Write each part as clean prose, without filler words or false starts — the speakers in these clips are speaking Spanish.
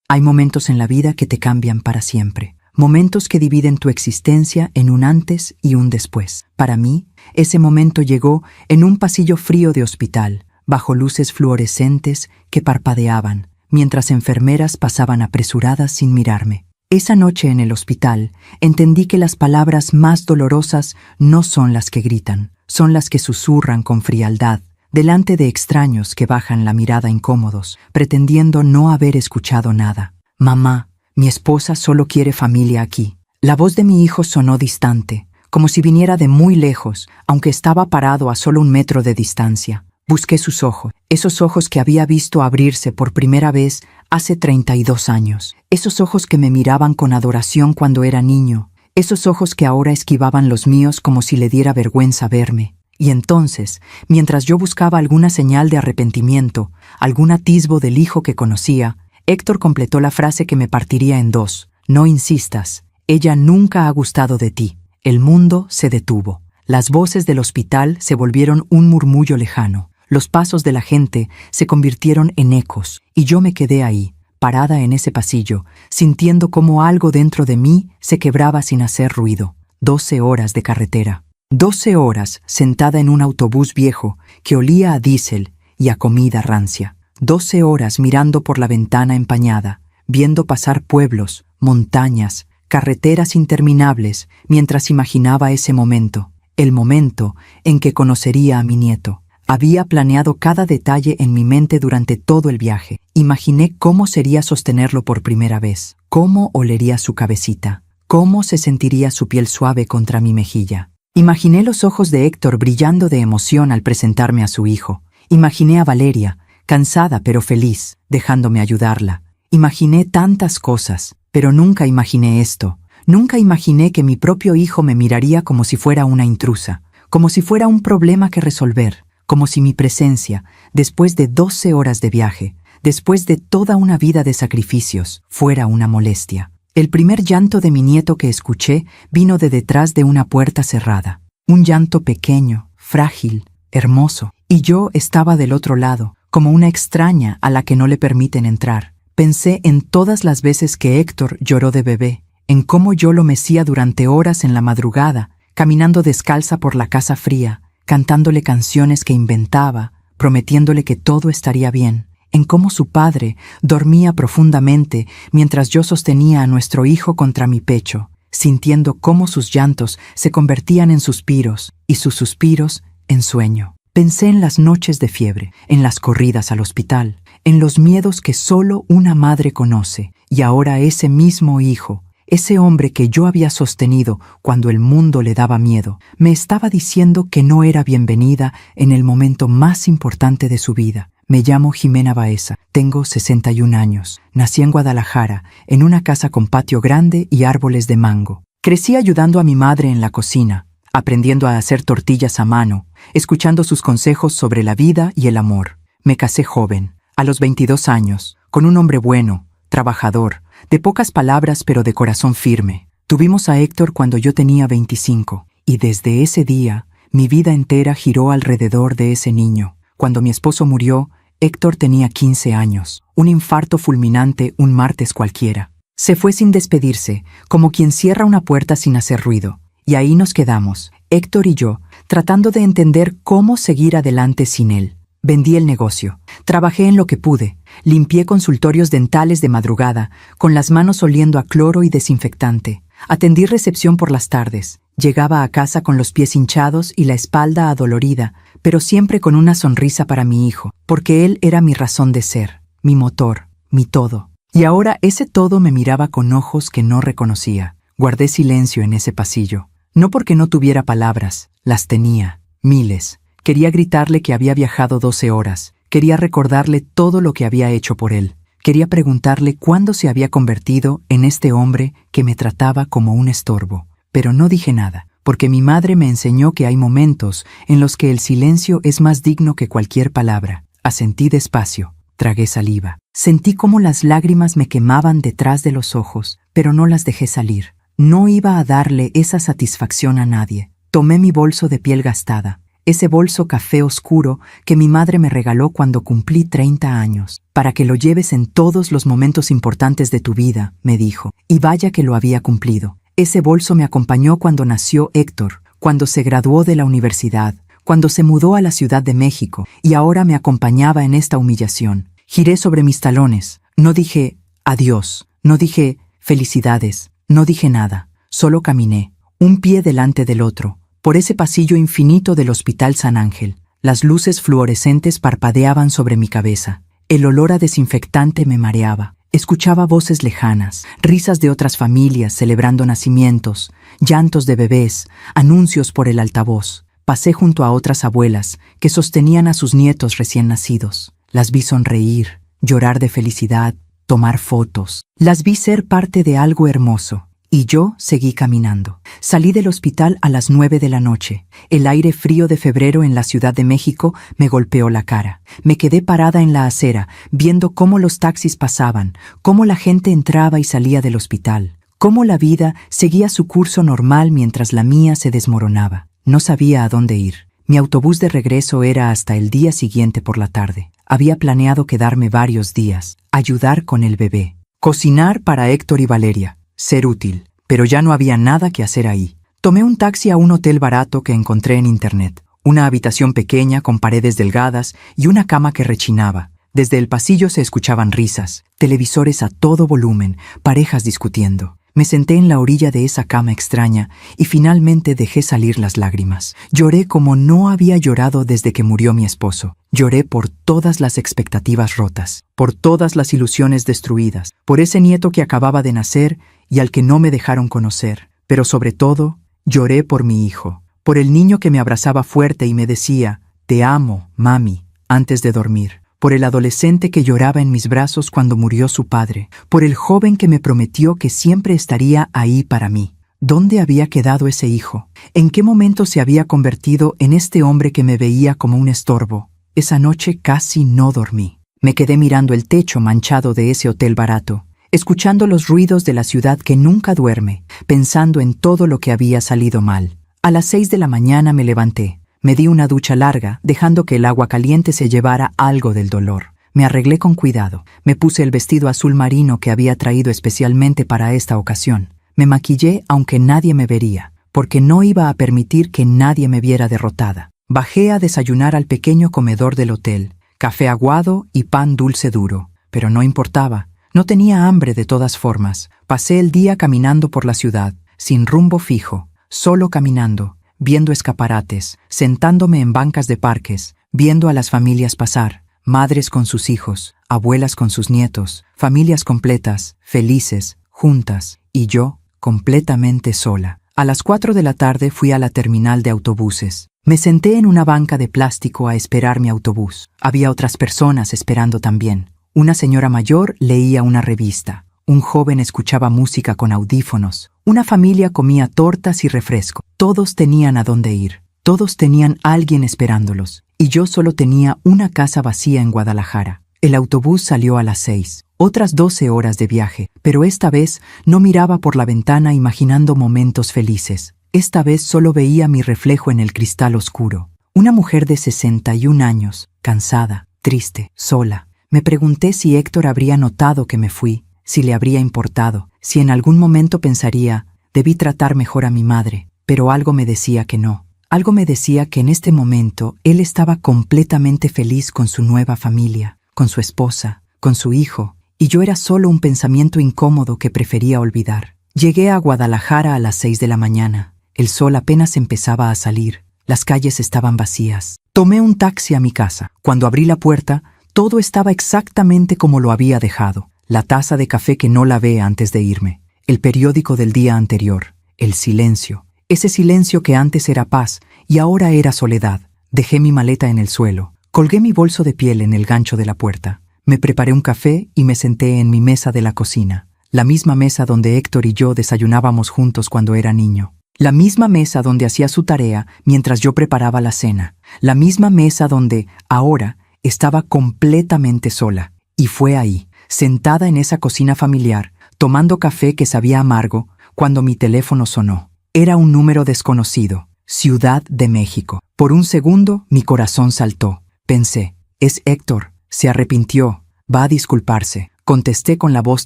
Hay momentos en la vida que te cambian para siempre. Momentos que dividen tu existencia en un antes y un después. Para mí, ese momento llegó en un pasillo frío de hospital, bajo luces fluorescentes que parpadeaban, mientras enfermeras pasaban apresuradas sin mirarme. Esa noche en el hospital, entendí que las palabras más dolorosas no son las que gritan, son las que susurran con frialdad, delante de extraños que bajan la mirada incómodos, pretendiendo no haber escuchado nada. Mamá, mi esposa solo quiere familia aquí. La voz de mi hijo sonó distante, como si viniera de muy lejos, aunque estaba parado a solo 1 metro de distancia. Busqué sus ojos, esos ojos que había visto abrirse por primera vez hace 32 años. Esos ojos que me miraban con adoración cuando era niño. Esos ojos que ahora esquivaban los míos como si le diera vergüenza verme. Y entonces, mientras yo buscaba alguna señal de arrepentimiento, algún atisbo del hijo que conocía, Héctor completó la frase que me partiría en 2. No insistas, ella nunca ha gustado de ti. El mundo se detuvo. Las voces del hospital se volvieron un murmullo lejano. Los pasos de la gente se convirtieron en ecos, y yo me quedé ahí, parada en ese pasillo, sintiendo cómo algo dentro de mí se quebraba sin hacer ruido. 12 horas de carretera. 12 horas sentada en un autobús viejo que olía a diésel y a comida rancia. 12 horas mirando por la ventana empañada, viendo pasar pueblos, montañas, carreteras interminables, mientras imaginaba ese momento, el momento en que conocería a mi nieto. Había planeado cada detalle en mi mente durante todo el viaje. Imaginé cómo sería sostenerlo por primera vez, cómo olería su cabecita, cómo se sentiría su piel suave contra mi mejilla. Imaginé los ojos de Héctor brillando de emoción al presentarme a su hijo. Imaginé a Valeria, cansada pero feliz, dejándome ayudarla. Imaginé tantas cosas, pero nunca imaginé esto. Nunca imaginé que mi propio hijo me miraría como si fuera una intrusa, como si fuera un problema que resolver, como si mi presencia, después de 12 horas de viaje, después de toda una vida de sacrificios, fuera una molestia. El primer llanto de mi nieto que escuché vino de detrás de una puerta cerrada. Un llanto pequeño, frágil, hermoso. Y yo estaba del otro lado, como una extraña a la que no le permiten entrar. Pensé en todas las veces que Héctor lloró de bebé, en cómo yo lo mecía durante horas en la madrugada, caminando descalza por la casa fría, cantándole canciones que inventaba, prometiéndole que todo estaría bien, en cómo su padre dormía profundamente mientras yo sostenía a nuestro hijo contra mi pecho, sintiendo cómo sus llantos se convertían en suspiros y sus suspiros en sueño. Pensé en las noches de fiebre, en las corridas al hospital, en los miedos que solo una madre conoce, y ahora ese mismo hijo, ese hombre que yo había sostenido cuando el mundo le daba miedo, me estaba diciendo que no era bienvenida en el momento más importante de su vida. Me llamo Jimena Baeza, tengo 61 años. Nací en Guadalajara, en una casa con patio grande y árboles de mango. Crecí ayudando a mi madre en la cocina, aprendiendo a hacer tortillas a mano, escuchando sus consejos sobre la vida y el amor. Me casé joven, a los 22 años, con un hombre bueno, trabajador, de pocas palabras pero de corazón firme. Tuvimos a Héctor cuando yo tenía 25, y desde ese día, mi vida entera giró alrededor de ese niño. Cuando mi esposo murió, Héctor tenía 15 años, un infarto fulminante un martes cualquiera. Se fue sin despedirse, como quien cierra una puerta sin hacer ruido. Y ahí nos quedamos, Héctor y yo, tratando de entender cómo seguir adelante sin él. Vendí el negocio, trabajé en lo que pude, limpié consultorios dentales de madrugada, con las manos oliendo a cloro y desinfectante. Atendí recepción por las tardes. Llegaba a casa con los pies hinchados y la espalda adolorida, pero siempre con una sonrisa para mi hijo, porque él era mi razón de ser, mi motor, mi todo. Y ahora ese todo me miraba con ojos que no reconocía. Guardé silencio en ese pasillo. No porque no tuviera palabras, las tenía, miles. Quería gritarle que había viajado 12 horas. Quería recordarle todo lo que había hecho por él. Quería preguntarle cuándo se había convertido en este hombre que me trataba como un estorbo. Pero no dije nada, porque mi madre me enseñó que hay momentos en los que el silencio es más digno que cualquier palabra. Asentí despacio, tragué saliva. Sentí cómo las lágrimas me quemaban detrás de los ojos, pero no las dejé salir. No iba a darle esa satisfacción a nadie. Tomé mi bolso de piel gastada, ese bolso café oscuro que mi madre me regaló cuando cumplí 30 años, para que lo lleves en todos los momentos importantes de tu vida, me dijo. Y vaya que lo había cumplido. Ese bolso me acompañó cuando nació Héctor, cuando se graduó de la universidad, cuando se mudó a la Ciudad de México, y ahora me acompañaba en esta humillación. Giré sobre mis talones. No dije adiós, no dije felicidades, no dije nada. Solo caminé, un pie delante del otro, por ese pasillo infinito del Hospital San Ángel. Las luces fluorescentes parpadeaban sobre mi cabeza. El olor a desinfectante me mareaba. Escuchaba voces lejanas, risas de otras familias celebrando nacimientos, llantos de bebés, anuncios por el altavoz. Pasé junto a otras abuelas que sostenían a sus nietos recién nacidos. Las vi sonreír, llorar de felicidad, tomar fotos. Las vi ser parte de algo hermoso. Y yo seguí caminando. Salí del hospital a las 9 de la noche. El aire frío de febrero en la Ciudad de México me golpeó la cara. Me quedé parada en la acera, viendo cómo los taxis pasaban, cómo la gente entraba y salía del hospital, cómo la vida seguía su curso normal mientras la mía se desmoronaba. No sabía a dónde ir. Mi autobús de regreso era hasta el día siguiente por la tarde. Había planeado quedarme varios días, ayudar con el bebé, cocinar para Héctor y Valeria, ser útil, pero ya no había nada que hacer ahí. Tomé un taxi a un hotel barato que encontré en internet. Una habitación pequeña con paredes delgadas y una cama que rechinaba. Desde el pasillo se escuchaban risas, televisores a todo volumen, parejas discutiendo. Me senté en la orilla de esa cama extraña y finalmente dejé salir las lágrimas. Lloré como no había llorado desde que murió mi esposo. Lloré por todas las expectativas rotas, por todas las ilusiones destruidas, por ese nieto que acababa de nacer y al que no me dejaron conocer. Pero sobre todo, lloré por mi hijo, por el niño que me abrazaba fuerte y me decía, «Te amo, mami», antes de dormir. Por el adolescente que lloraba en mis brazos cuando murió su padre, por el joven que me prometió que siempre estaría ahí para mí. ¿Dónde había quedado ese hijo? ¿En qué momento se había convertido en este hombre que me veía como un estorbo? Esa noche casi no dormí. Me quedé mirando el techo manchado de ese hotel barato, escuchando los ruidos de la ciudad que nunca duerme, pensando en todo lo que había salido mal. A las 6 de la mañana me levanté. Me di una ducha larga, dejando que el agua caliente se llevara algo del dolor. Me arreglé con cuidado. Me puse el vestido azul marino que había traído especialmente para esta ocasión. Me maquillé aunque nadie me vería, porque no iba a permitir que nadie me viera derrotada. Bajé a desayunar al pequeño comedor del hotel, café aguado y pan dulce duro. Pero no importaba. No tenía hambre de todas formas. Pasé el día caminando por la ciudad, sin rumbo fijo, solo caminando, viendo escaparates, sentándome en bancas de parques, viendo a las familias pasar, madres con sus hijos, abuelas con sus nietos, familias completas, felices, juntas, y yo, completamente sola. A las 4 de la tarde fui a la terminal de autobuses. Me senté en una banca de plástico a esperar mi autobús. Había otras personas esperando también. Una señora mayor leía una revista. Un joven escuchaba música con audífonos. Una familia comía tortas y refresco. Todos tenían a dónde ir. Todos tenían a alguien esperándolos. Y yo solo tenía una casa vacía en Guadalajara. El autobús salió a las 6. Otras 12 horas de viaje. Pero esta vez no miraba por la ventana imaginando momentos felices. Esta vez solo veía mi reflejo en el cristal oscuro. Una mujer de 61 años, cansada, triste, sola. Me pregunté si Héctor habría notado que me fui. Si le habría importado, si en algún momento pensaría, debí tratar mejor a mi madre, pero algo me decía que no. Algo me decía que en este momento él estaba completamente feliz con su nueva familia, con su esposa, con su hijo, y yo era solo un pensamiento incómodo que prefería olvidar. Llegué a Guadalajara a las 6 de la mañana. El sol apenas empezaba a salir. Las calles estaban vacías. Tomé un taxi a mi casa. Cuando abrí la puerta, todo estaba exactamente como lo había dejado. La taza de café que no lavé antes de irme, el periódico del día anterior, el silencio, ese silencio que antes era paz y ahora era soledad. Dejé mi maleta en el suelo, colgué mi bolso de piel en el gancho de la puerta, me preparé un café y me senté en mi mesa de la cocina, la misma mesa donde Héctor y yo desayunábamos juntos cuando era niño, la misma mesa donde hacía su tarea mientras yo preparaba la cena, la misma mesa donde, ahora, estaba completamente sola. Y fue ahí, sentada en esa cocina familiar, tomando café que sabía amargo, cuando mi teléfono sonó. Era un número desconocido. Ciudad de México. Por un segundo mi corazón saltó. Pensé, es Héctor, se arrepintió, va a disculparse. Contesté con la voz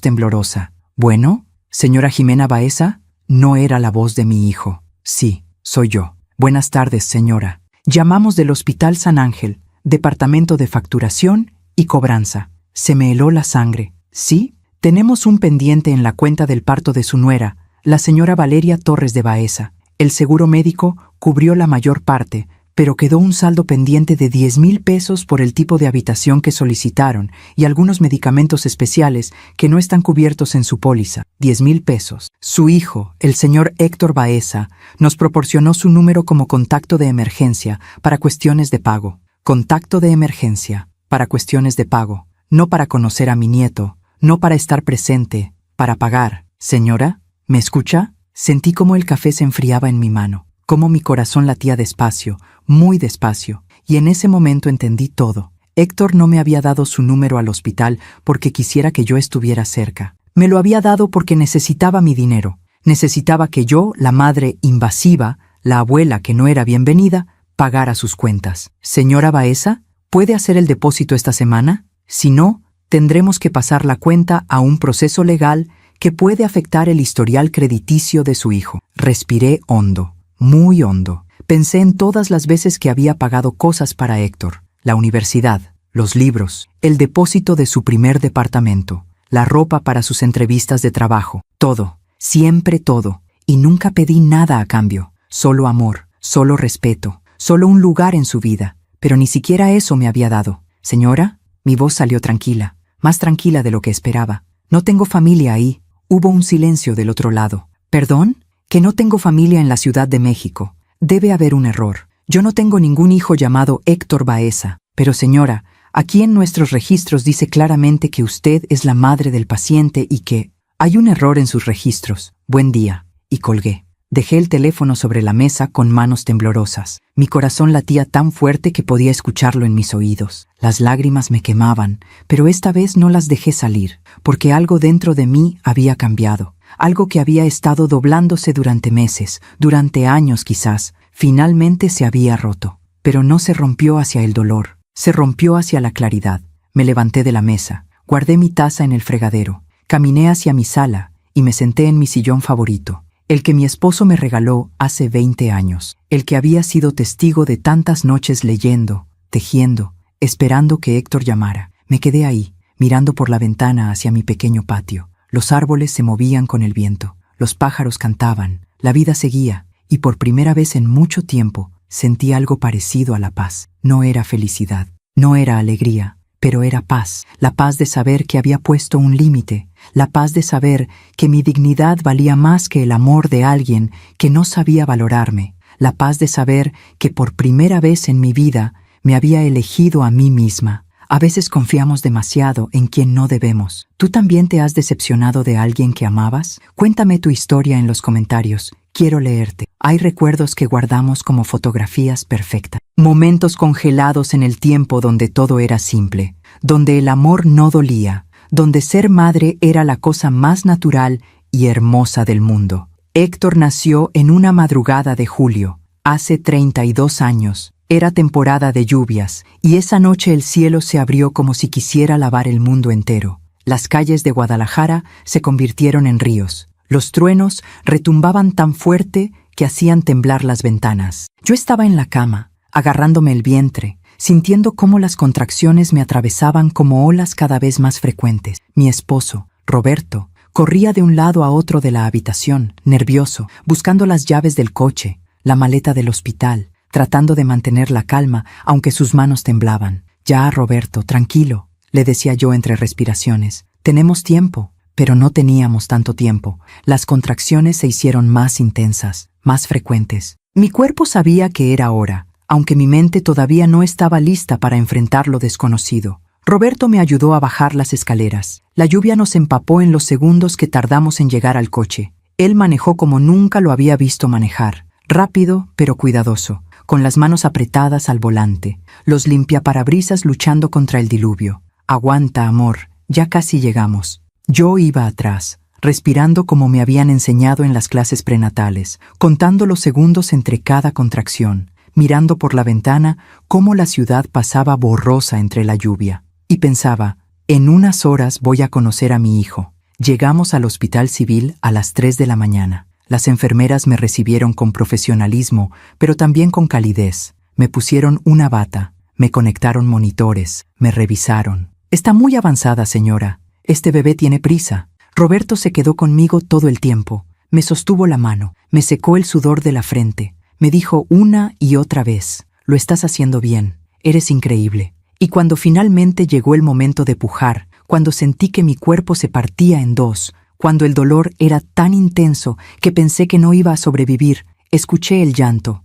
temblorosa. Bueno, señora Jimena Baeza, no era la voz de mi hijo. Sí, soy yo. Buenas tardes, señora. Llamamos del Hospital San Ángel, Departamento de Facturación y Cobranza. Se me heló la sangre. ¿Sí? Tenemos un pendiente en la cuenta del parto de su nuera, la señora Valeria Torres de Baeza. El seguro médico cubrió la mayor parte, pero quedó un saldo pendiente de 10,000 pesos por el tipo de habitación que solicitaron y algunos medicamentos especiales que no están cubiertos en su póliza. 10,000 pesos. Su hijo, el señor Héctor Baeza, nos proporcionó su número como contacto de emergencia para cuestiones de pago. Contacto de emergencia para cuestiones de pago. No para conocer a mi nieto, no para estar presente, para pagar. Señora, ¿me escucha? Sentí cómo el café se enfriaba en mi mano, cómo mi corazón latía despacio, muy despacio, y en ese momento entendí todo. Héctor no me había dado su número al hospital porque quisiera que yo estuviera cerca. Me lo había dado porque necesitaba mi dinero. Necesitaba que yo, la madre invasiva, la abuela que no era bienvenida, pagara sus cuentas. Señora Baeza, ¿puede hacer el depósito esta semana? Si no, tendremos que pasar la cuenta a un proceso legal que puede afectar el historial crediticio de su hijo. Respiré hondo, muy hondo. Pensé en todas las veces que había pagado cosas para Héctor, la universidad, los libros, el depósito de su primer departamento, la ropa para sus entrevistas de trabajo, todo, siempre todo, y nunca pedí nada a cambio, solo amor, solo respeto, solo un lugar en su vida, pero ni siquiera eso me había dado. Señora, mi voz salió tranquila, más tranquila de lo que esperaba. No tengo familia ahí. Hubo un silencio del otro lado. ¿Perdón? Que no tengo familia en la Ciudad de México. Debe haber un error. Yo no tengo ningún hijo llamado Héctor Baeza. Pero señora, aquí en nuestros registros dice claramente que usted es la madre del paciente y que hay un error en sus registros. Buen día. Y colgué. Dejé el teléfono sobre la mesa con manos temblorosas. Mi corazón latía tan fuerte que podía escucharlo en mis oídos. Las lágrimas me quemaban, pero esta vez no las dejé salir, porque algo dentro de mí había cambiado. Algo que había estado doblándose durante meses, durante años quizás, finalmente se había roto. Pero no se rompió hacia el dolor, se rompió hacia la claridad. Me levanté de la mesa, guardé mi taza en el fregadero, caminé hacia mi sala y me senté en mi sillón favorito. El que mi esposo me regaló hace 20 años, el que había sido testigo de tantas noches leyendo, tejiendo, esperando que Héctor llamara. Me quedé ahí, mirando por la ventana hacia mi pequeño patio. Los árboles se movían con el viento, los pájaros cantaban, la vida seguía, y por primera vez en mucho tiempo sentí algo parecido a la paz. No era felicidad, no era alegría, pero era paz, la paz de saber que había puesto un límite, la paz de saber que mi dignidad valía más que el amor de alguien que no sabía valorarme, la paz de saber que por primera vez en mi vida me había elegido a mí misma. A veces confiamos demasiado en quien no debemos. ¿Tú también te has decepcionado de alguien que amabas? Cuéntame tu historia en los comentarios. Quiero leerte. Hay recuerdos que guardamos como fotografías perfectas. Momentos congelados en el tiempo donde todo era simple, donde el amor no dolía, donde ser madre era la cosa más natural y hermosa del mundo. Héctor nació en una madrugada de julio, hace 32 años. Era temporada de lluvias, y esa noche el cielo se abrió como si quisiera lavar el mundo entero. Las calles de Guadalajara se convirtieron en ríos. Los truenos retumbaban tan fuerte que hacían temblar las ventanas. Yo estaba en la cama, agarrándome el vientre, sintiendo cómo las contracciones me atravesaban como olas cada vez más frecuentes. Mi esposo, Roberto, corría de un lado a otro de la habitación, nervioso, buscando las llaves del coche, la maleta del hospital, tratando de mantener la calma, aunque sus manos temblaban. «Ya, Roberto, tranquilo», le decía yo entre respiraciones. «Tenemos tiempo». Pero no teníamos tanto tiempo. Las contracciones se hicieron más intensas, más frecuentes. Mi cuerpo sabía que era hora, aunque mi mente todavía no estaba lista para enfrentar lo desconocido. Roberto me ayudó a bajar las escaleras. La lluvia nos empapó en los segundos que tardamos en llegar al coche. Él manejó como nunca lo había visto manejar, rápido pero cuidadoso, con las manos apretadas al volante, los limpiaparabrisas luchando contra el diluvio. «Aguanta, amor, ya casi llegamos». Yo iba atrás, respirando como me habían enseñado en las clases prenatales, contando los segundos entre cada contracción, mirando por la ventana cómo la ciudad pasaba borrosa entre la lluvia. Y pensaba, en unas horas voy a conocer a mi hijo. Llegamos al hospital civil a las 3 de la mañana. Las enfermeras me recibieron con profesionalismo, pero también con calidez. Me pusieron una bata, me conectaron monitores, me revisaron. Está muy avanzada, señora. Este bebé tiene prisa. Roberto se quedó conmigo todo el tiempo. Me sostuvo la mano, me secó el sudor de la frente. Me dijo una y otra vez, lo estás haciendo bien, eres increíble. Y cuando finalmente llegó el momento de pujar, cuando sentí que mi cuerpo se partía en dos, cuando el dolor era tan intenso que pensé que no iba a sobrevivir, escuché el llanto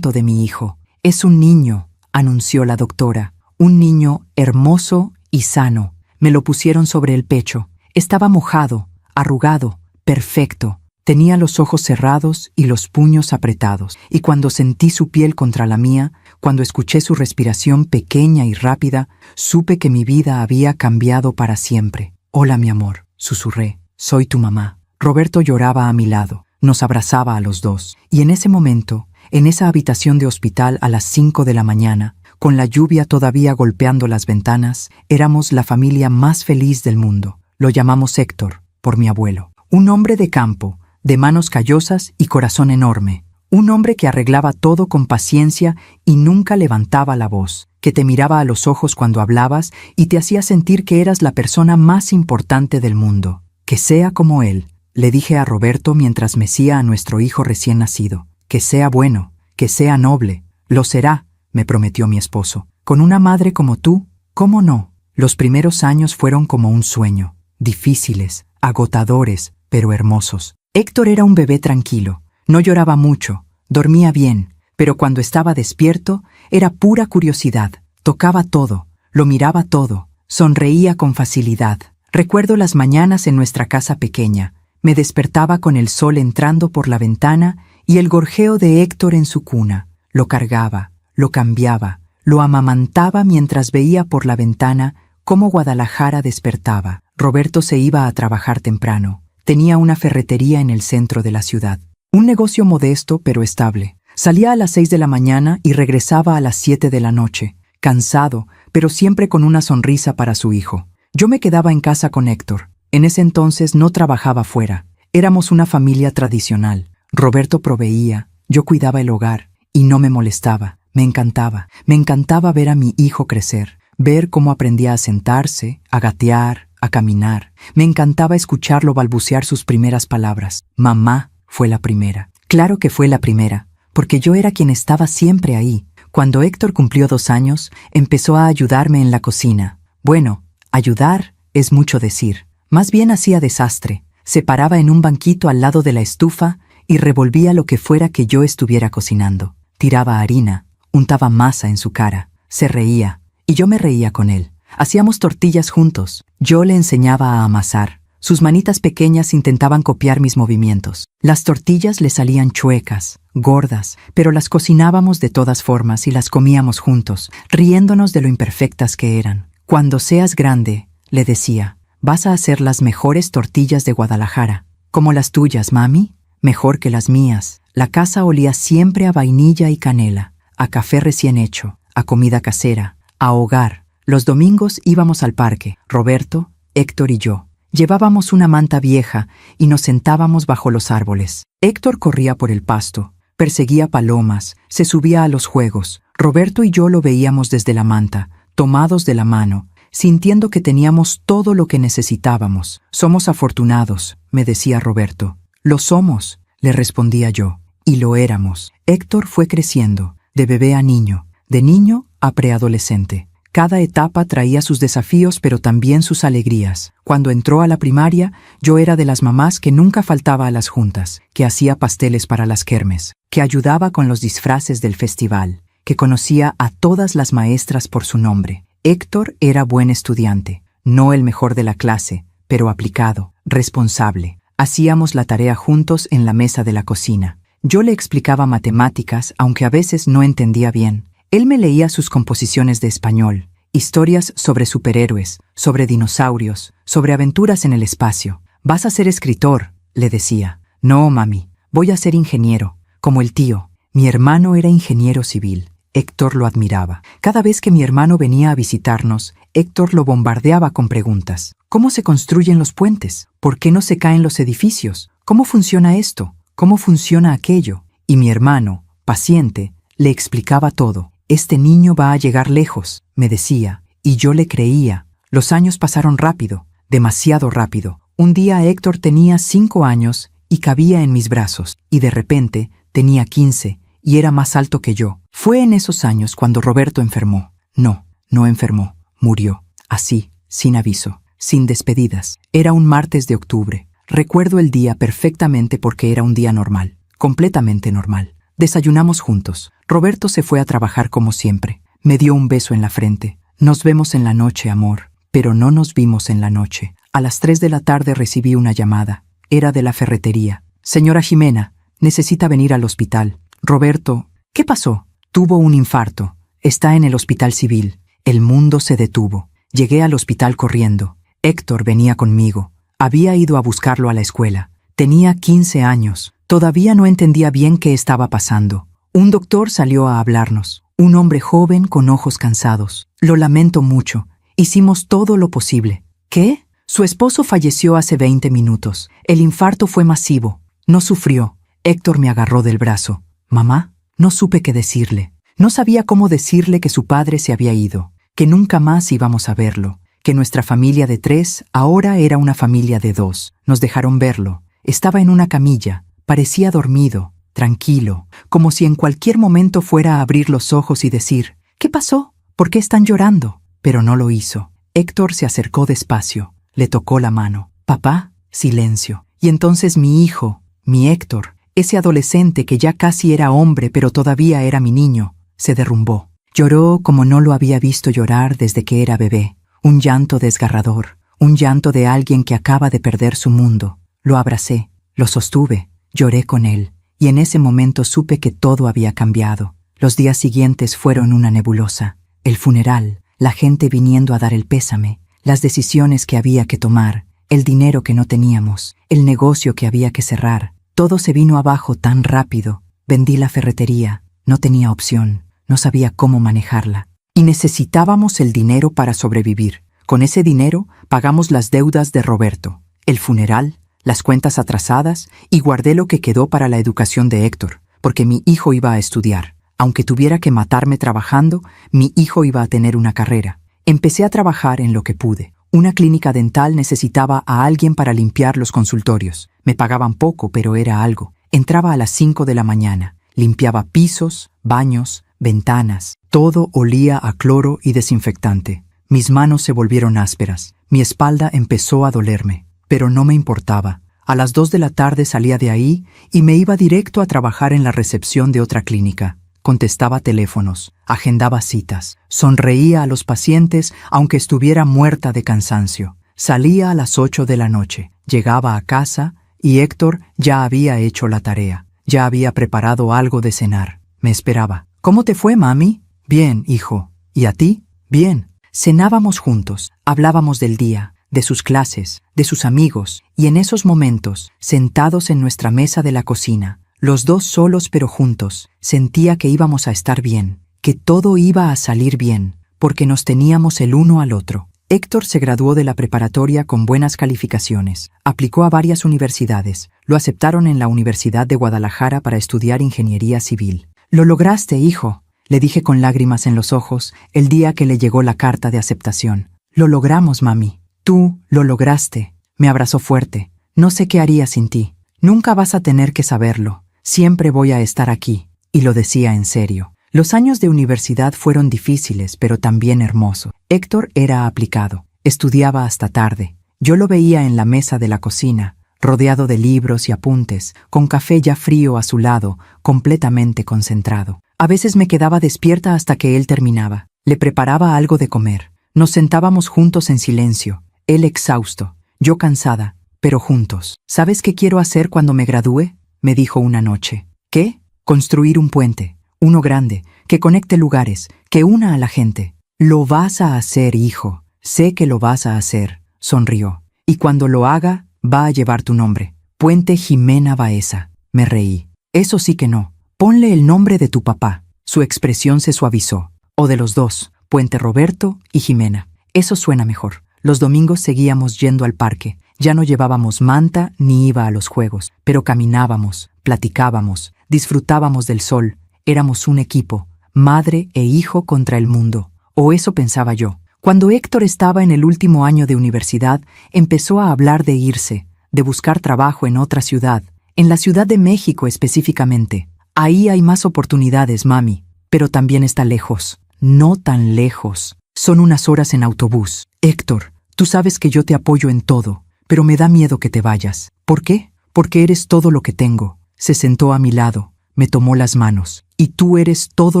de mi hijo. Es un niño, anunció la doctora, un niño hermoso y sano. Me lo pusieron sobre el pecho. Estaba mojado, arrugado, perfecto. Tenía los ojos cerrados y los puños apretados, y cuando sentí su piel contra la mía, cuando escuché su respiración pequeña y rápida, supe que mi vida había cambiado para siempre. Hola, mi amor, susurré. Soy tu mamá. Roberto lloraba a mi lado. Nos abrazaba a los dos. Y en ese momento, en esa habitación de hospital a las 5 de la mañana, con la lluvia todavía golpeando las ventanas, éramos la familia más feliz del mundo. Lo llamamos Héctor, por mi abuelo. Un hombre de campo, de manos callosas y corazón enorme. Un hombre que arreglaba todo con paciencia y nunca levantaba la voz, que te miraba a los ojos cuando hablabas y te hacía sentir que eras la persona más importante del mundo. Que sea como él, le dije a Roberto mientras mecía a nuestro hijo recién nacido. Que sea bueno, que sea noble. Lo será, me prometió mi esposo. Con una madre como tú, ¿cómo no? Los primeros años fueron como un sueño, difíciles, agotadores, pero hermosos. Héctor era un bebé tranquilo, no lloraba mucho, dormía bien, pero cuando estaba despierto era pura curiosidad, tocaba todo, lo miraba todo, sonreía con facilidad. Recuerdo las mañanas en nuestra casa pequeña, me despertaba con el sol entrando por la ventana y el gorjeo de Héctor en su cuna. Lo cargaba, lo cambiaba, lo amamantaba mientras veía por la ventana cómo Guadalajara despertaba. Roberto se iba a trabajar temprano. Tenía una ferretería en el centro de la ciudad. Un negocio modesto pero estable. Salía a las 6 de la mañana y regresaba a las 7 de la noche, cansado, pero siempre con una sonrisa para su hijo. Yo me quedaba en casa con Héctor. En ese entonces no trabajaba fuera. Éramos una familia tradicional. Roberto proveía, yo cuidaba el hogar y no me molestaba. Me encantaba ver a mi hijo crecer, ver cómo aprendía a sentarse, a gatear, a caminar. Me encantaba escucharlo balbucear sus primeras palabras. Mamá fue la primera. Claro que fue la primera, porque yo era quien estaba siempre ahí. Cuando Héctor cumplió 2 años, empezó a ayudarme en la cocina. Bueno, ayudar es mucho decir. Más bien hacía desastre. Se paraba en un banquito al lado de la estufa y revolvía lo que fuera que yo estuviera cocinando. Tiraba harina, untaba masa en su cara, se reía, y yo me reía con él. Hacíamos tortillas juntos. Yo le enseñaba a amasar. Sus manitas pequeñas intentaban copiar mis movimientos. Las tortillas le salían chuecas, gordas, pero las cocinábamos de todas formas y las comíamos juntos, riéndonos de lo imperfectas que eran. Cuando seas grande, le decía, vas a hacer las mejores tortillas de Guadalajara. Como las tuyas, mami, mejor que las mías. La casa olía siempre a vainilla y canela, a café recién hecho, a comida casera, a hogar. Los domingos íbamos al parque, Roberto, Héctor y yo. Llevábamos una manta vieja y nos sentábamos bajo los árboles. Héctor corría por el pasto, perseguía palomas, se subía a los juegos. Roberto y yo lo veíamos desde la manta, tomados de la mano, sintiendo que teníamos todo lo que necesitábamos. Somos afortunados, me decía Roberto. Lo somos, le respondía yo, y lo éramos. Héctor fue creciendo, de bebé a niño, de niño a preadolescente. Cada etapa traía sus desafíos pero también sus alegrías. Cuando entró a la primaria, yo era de las mamás que nunca faltaba a las juntas, que hacía pasteles para las kermes, que ayudaba con los disfraces del festival, que conocía a todas las maestras por su nombre. Héctor era buen estudiante, no el mejor de la clase, pero aplicado, responsable. Hacíamos la tarea juntos en la mesa de la cocina. Yo le explicaba matemáticas, aunque a veces no entendía bien. Él me leía sus composiciones de español, historias sobre superhéroes, sobre dinosaurios, sobre aventuras en el espacio. Vas a ser escritor, le decía. No, mami, voy a ser ingeniero, como el tío. Mi hermano era ingeniero civil. Héctor lo admiraba. Cada vez que mi hermano venía a visitarnos, Héctor lo bombardeaba con preguntas. ¿Cómo se construyen los puentes? ¿Por qué no se caen los edificios? ¿Cómo funciona esto? ¿Cómo funciona aquello? Y mi hermano, paciente, le explicaba todo. Este niño va a llegar lejos, me decía, y yo le creía. Los años pasaron rápido, demasiado rápido. Un día Héctor tenía 5 años y cabía en mis brazos, y de repente tenía 15 y era más alto que yo. Fue en esos años cuando Roberto enfermó. No enfermó, murió. Así, sin aviso, sin despedidas. Era un martes de octubre. Recuerdo el día perfectamente porque era un día normal, completamente normal. Desayunamos juntos. Roberto se fue a trabajar como siempre. Me dio un beso en la frente. Nos vemos en la noche, amor. Pero no nos vimos en la noche. A las 3 de la tarde recibí una llamada. Era de la ferretería. Señora Jimena, necesita venir al hospital. Roberto, ¿qué pasó? Tuvo un infarto. Está en el hospital civil. El mundo se detuvo. Llegué al hospital corriendo. Héctor venía conmigo. Había ido a buscarlo a la escuela. Tenía 15 años. Todavía no entendía bien qué estaba pasando. Un doctor salió a hablarnos. Un hombre joven con ojos cansados. Lo lamento mucho. Hicimos todo lo posible. ¿Qué? Su esposo falleció hace 20 minutos. El infarto fue masivo. No sufrió. Héctor me agarró del brazo. Mamá, no supe qué decirle. No sabía cómo decirle que su padre se había ido, que nunca más íbamos a verlo, que nuestra familia de 3 ahora era una familia de 2. Nos dejaron verlo. Estaba en una camilla. Parecía dormido, tranquilo, como si en cualquier momento fuera a abrir los ojos y decir, ¿qué pasó? ¿Por qué están llorando? Pero no lo hizo. Héctor se acercó despacio. Le tocó la mano. Papá, silencio. Y entonces mi hijo, mi Héctor, ese adolescente que ya casi era hombre pero todavía era mi niño, se derrumbó. Lloró como no lo había visto llorar desde que era bebé. Un llanto desgarrador, un llanto de alguien que acaba de perder su mundo. Lo abracé, lo sostuve, lloré con él, y en ese momento supe que todo había cambiado. Los días siguientes fueron una nebulosa. El funeral, la gente viniendo a dar el pésame, las decisiones que había que tomar, el dinero que no teníamos, el negocio que había que cerrar. Todo se vino abajo tan rápido. Vendí la ferretería. No tenía opción. No sabía cómo manejarla. Y necesitábamos el dinero para sobrevivir. Con ese dinero pagamos las deudas de Roberto, el funeral, las cuentas atrasadas y guardé lo que quedó para la educación de Héctor, porque mi hijo iba a estudiar. Aunque tuviera que matarme trabajando, mi hijo iba a tener una carrera. Empecé a trabajar en lo que pude. Una clínica dental necesitaba a alguien para limpiar los consultorios. Me pagaban poco, pero era algo. Entraba a las 5 de la mañana. Limpiaba pisos, baños, ventanas. Todo olía a cloro y desinfectante. Mis manos se volvieron ásperas. Mi espalda empezó a dolerme. Pero no me importaba. A las 2 de la tarde salía de ahí y me iba directo a trabajar en la recepción de otra clínica. Contestaba teléfonos, agendaba citas, sonreía a los pacientes aunque estuviera muerta de cansancio. Salía a las 8 de la noche, llegaba a casa y Héctor ya había hecho la tarea. Ya había preparado algo de cenar. Me esperaba. ¿Cómo te fue, mami? Bien, hijo. ¿Y a ti? Bien. Cenábamos juntos, hablábamos del día, de sus clases, de sus amigos, y en esos momentos, sentados en nuestra mesa de la cocina, los dos solos pero juntos, sentía que íbamos a estar bien, que todo iba a salir bien, porque nos teníamos el uno al otro. Héctor se graduó de la preparatoria con buenas calificaciones, aplicó a varias universidades, lo aceptaron en la Universidad de Guadalajara para estudiar ingeniería civil. «Lo lograste, hijo», le dije con lágrimas en los ojos el día que le llegó la carta de aceptación. «Lo logramos, mami. Tú lo lograste». Me abrazó fuerte. «No sé qué haría sin ti. Nunca vas a tener que saberlo. Siempre voy a estar aquí». Y lo decía en serio. Los años de universidad fueron difíciles, pero también hermosos. Héctor era aplicado. Estudiaba hasta tarde. Yo lo veía en la mesa de la cocina, rodeado de libros y apuntes, con café ya frío a su lado, completamente concentrado. A veces me quedaba despierta hasta que él terminaba. Le preparaba algo de comer. Nos sentábamos juntos en silencio. Él exhausto, yo cansada, pero juntos. «¿Sabes qué quiero hacer cuando me gradúe?», me dijo una noche. «¿Qué? Construir un puente. Uno grande, que conecte lugares, que una a la gente». «Lo vas a hacer, hijo. Sé que lo vas a hacer», sonrió. «Y cuando lo haga, va a llevar tu nombre. Puente Jimena Baeza. Me reí. Eso sí que no. Ponle el nombre de tu papá. Su expresión se suavizó. O de los dos, Puente Roberto y Jimena. Eso suena mejor. Los domingos seguíamos yendo al parque. Ya no llevábamos manta ni iba a los juegos, pero caminábamos, platicábamos, disfrutábamos del sol. Éramos un equipo, madre e hijo contra el mundo. O eso pensaba yo. Cuando Héctor estaba en el último año de universidad, empezó a hablar de irse, de buscar trabajo en otra ciudad, en la Ciudad de México específicamente. Ahí hay más oportunidades, mami, pero también está lejos. No tan lejos. Son unas horas en autobús. Héctor, tú sabes que yo te apoyo en todo, pero me da miedo que te vayas. ¿Por qué? Porque eres todo lo que tengo. Se sentó a mi lado, me tomó las manos. Y tú eres todo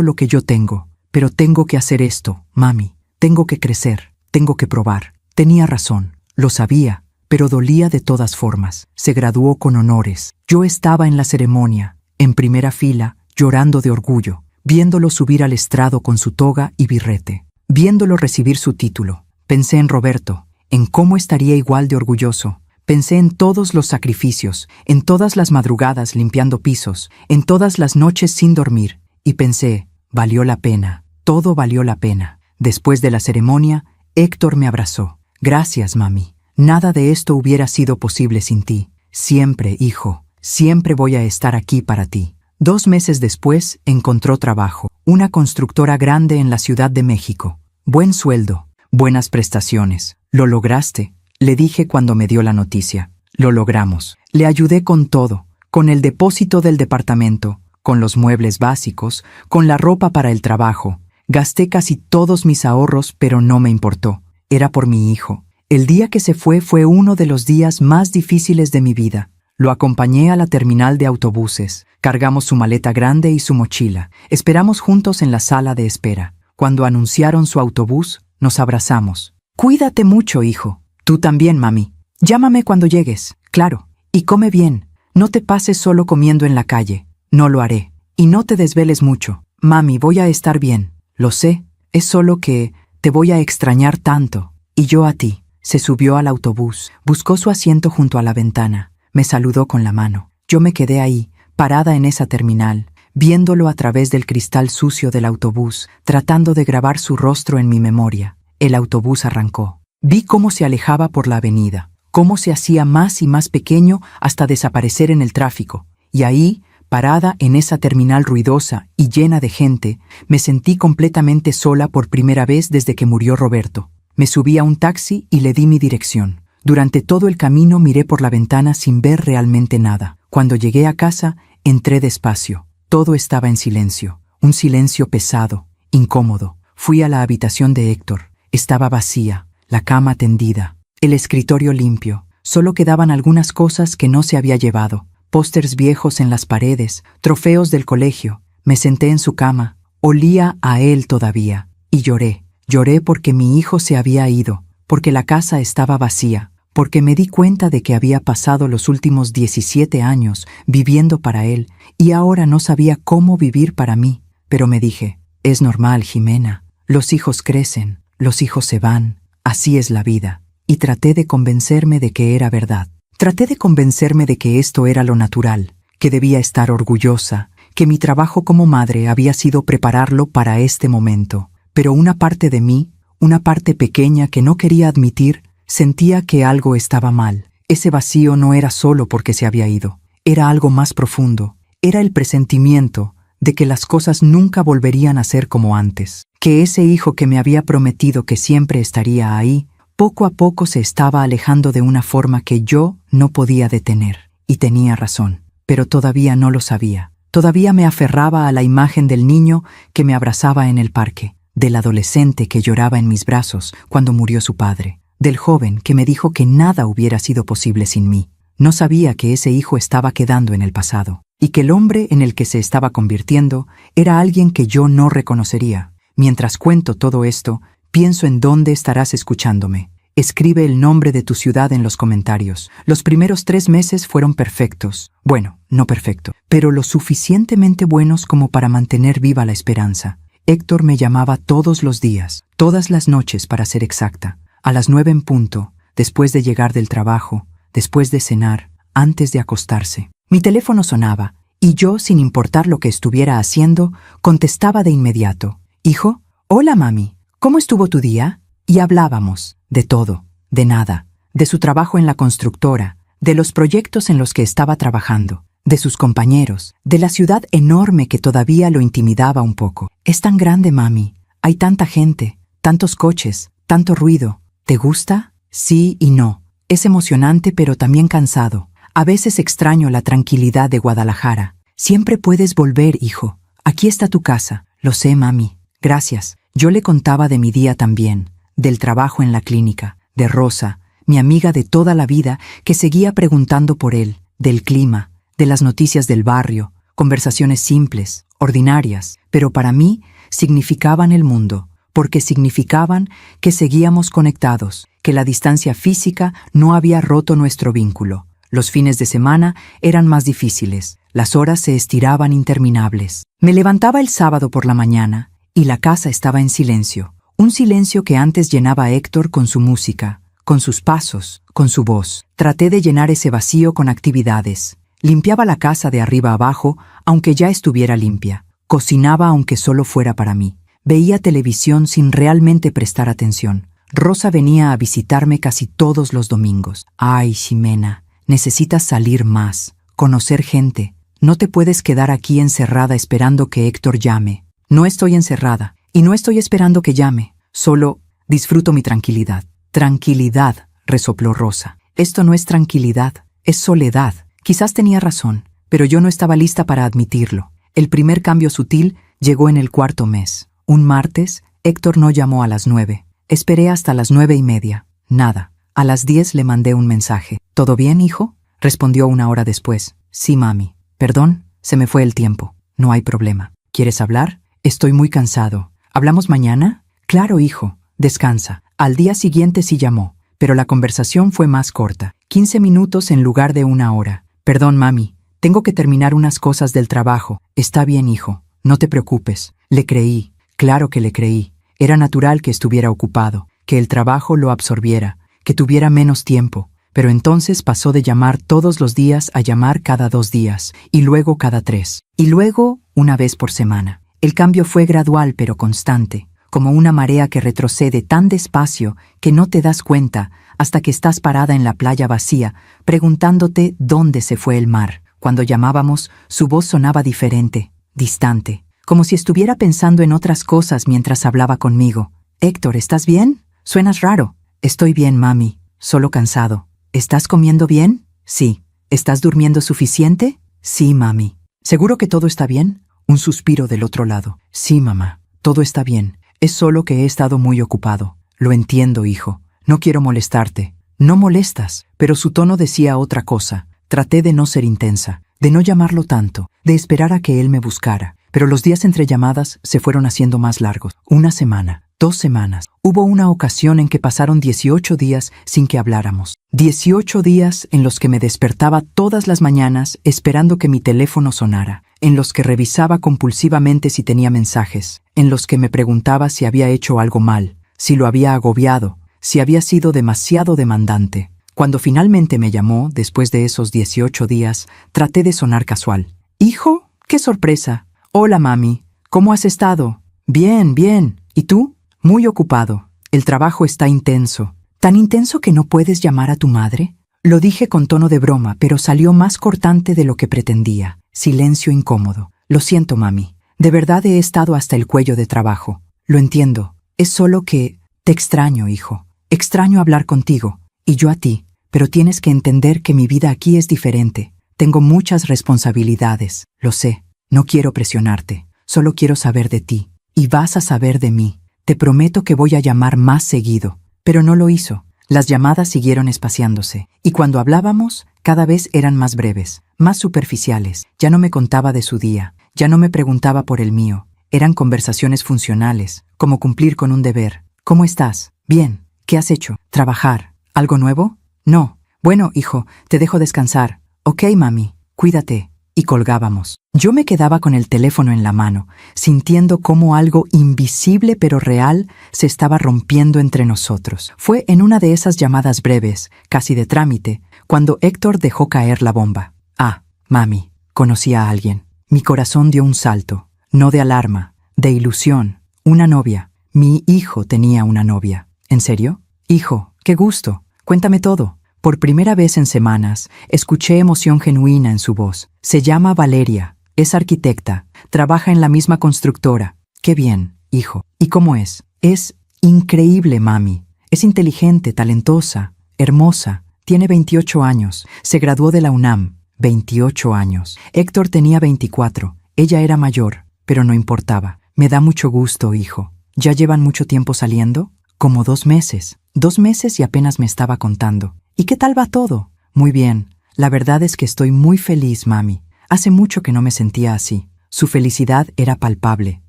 lo que yo tengo. Pero tengo que hacer esto, mami. Tengo que crecer, tengo que probar. Tenía razón, lo sabía, pero dolía de todas formas. Se graduó con honores. Yo estaba en la ceremonia, en primera fila, llorando de orgullo, viéndolo subir al estrado con su toga y birrete, viéndolo recibir su título. Pensé en Roberto, en cómo estaría igual de orgulloso. Pensé en todos los sacrificios, en todas las madrugadas limpiando pisos, en todas las noches sin dormir. Y pensé, valió la pena, todo valió la pena. Después de la ceremonia, Héctor me abrazó. Gracias, mami. Nada de esto hubiera sido posible sin ti. Siempre, hijo, siempre voy a estar aquí para ti. 2 meses después, encontró trabajo. Una constructora grande en la Ciudad de México. Buen sueldo, buenas prestaciones. ¿Lo lograste?, le dije cuando me dio la noticia. Lo logramos. Le ayudé con todo, con el depósito del departamento, con los muebles básicos, con la ropa para el trabajo. Gasté casi todos mis ahorros, pero no me importó. Era por mi hijo. El día que se fue uno de los días más difíciles de mi vida. Lo acompañé a la terminal de autobuses. Cargamos su maleta grande y su mochila. Esperamos juntos en la sala de espera. Cuando anunciaron su autobús, nos abrazamos. Cuídate mucho, hijo. Tú también, mami. Llámame cuando llegues. Claro. Y come bien. No te pases solo comiendo en la calle. No lo haré. Y no te desveles mucho. Mami, voy a estar bien. Lo sé, es solo que te voy a extrañar tanto. Y yo a ti. Se subió al autobús, buscó su asiento junto a la ventana, me saludó con la mano. Yo me quedé ahí, parada en esa terminal, viéndolo a través del cristal sucio del autobús, tratando de grabar su rostro en mi memoria. El autobús arrancó. Vi cómo se alejaba por la avenida, cómo se hacía más y más pequeño hasta desaparecer en el tráfico. Y ahí, parada en esa terminal ruidosa y llena de gente, me sentí completamente sola por primera vez desde que murió Roberto. Me subí a un taxi y le di mi dirección. Durante todo el camino miré por la ventana sin ver realmente nada. Cuando llegué a casa, entré despacio. Todo estaba en silencio, un silencio pesado, incómodo. Fui a la habitación de Héctor. Estaba vacía, la cama tendida, el escritorio limpio. Solo quedaban algunas cosas que no se había llevado. Pósters viejos en las paredes, trofeos del colegio. Me senté en su cama, olía a él todavía, y lloré. Lloré porque mi hijo se había ido, porque la casa estaba vacía, porque me di cuenta de que había pasado los últimos 17 años viviendo para él, y ahora no sabía cómo vivir para mí. Pero me dije, es normal, Jimena, los hijos crecen, los hijos se van, así es la vida. Y traté de convencerme de que era verdad. Traté de convencerme de que esto era lo natural, que debía estar orgullosa, que mi trabajo como madre había sido prepararlo para este momento. Pero una parte de mí, una parte pequeña que no quería admitir, sentía que algo estaba mal. Ese vacío no era solo porque se había ido, era algo más profundo. Era el presentimiento de que las cosas nunca volverían a ser como antes, que ese hijo que me había prometido que siempre estaría ahí, poco a poco se estaba alejando de una forma que yo no podía detener. Y tenía razón, pero todavía no lo sabía. Todavía me aferraba a la imagen del niño que me abrazaba en el parque, del adolescente que lloraba en mis brazos cuando murió su padre, del joven que me dijo que nada hubiera sido posible sin mí. No sabía que ese hijo estaba quedando en el pasado, y que el hombre en el que se estaba convirtiendo era alguien que yo no reconocería. Mientras cuento todo esto, pienso en dónde estarás escuchándome. Escribe el nombre de tu ciudad en los comentarios. Los primeros 3 meses fueron perfectos. Bueno, no perfecto, pero lo suficientemente buenos como para mantener viva la esperanza. Héctor me llamaba todos los días, todas las noches para ser exacta. A las 9 en punto, después de llegar del trabajo, después de cenar, antes de acostarse. Mi teléfono sonaba, y yo, sin importar lo que estuviera haciendo, contestaba de inmediato. «Hijo, hola mami, ¿cómo estuvo tu día?» Y hablábamos, de todo, de nada, de su trabajo en la constructora, de los proyectos en los que estaba trabajando, de sus compañeros, de la ciudad enorme que todavía lo intimidaba un poco. «Es tan grande, mami, hay tanta gente, tantos coches, tanto ruido. ¿Te gusta?» Sí y no. Es emocionante pero también cansado. A veces extraño la tranquilidad de Guadalajara. Siempre puedes volver, hijo. Aquí está tu casa. Lo sé, mami. Gracias. Yo le contaba de mi día también, del trabajo en la clínica, de Rosa, mi amiga de toda la vida, que seguía preguntando por él, del clima, de las noticias del barrio, conversaciones simples, ordinarias, pero para mí significaban el mundo, porque significaban que seguíamos conectados, que la distancia física no había roto nuestro vínculo. Los fines de semana eran más difíciles, las horas se estiraban interminables. Me levantaba el sábado por la mañana y la casa estaba en silencio, un silencio que antes llenaba a Héctor con su música, con sus pasos, con su voz. Traté de llenar ese vacío con actividades. Limpiaba la casa de arriba abajo, aunque ya estuviera limpia. Cocinaba aunque solo fuera para mí. Veía televisión sin realmente prestar atención. Rosa venía a visitarme casi todos los domingos. «Ay, Ximena, necesitas salir más, conocer gente. No te puedes quedar aquí encerrada esperando que Héctor llame». «No estoy encerrada, y no estoy esperando que llame. Solo disfruto mi tranquilidad». «Tranquilidad», resopló Rosa. «Esto no es tranquilidad, es soledad». Quizás tenía razón, pero yo no estaba lista para admitirlo. El primer cambio sutil llegó en el cuarto mes. Un martes, Héctor no llamó a las 9. Esperé hasta las 9:30. Nada. A las 10 le mandé un mensaje. «¿Todo bien, hijo?», respondió una hora después. «Sí, mami. Perdón, se me fue el tiempo. No hay problema. ¿Quieres hablar? Estoy muy cansado. ¿Hablamos mañana?» «Claro, hijo. Descansa». Al día siguiente sí llamó, pero la conversación fue más corta. 15 minutos en lugar de una hora. «Perdón, mami. Tengo que terminar unas cosas del trabajo». «Está bien, hijo. No te preocupes». Le creí. Claro que le creí. Era natural que estuviera ocupado, que el trabajo lo absorbiera, que tuviera menos tiempo. Pero entonces pasó de llamar todos los días a llamar cada 2 días, y luego cada 3, y luego una vez por semana. El cambio fue gradual pero constante, como una marea que retrocede tan despacio que no te das cuenta hasta que estás parada en la playa vacía, preguntándote dónde se fue el mar. Cuando llamábamos, su voz sonaba diferente, distante, como si estuviera pensando en otras cosas mientras hablaba conmigo. «Héctor, ¿estás bien? Suenas raro». «Estoy bien, mami. Solo cansado». «¿Estás comiendo bien?» «Sí». «¿Estás durmiendo suficiente?» «Sí, mami». «¿Seguro que todo está bien?» Un suspiro del otro lado. «Sí, mamá. Todo está bien. Es solo que he estado muy ocupado». «Lo entiendo, hijo. No quiero molestarte». «No molestas». Pero su tono decía otra cosa. Traté de no ser intensa, de no llamarlo tanto, de esperar a que él me buscara. Pero los días entre llamadas se fueron haciendo más largos. 1 semana, 2 semanas. Hubo una ocasión en que pasaron 18 días sin que habláramos. 18 días en los que me despertaba todas las mañanas esperando que mi teléfono sonara, en los que revisaba compulsivamente si tenía mensajes, en los que me preguntaba si había hecho algo mal, si lo había agobiado, si había sido demasiado demandante. Cuando finalmente me llamó, después de esos 18 días, traté de sonar casual. «Hijo, qué sorpresa. Hola, mami. ¿Cómo has estado?» «Bien, bien. ¿Y tú?» «Muy ocupado. El trabajo está intenso». «¿Tan intenso que no puedes llamar a tu madre?» Lo dije con tono de broma, pero salió más cortante de lo que pretendía. Silencio incómodo. «Lo siento, mami. De verdad he estado hasta el cuello de trabajo. Lo entiendo. Es solo que te extraño, hijo. Extraño hablar contigo. Y yo a ti. Pero tienes que entender que mi vida aquí es diferente. Tengo muchas responsabilidades. Lo sé. No quiero presionarte. Solo quiero saber de ti. Y vas a saber de mí. Te prometo que voy a llamar más seguido». Pero no lo hizo. Las llamadas siguieron espaciándose. Y cuando hablábamos, cada vez eran más breves, más superficiales. Ya no me contaba de su día. Ya no me preguntaba por el mío. Eran conversaciones funcionales, como cumplir con un deber. «¿Cómo estás?» «Bien». «¿Qué has hecho?» «Trabajar». «¿Algo nuevo?» «No». «Bueno, hijo, te dejo descansar». «Ok, mami. Cuídate». Y colgábamos. Yo me quedaba con el teléfono en la mano, sintiendo cómo algo invisible pero real se estaba rompiendo entre nosotros. Fue en una de esas llamadas breves, casi de trámite, cuando Héctor dejó caer la bomba. Ah, mami, conocí a alguien. Mi corazón dio un salto, no de alarma, de ilusión. Una novia. Mi hijo tenía una novia. ¿En serio? Hijo, qué gusto. Cuéntame todo. Por primera vez en semanas, escuché emoción genuina en su voz. Se llama Valeria, es arquitecta, trabaja en la misma constructora. Qué bien, hijo. ¿Y cómo es? Es increíble, mami. Es inteligente, talentosa, hermosa. Tiene 28 años. Se graduó de la UNAM. 28 años. Héctor tenía 24. Ella era mayor, pero no importaba. Me da mucho gusto, hijo. ¿Ya llevan mucho tiempo saliendo? Como 2 meses. 2 meses y apenas me estaba contando. ¿Y qué tal va todo? Muy bien. La verdad es que estoy muy feliz, mami. Hace mucho que no me sentía así. Su felicidad era palpable,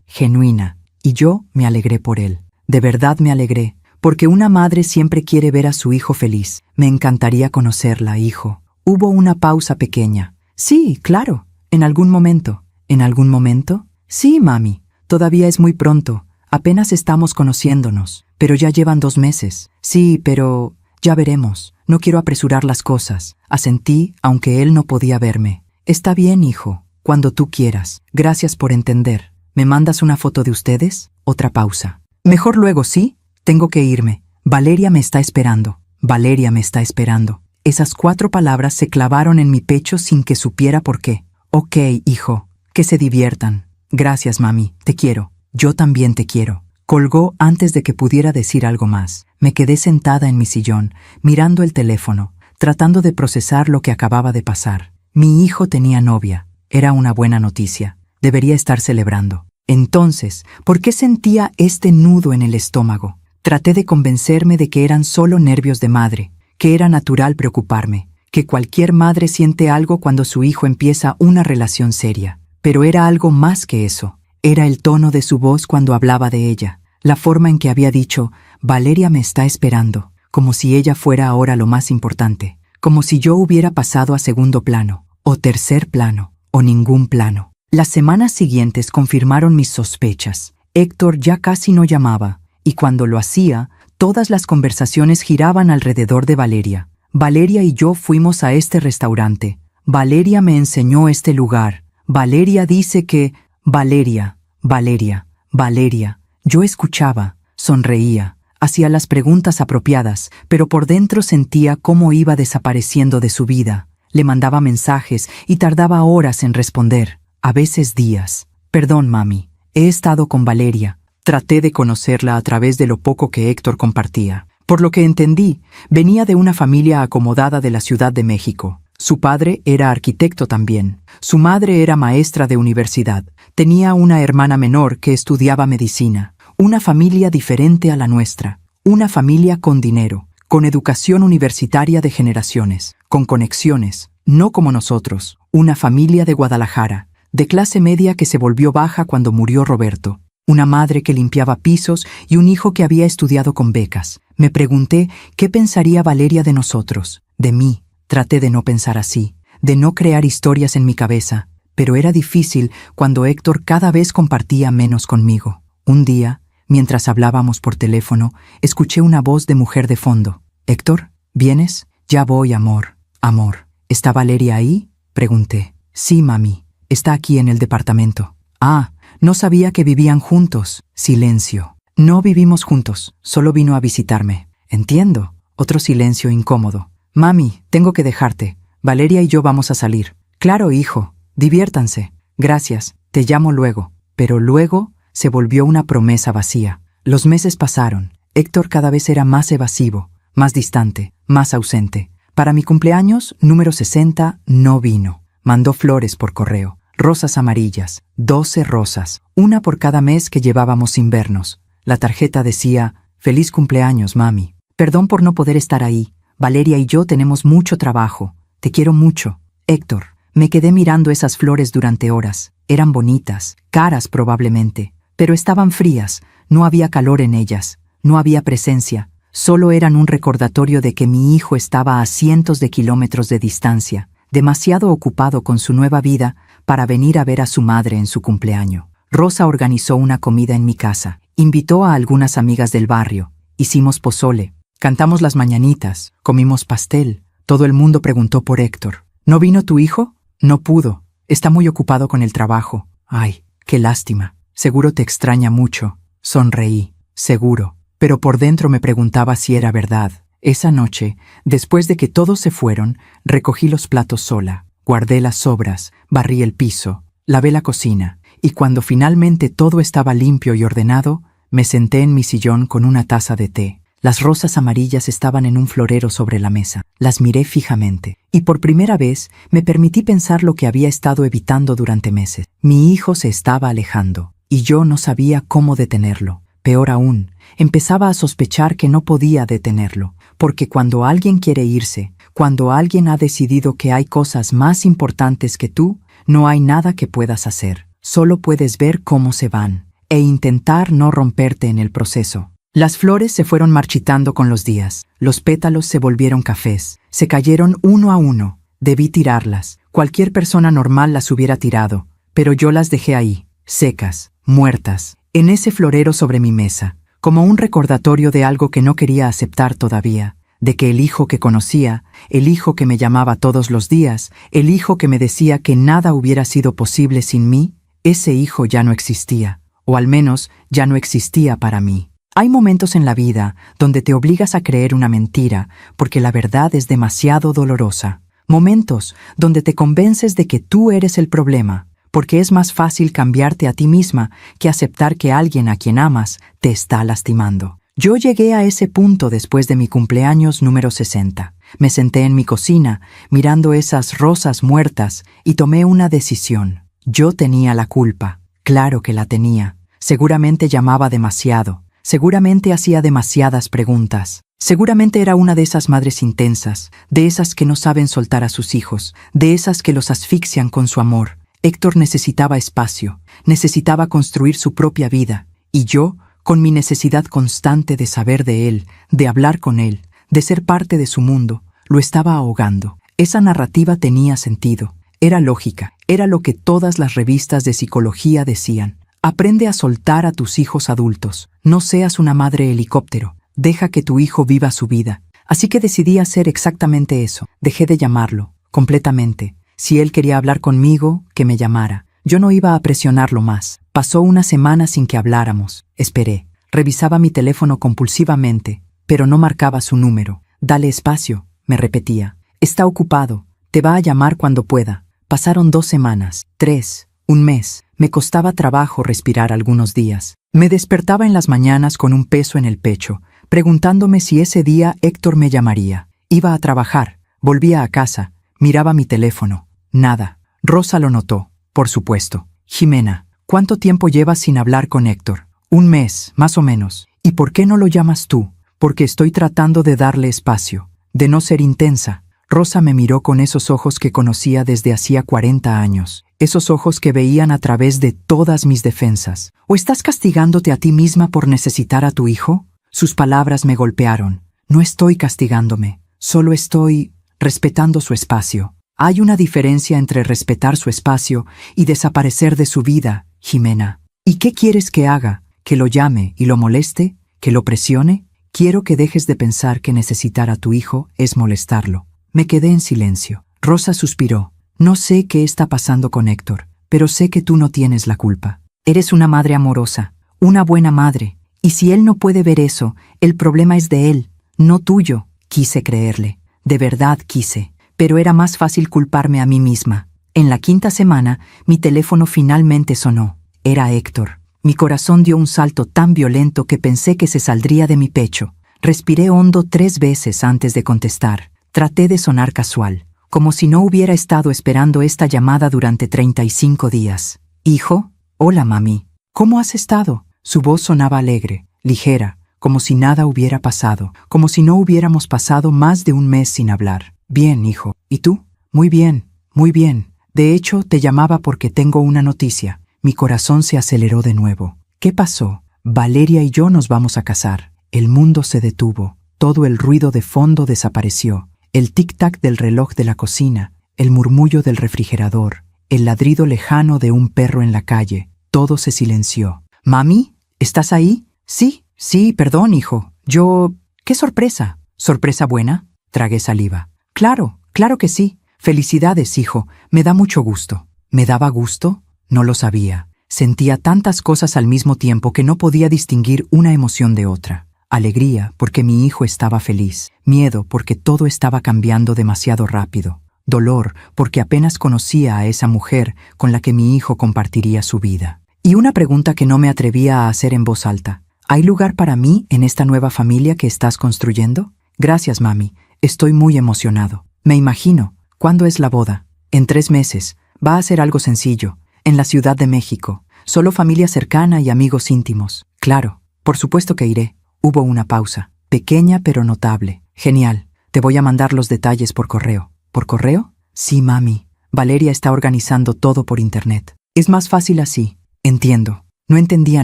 genuina, y yo me alegré por él. De verdad me alegré, porque una madre siempre quiere ver a su hijo feliz. Me encantaría conocerla, hijo. Hubo una pausa pequeña. Sí, claro. En algún momento. ¿En algún momento? Sí, mami. Todavía es muy pronto. Apenas estamos conociéndonos. Pero ya llevan 2 meses. Sí, pero ya veremos. No quiero apresurar las cosas. Asentí, aunque él no podía verme. Está bien, hijo. Cuando tú quieras. Gracias por entender. ¿Me mandas una foto de ustedes? Otra pausa. Mejor luego, ¿sí? Tengo que irme. Valeria me está esperando. Valeria me está esperando. Esas 4 palabras se clavaron en mi pecho sin que supiera por qué. Ok, hijo. Que se diviertan. Gracias, mami. Te quiero. Yo también te quiero. Colgó antes de que pudiera decir algo más. Me quedé sentada en mi sillón, mirando el teléfono, tratando de procesar lo que acababa de pasar. Mi hijo tenía novia. Era una buena noticia. Debería estar celebrando. Entonces, ¿por qué sentía este nudo en el estómago? Traté de convencerme de que eran solo nervios de madre, que era natural preocuparme, que cualquier madre siente algo cuando su hijo empieza una relación seria. Pero era algo más que eso. Era el tono de su voz cuando hablaba de ella, la forma en que había dicho, Valeria me está esperando, como si ella fuera ahora lo más importante, como si yo hubiera pasado a segundo plano, o tercer plano, o ningún plano. Las semanas siguientes confirmaron mis sospechas. Héctor ya casi no llamaba, y cuando lo hacía, todas las conversaciones giraban alrededor de Valeria. Valeria y yo fuimos a este restaurante. Valeria me enseñó este lugar. Valeria dice que... Valeria, Valeria, Valeria. Yo escuchaba, sonreía, hacía las preguntas apropiadas, pero por dentro sentía cómo iba desapareciendo de su vida. Le mandaba mensajes y tardaba horas en responder, a veces días. Perdón, mami, he estado con Valeria. Traté de conocerla a través de lo poco que Héctor compartía. Por lo que entendí, venía de una familia acomodada de la Ciudad de México. Su padre era arquitecto también. Su madre era maestra de universidad. Tenía una hermana menor que estudiaba medicina. Una familia diferente a la nuestra. Una familia con dinero, con educación universitaria de generaciones, con conexiones, no como nosotros. Una familia de Guadalajara, de clase media que se volvió baja cuando murió Roberto. Una madre que limpiaba pisos y un hijo que había estudiado con becas. Me pregunté qué pensaría Valeria de nosotros, de mí. Traté de no pensar así, de no crear historias en mi cabeza, pero era difícil cuando Héctor cada vez compartía menos conmigo. Un día, mientras hablábamos por teléfono, escuché una voz de mujer de fondo. «Héctor, ¿vienes? Ya voy, amor. Amor. ¿Está Valeria ahí?», pregunté. «Sí, mami. Está aquí en el departamento». «Ah, no sabía que vivían juntos». Silencio. «No vivimos juntos. Solo vino a visitarme». «Entiendo». Otro silencio incómodo. «Mami, tengo que dejarte. Valeria y yo vamos a salir». «Claro, hijo. Diviértanse». «Gracias. Te llamo luego». Pero luego se volvió una promesa vacía. Los meses pasaron. Héctor cada vez era más evasivo, más distante, más ausente. Para mi cumpleaños, número 60, no vino. Mandó flores por correo. Rosas amarillas. 12 rosas. Una por cada mes que llevábamos sin vernos. La tarjeta decía, «Feliz cumpleaños, mami. Perdón por no poder estar ahí. Valeria y yo tenemos mucho trabajo. Te quiero mucho. Héctor». Me quedé mirando esas flores durante horas. Eran bonitas, caras probablemente, pero estaban frías. No había calor en ellas. No había presencia. Solo eran un recordatorio de que mi hijo estaba a cientos de kilómetros de distancia, demasiado ocupado con su nueva vida para venir a ver a su madre en su cumpleaños. Rosa organizó una comida en mi casa. Invitó a algunas amigas del barrio. Hicimos pozole. Cantamos las mañanitas. Comimos pastel. Todo el mundo preguntó por Héctor. ¿No vino tu hijo? No pudo. Está muy ocupado con el trabajo. Ay, qué lástima. Seguro te extraña mucho. Sonreí. Seguro. Pero por dentro me preguntaba si era verdad. Esa noche, después de que todos se fueron, recogí los platos sola, guardé las sobras, barrí el piso, lavé la cocina, y cuando finalmente todo estaba limpio y ordenado, me senté en mi sillón con una taza de té. Las rosas amarillas estaban en un florero sobre la mesa. Las miré fijamente, y por primera vez me permití pensar lo que había estado evitando durante meses. Mi hijo se estaba alejando, y yo no sabía cómo detenerlo. Peor aún, empezaba a sospechar que no podía detenerlo, porque cuando alguien quiere irse, cuando alguien ha decidido que hay cosas más importantes que tú, no hay nada que puedas hacer. Solo puedes ver cómo se van, e intentar no romperte en el proceso. Las flores se fueron marchitando con los días, los pétalos se volvieron cafés, se cayeron uno a uno. Debí tirarlas, cualquier persona normal las hubiera tirado, pero yo las dejé ahí, secas, muertas, en ese florero sobre mi mesa, como un recordatorio de algo que no quería aceptar todavía, de que el hijo que conocía, el hijo que me llamaba todos los días, el hijo que me decía que nada hubiera sido posible sin mí, ese hijo ya no existía, o al menos ya no existía para mí. Hay momentos en la vida donde te obligas a creer una mentira porque la verdad es demasiado dolorosa. Momentos donde te convences de que tú eres el problema, porque es más fácil cambiarte a ti misma que aceptar que alguien a quien amas te está lastimando. Yo llegué a ese punto después de mi cumpleaños número 60. Me senté en mi cocina, mirando esas rosas muertas, y tomé una decisión. Yo tenía la culpa. Claro que la tenía. Seguramente llamaba demasiado. Seguramente hacía demasiadas preguntas. Seguramente era una de esas madres intensas, de esas que no saben soltar a sus hijos, de esas que los asfixian con su amor. Héctor necesitaba espacio, necesitaba construir su propia vida, y yo, con mi necesidad constante de saber de él, de hablar con él, de ser parte de su mundo, lo estaba ahogando. Esa narrativa tenía sentido, era lógica, era lo que todas las revistas de psicología decían. Aprende a soltar a tus hijos adultos, no seas una madre helicóptero, deja que tu hijo viva su vida. Así que decidí hacer exactamente eso, dejé de llamarlo, completamente. Si él quería hablar conmigo, que me llamara. Yo no iba a presionarlo más. Pasó una semana sin que habláramos. Esperé. Revisaba mi teléfono compulsivamente, pero no marcaba su número. Dale espacio, me repetía. Está ocupado. Te va a llamar cuando pueda. Pasaron 2 semanas, 3, un mes. Me costaba trabajo respirar algunos días. Me despertaba en las mañanas con un peso en el pecho, preguntándome si ese día Héctor me llamaría. Iba a trabajar. Volvía a casa. Miraba mi teléfono. Nada. Rosa lo notó, por supuesto. Jimena, ¿cuánto tiempo llevas sin hablar con Héctor? 1 mes, más o menos. ¿Y por qué no lo llamas tú? Porque estoy tratando de darle espacio, de no ser intensa. Rosa me miró con esos ojos que conocía desde hacía 40 años. Esos ojos que veían a través de todas mis defensas. ¿O estás castigándote a ti misma por necesitar a tu hijo? Sus palabras me golpearon. No estoy castigándome, solo estoy respetando su espacio. Hay una diferencia entre respetar su espacio y desaparecer de su vida, Jimena. ¿Y qué quieres que haga? ¿Que lo llame y lo moleste? ¿Que lo presione? Quiero que dejes de pensar que necesitar a tu hijo es molestarlo. Me quedé en silencio. Rosa suspiró. No sé qué está pasando con Héctor, pero sé que tú no tienes la culpa. Eres una madre amorosa, una buena madre. Y si él no puede ver eso, el problema es de él, no tuyo. Quise creerle. De verdad quise. Pero era más fácil culparme a mí misma. En la 5ª semana, mi teléfono finalmente sonó. Era Héctor. Mi corazón dio un salto tan violento que pensé que se saldría de mi pecho. Respiré hondo 3 veces antes de contestar. Traté de sonar casual, como si no hubiera estado esperando esta llamada durante 35 días. «Hijo, hola mami. ¿Cómo has estado?» Su voz sonaba alegre, ligera, como si nada hubiera pasado, como si no hubiéramos pasado más de 1 mes sin hablar. «Bien, hijo. ¿Y tú?» «Muy bien, muy bien. De hecho, te llamaba porque tengo una noticia». Mi corazón se aceleró de nuevo. ¿Qué pasó? Valeria y yo nos vamos a casar. El mundo se detuvo. Todo el ruido de fondo desapareció. El tic-tac del reloj de la cocina, el murmullo del refrigerador, el ladrido lejano de un perro en la calle. Todo se silenció. «¿Mami? ¿Estás ahí?» Sí, perdón, hijo. Yo... ¡Qué sorpresa! ¿Sorpresa buena? Tragué saliva. Claro, claro que sí. Felicidades, hijo. Me da mucho gusto. ¿Me daba gusto? No lo sabía. Sentía tantas cosas al mismo tiempo que no podía distinguir una emoción de otra. Alegría porque mi hijo estaba feliz. Miedo porque todo estaba cambiando demasiado rápido. Dolor porque apenas conocía a esa mujer con la que mi hijo compartiría su vida. Y una pregunta que no me atrevía a hacer en voz alta. ¿Hay lugar para mí en esta nueva familia que estás construyendo? Gracias, mami. Estoy muy emocionado. Me imagino. ¿Cuándo es la boda? En 3 meses. Va a ser algo sencillo. En la Ciudad de México. Solo familia cercana y amigos íntimos. Claro. Por supuesto que iré. Hubo una pausa. Pequeña pero notable. Genial. Te voy a mandar los detalles por correo. ¿Por correo? Sí, mami. Valeria está organizando todo por internet. Es más fácil así. Entiendo. No entendía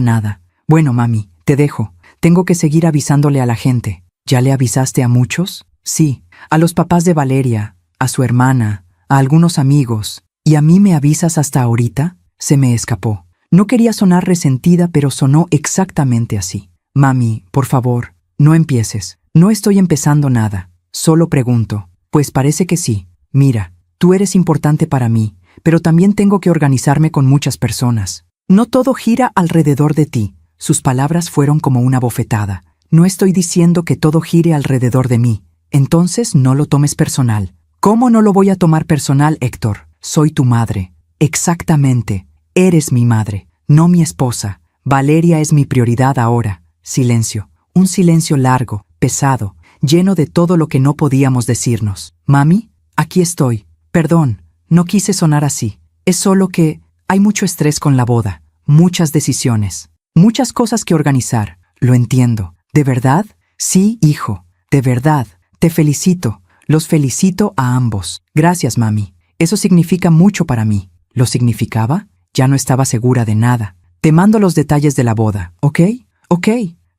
nada. Bueno, mami, te dejo. Tengo que seguir avisándole a la gente. ¿Ya le avisaste a muchos? Sí, a los papás de Valeria, a su hermana, a algunos amigos. ¿Y a mí me avisas hasta ahorita? Se me escapó. No quería sonar resentida, pero sonó exactamente así. Mami, por favor, no empieces. No estoy empezando nada. Solo pregunto. Pues parece que sí. Mira, tú eres importante para mí, pero también tengo que organizarme con muchas personas. No todo gira alrededor de ti. Sus palabras fueron como una bofetada. No estoy diciendo que todo gire alrededor de mí. Entonces no lo tomes personal. ¿Cómo no lo voy a tomar personal, Héctor? Soy tu madre. Exactamente. Eres mi madre, no mi esposa. Valeria es mi prioridad ahora. Silencio. Un silencio largo, pesado, lleno de todo lo que no podíamos decirnos. Mami, aquí estoy. Perdón, no quise sonar así. Es solo que hay mucho estrés con la boda, muchas decisiones, muchas cosas que organizar. Lo entiendo. ¿De verdad? Sí, hijo, de verdad. Te felicito. Los felicito a ambos. Gracias, mami. Eso significa mucho para mí. ¿Lo significaba? Ya no estaba segura de nada. Te mando los detalles de la boda, ¿ok? Ok.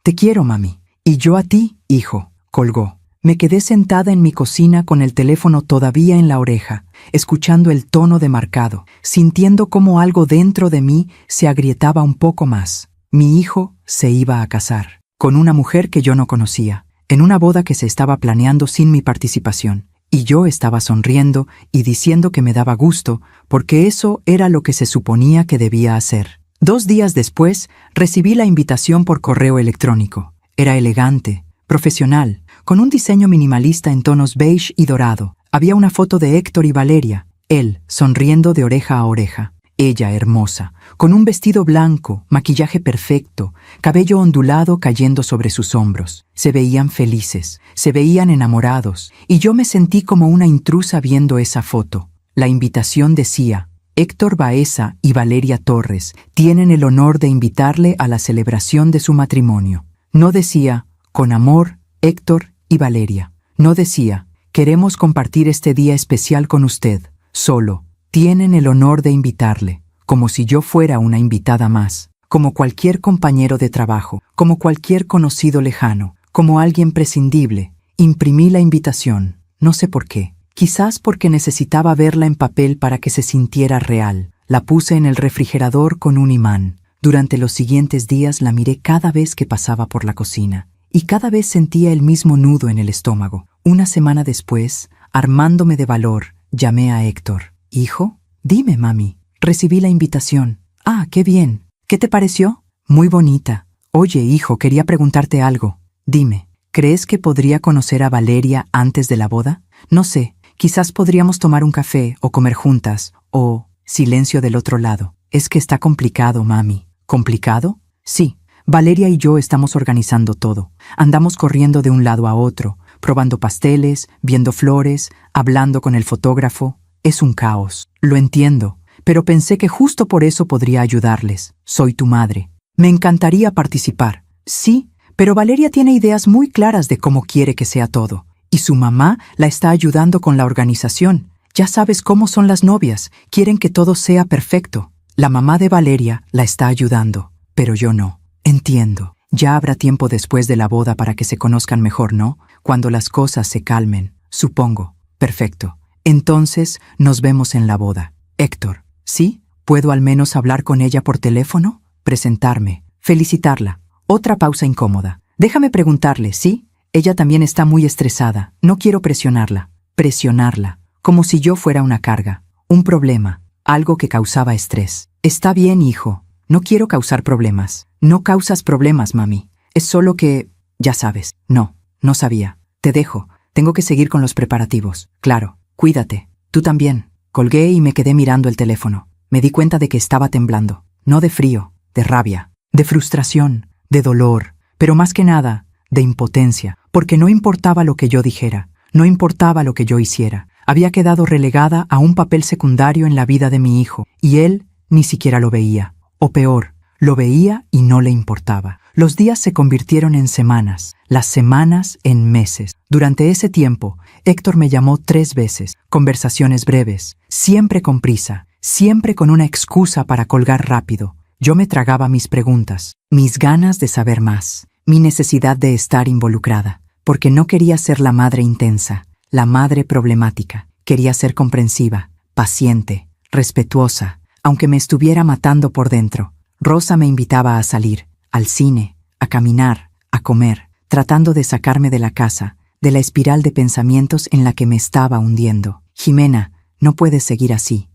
Te quiero, mami. Y yo a ti, hijo. Colgó. Me quedé sentada en mi cocina con el teléfono todavía en la oreja, escuchando el tono demarcado, sintiendo cómo algo dentro de mí se agrietaba un poco más. Mi hijo se iba a casar, con una mujer que yo no conocía, en una boda que se estaba planeando sin mi participación. Y yo estaba sonriendo y diciendo que me daba gusto, porque eso era lo que se suponía que debía hacer. 2 días después, recibí la invitación por correo electrónico. Era elegante, profesional, con un diseño minimalista en tonos beige y dorado. Había una foto de Héctor y Valeria, él sonriendo de oreja a oreja. Ella hermosa, con un vestido blanco, maquillaje perfecto, cabello ondulado cayendo sobre sus hombros. Se veían felices, se veían enamorados, y yo me sentí como una intrusa viendo esa foto. La invitación decía: Héctor Baeza y Valeria Torres tienen el honor de invitarle a la celebración de su matrimonio. No decía: con amor, Héctor y Valeria. No decía: queremos compartir este día especial con usted. Solo: tienen el honor de invitarle, como si yo fuera una invitada más, como cualquier compañero de trabajo, como cualquier conocido lejano, como alguien prescindible. Imprimí la invitación, no sé por qué, quizás porque necesitaba verla en papel para que se sintiera real. La puse en el refrigerador con un imán. Durante los siguientes días la miré cada vez que pasaba por la cocina, y cada vez sentía el mismo nudo en el estómago. Una semana después, armándome de valor, llamé a Héctor. «Hijo, dime, mami, recibí la invitación». «Ah, qué bien. ¿Qué te pareció?» «Muy bonita. Oye, hijo, quería preguntarte algo. Dime, ¿crees que podría conocer a Valeria antes de la boda? No sé, quizás podríamos tomar un café o comer juntas, o...» Silencio del otro lado. «Es que está complicado, mami». «¿Complicado?» «Sí. Valeria y yo estamos organizando todo. Andamos corriendo de un lado a otro, probando pasteles, viendo flores, hablando con el fotógrafo. Es un caos. Lo entiendo, pero pensé que justo por eso podría ayudarles. Soy tu madre. Me encantaría participar. Sí, pero Valeria tiene ideas muy claras de cómo quiere que sea todo. Y su mamá la está ayudando con la organización. Ya sabes cómo son las novias. Quieren que todo sea perfecto. La mamá de Valeria la está ayudando, pero yo no. Entiendo. Ya habrá tiempo después de la boda para que se conozcan mejor, ¿no? Cuando las cosas se calmen, supongo. Perfecto. Entonces, nos vemos en la boda. Héctor, ¿sí? ¿Puedo al menos hablar con ella por teléfono? Presentarme. Felicitarla. Otra pausa incómoda. Déjame preguntarle, ¿sí? Ella también está muy estresada. No quiero presionarla. presionarla, como si yo fuera una carga, un problema, algo que causaba estrés. Está bien, hijo, no quiero causar problemas. No causas problemas, mami. Es solo que, ya sabes. No sabía. Te dejo, tengo que seguir con los preparativos. Claro, cuídate. Tú también. Colgué y me quedé mirando el teléfono. Me di cuenta de que estaba temblando. No de frío, de rabia, de frustración, de dolor, pero más que nada, de impotencia, porque no importaba lo que yo dijera, no importaba lo que yo hiciera. Había quedado relegada a un papel secundario en la vida de mi hijo, y él ni siquiera lo veía. O peor, lo veía y no le importaba. Los días se convirtieron en semanas, las semanas en meses. Durante ese tiempo, Héctor me llamó 3 veces, conversaciones breves, siempre con prisa, siempre con una excusa para colgar rápido. Yo me tragaba mis preguntas, mis ganas de saber más, mi necesidad de estar involucrada, porque no quería ser la madre intensa, la madre problemática. Quería ser comprensiva, paciente, respetuosa, aunque me estuviera matando por dentro. Rosa me invitaba a salir, al cine, a caminar, a comer, tratando de sacarme de la casa, de la espiral de pensamientos en la que me estaba hundiendo. Jimena, no puedes seguir así,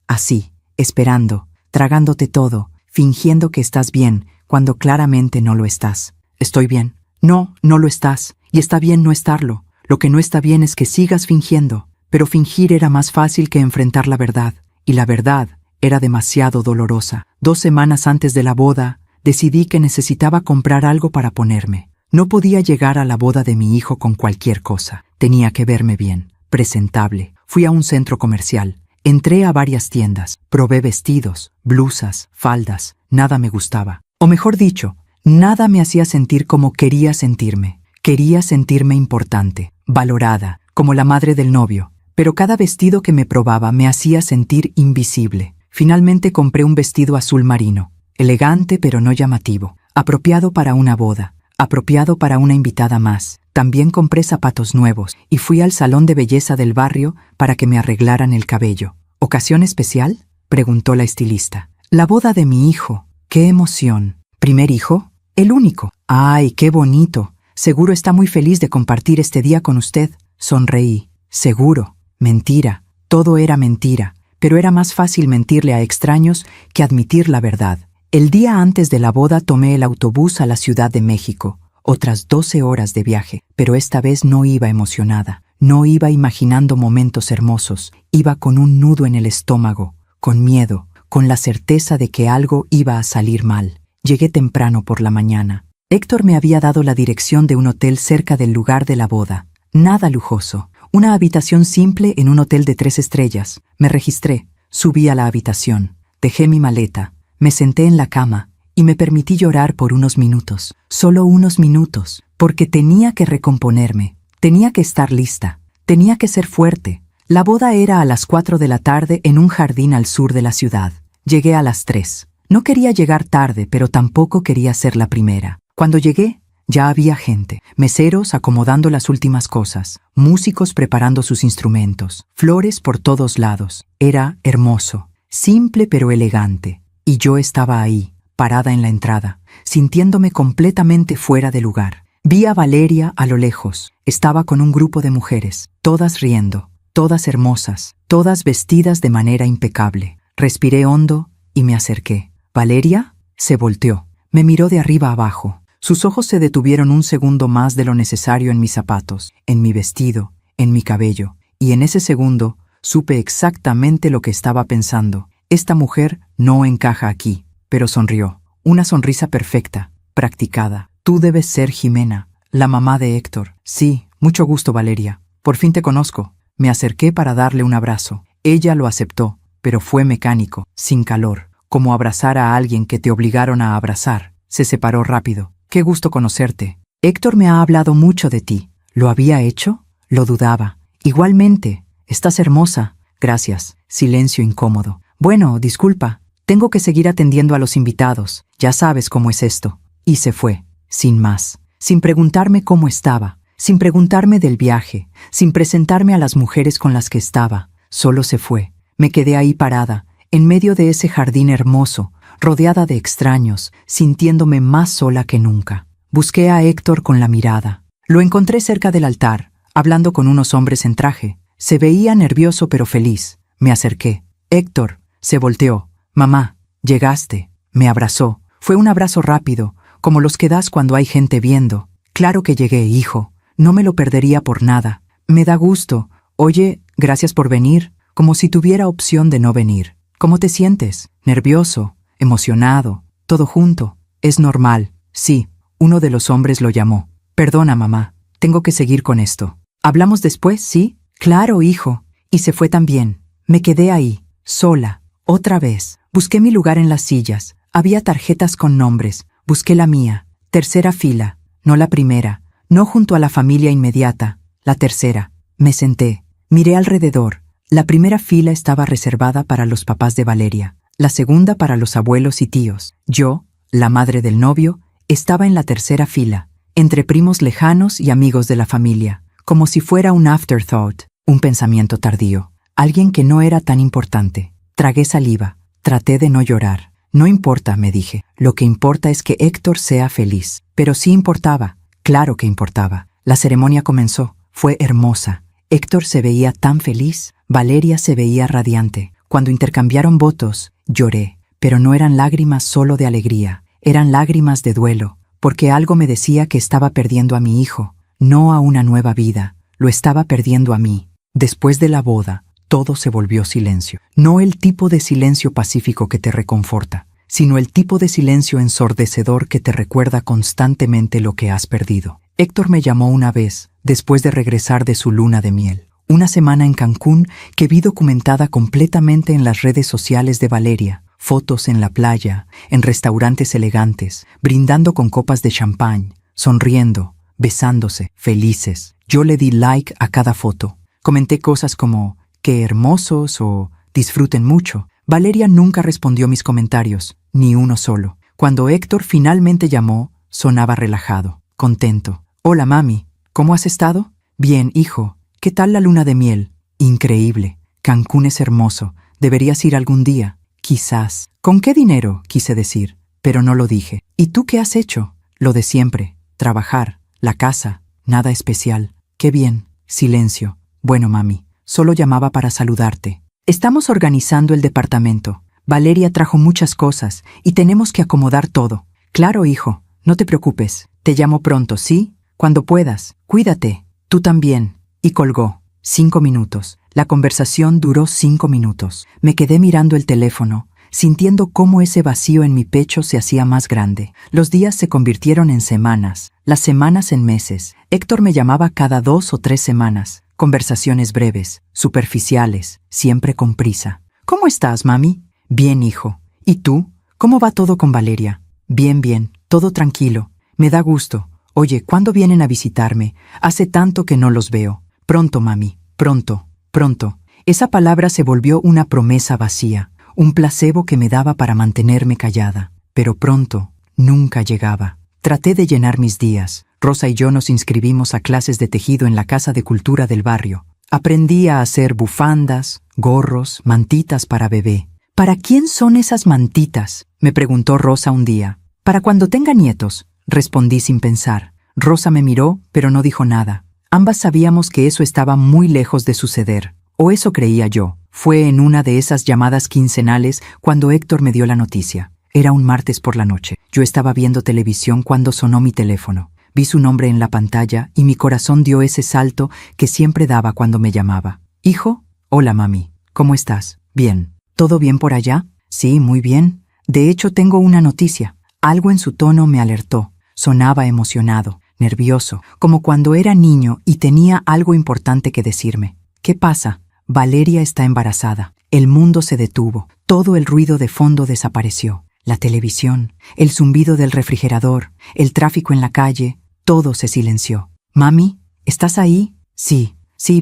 así, esperando, tragándote todo, fingiendo que estás bien, cuando claramente no lo estás. ¿Estoy bien? No lo estás, y está bien no estarlo. Lo que no está bien es que sigas fingiendo, pero fingir era más fácil que enfrentar la verdad, y la verdad era demasiado dolorosa. 2 semanas antes de la boda, decidí que necesitaba comprar algo para ponerme. No podía llegar a la boda de mi hijo con cualquier cosa. Tenía que verme bien, presentable. Fui a un centro comercial. Entré a varias tiendas. Probé vestidos, blusas, faldas. Nada me gustaba. O mejor dicho, nada me hacía sentir como quería sentirme. Quería sentirme importante, valorada, como la madre del novio. Pero cada vestido que me probaba me hacía sentir invisible. Finalmente compré un vestido azul marino, elegante pero no llamativo, apropiado para una boda, apropiado para una invitada más. También compré zapatos nuevos y fui al salón de belleza del barrio para que me arreglaran el cabello. ¿Ocasión especial?, preguntó la estilista. La boda de mi hijo. ¡Qué emoción! ¿Primer hijo? El único. ¡Ay, qué bonito! Seguro está muy feliz de compartir este día con usted. Sonreí. Seguro. Mentira. Todo era mentira. Pero era más fácil mentirle a extraños que admitir la verdad. El día antes de la boda tomé el autobús a la Ciudad de México. Otras 12 horas de viaje. Pero esta vez no iba emocionada. No iba imaginando momentos hermosos. Iba con un nudo en el estómago, con miedo, con la certeza de que algo iba a salir mal. Llegué temprano por la mañana. Héctor me había dado la dirección de un hotel cerca del lugar de la boda. Nada lujoso. Una habitación simple en un hotel de 3 estrellas. Me registré. Subí a la habitación. Dejé mi maleta. Me senté en la cama y me permití llorar por unos minutos. Solo unos minutos. Porque tenía que recomponerme. Tenía que estar lista. Tenía que ser fuerte. La boda era a las 4 de la tarde en un jardín al sur de la ciudad. Llegué a las 3. No quería llegar tarde, pero tampoco quería ser la primera. Cuando llegué, ya había gente, meseros acomodando las últimas cosas, músicos preparando sus instrumentos, flores por todos lados. Era hermoso, simple pero elegante. Y yo estaba ahí, parada en la entrada, sintiéndome completamente fuera de lugar. Vi a Valeria a lo lejos. Estaba con un grupo de mujeres, todas riendo, todas hermosas, todas vestidas de manera impecable. Respiré hondo y me acerqué. ¿Valeria? Se volteó. Me miró de arriba abajo. Sus ojos se detuvieron un segundo más de lo necesario en mis zapatos, en mi vestido, en mi cabello, y en ese segundo supe exactamente lo que estaba pensando. Esta mujer no encaja aquí, pero sonrió. Una sonrisa perfecta, practicada. Tú debes ser Jimena, la mamá de Héctor. Sí, mucho gusto, Valeria. Por fin te conozco. Me acerqué para darle un abrazo. Ella lo aceptó, pero fue mecánico, sin calor, como abrazar a alguien que te obligaron a abrazar. Se separó rápido. Qué gusto conocerte. Héctor me ha hablado mucho de ti. ¿Lo había hecho? Lo dudaba. Igualmente. Estás hermosa. Gracias. Silencio incómodo. Bueno, disculpa. Tengo que seguir atendiendo a los invitados. Ya sabes cómo es esto. Y se fue. Sin más. Sin preguntarme cómo estaba. Sin preguntarme del viaje. Sin presentarme a las mujeres con las que estaba. Solo se fue. Me quedé ahí parada, en medio de ese jardín hermoso, rodeada de extraños, sintiéndome más sola que nunca. Busqué a Héctor con la mirada. Lo encontré cerca del altar, hablando con unos hombres en traje. Se veía nervioso pero feliz. Me acerqué. Héctor se volteó. Mamá, llegaste. Me abrazó. Fue un abrazo rápido, como los que das cuando hay gente viendo. Claro que llegué, hijo. No me lo perdería por nada. Me da gusto. Oye, gracias por venir. Como si tuviera opción de no venir. ¿Cómo te sientes? Nervioso, emocionado, todo junto. Es normal. Sí, uno de los hombres lo llamó. Perdona, mamá. Tengo que seguir con esto. ¿Hablamos después, sí? Claro, hijo. Y se fue también. Me quedé ahí, sola, otra vez. Busqué mi lugar en las sillas. Había tarjetas con nombres. Busqué la mía. Tercera fila. No la primera. No junto a la familia inmediata. La tercera. Me senté. Miré alrededor. La primera fila estaba reservada para los papás de Valeria. La segunda para los abuelos y tíos. Yo, la madre del novio, estaba en la tercera fila, entre primos lejanos y amigos de la familia, como si fuera un afterthought, un pensamiento tardío, alguien que no era tan importante. Tragué saliva, traté de no llorar. No importa, me dije, lo que importa es que Héctor sea feliz. Pero sí importaba, claro que importaba. La ceremonia comenzó, fue hermosa. Héctor se veía tan feliz, Valeria se veía radiante. Cuando intercambiaron votos, lloré, pero no eran lágrimas solo de alegría, eran lágrimas de duelo, porque algo me decía que estaba perdiendo a mi hijo, no a una nueva vida, lo estaba perdiendo a mí. Después de la boda, todo se volvió silencio. No el tipo de silencio pacífico que te reconforta, sino el tipo de silencio ensordecedor que te recuerda constantemente lo que has perdido. Héctor me llamó una vez, después de regresar de su luna de miel. Una semana en Cancún que vi documentada completamente en las redes sociales de Valeria. Fotos en la playa, en restaurantes elegantes, brindando con copas de champán, sonriendo, besándose, felices. Yo le di like a cada foto. Comenté cosas como, qué hermosos o disfruten mucho. Valeria nunca respondió mis comentarios, ni uno solo. Cuando Héctor finalmente llamó, sonaba relajado, contento. Hola, mami. ¿Cómo has estado? Bien, hijo. ¿Qué tal la luna de miel? Increíble. Cancún es hermoso. Deberías ir algún día. Quizás. ¿Con qué dinero? Quise decir, pero no lo dije. ¿Y tú qué has hecho? Lo de siempre. Trabajar. La casa. Nada especial. Qué bien. Silencio. Bueno, mami. Solo llamaba para saludarte. Estamos organizando el departamento. Valeria trajo muchas cosas y tenemos que acomodar todo. Claro, hijo. No te preocupes. Te llamo pronto, ¿sí? Cuando puedas. Cuídate. Tú también. Y colgó. 5 minutos. La conversación duró 5 minutos. Me quedé mirando el teléfono, sintiendo cómo ese vacío en mi pecho se hacía más grande. Los días se convirtieron en semanas, las semanas en meses. Héctor me llamaba cada 2 o 3 semanas. Conversaciones breves, superficiales, siempre con prisa. ¿Cómo estás, mami? Bien, hijo. ¿Y tú? ¿Cómo va todo con Valeria? Bien, bien. Todo tranquilo. Me da gusto. Oye, ¿cuándo vienen a visitarme? Hace tanto que no los veo. Pronto, mami. Pronto. Pronto. Esa palabra se volvió una promesa vacía, un placebo que me daba para mantenerme callada. Pero pronto nunca llegaba. Traté de llenar mis días. Rosa y yo nos inscribimos a clases de tejido en la Casa de Cultura del barrio. Aprendí a hacer bufandas, gorros, mantitas para bebé. ¿Para quién son esas mantitas?, me preguntó Rosa un día. Para cuando tenga nietos, respondí sin pensar. Rosa me miró, pero no dijo nada. Ambas sabíamos que eso estaba muy lejos de suceder, o eso creía yo. Fue en una de esas llamadas quincenales cuando Héctor me dio la noticia. Era un martes por la noche. Yo estaba viendo televisión cuando sonó mi teléfono. Vi su nombre en la pantalla y mi corazón dio ese salto que siempre daba cuando me llamaba. «Hijo, hola mami, ¿cómo estás? Bien. ¿Todo bien por allá?» «Sí, muy bien. De hecho, tengo una noticia». Algo en su tono me alertó. Sonaba emocionado, nervioso, como cuando era niño y tenía algo importante que decirme. «¿Qué pasa?» «Valeria está embarazada». El mundo se detuvo. Todo el ruido de fondo desapareció. La televisión, el zumbido del refrigerador, el tráfico en la calle, todo se silenció. «Mami, ¿estás ahí?» Sí,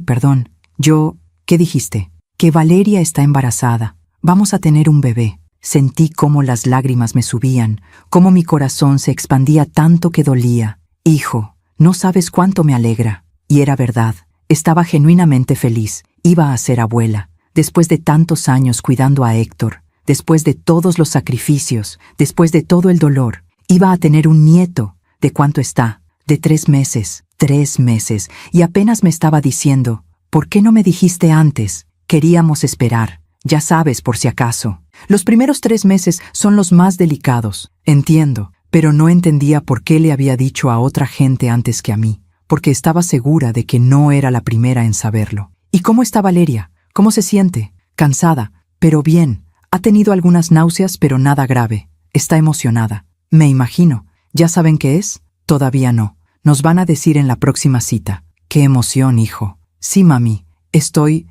perdón. ¿Qué dijiste?» «Que Valeria está embarazada. Vamos a tener un bebé». Sentí cómo las lágrimas me subían, cómo mi corazón se expandía tanto que dolía. «Hijo, no sabes cuánto me alegra». Y era verdad. Estaba genuinamente feliz. Iba a ser abuela. Después de tantos años cuidando a Héctor, después de todos los sacrificios, después de todo el dolor, iba a tener un nieto. ¿De cuánto está? De 3 meses. 3 meses, y apenas me estaba diciendo, ¿por qué no me dijiste antes? Queríamos esperar, ya sabes, por si acaso. Los primeros 3 meses son los más delicados, entiendo, pero no entendía por qué le había dicho a otra gente antes que a mí, porque estaba segura de que no era la primera en saberlo. ¿Y cómo está Valeria? ¿Cómo se siente? Cansada, pero bien. Ha tenido algunas náuseas, pero nada grave. Está emocionada. Me imagino. ¿Ya saben qué es? Todavía no. Nos van a decir en la próxima cita. ¡Qué emoción, hijo! Sí, mami. Estoy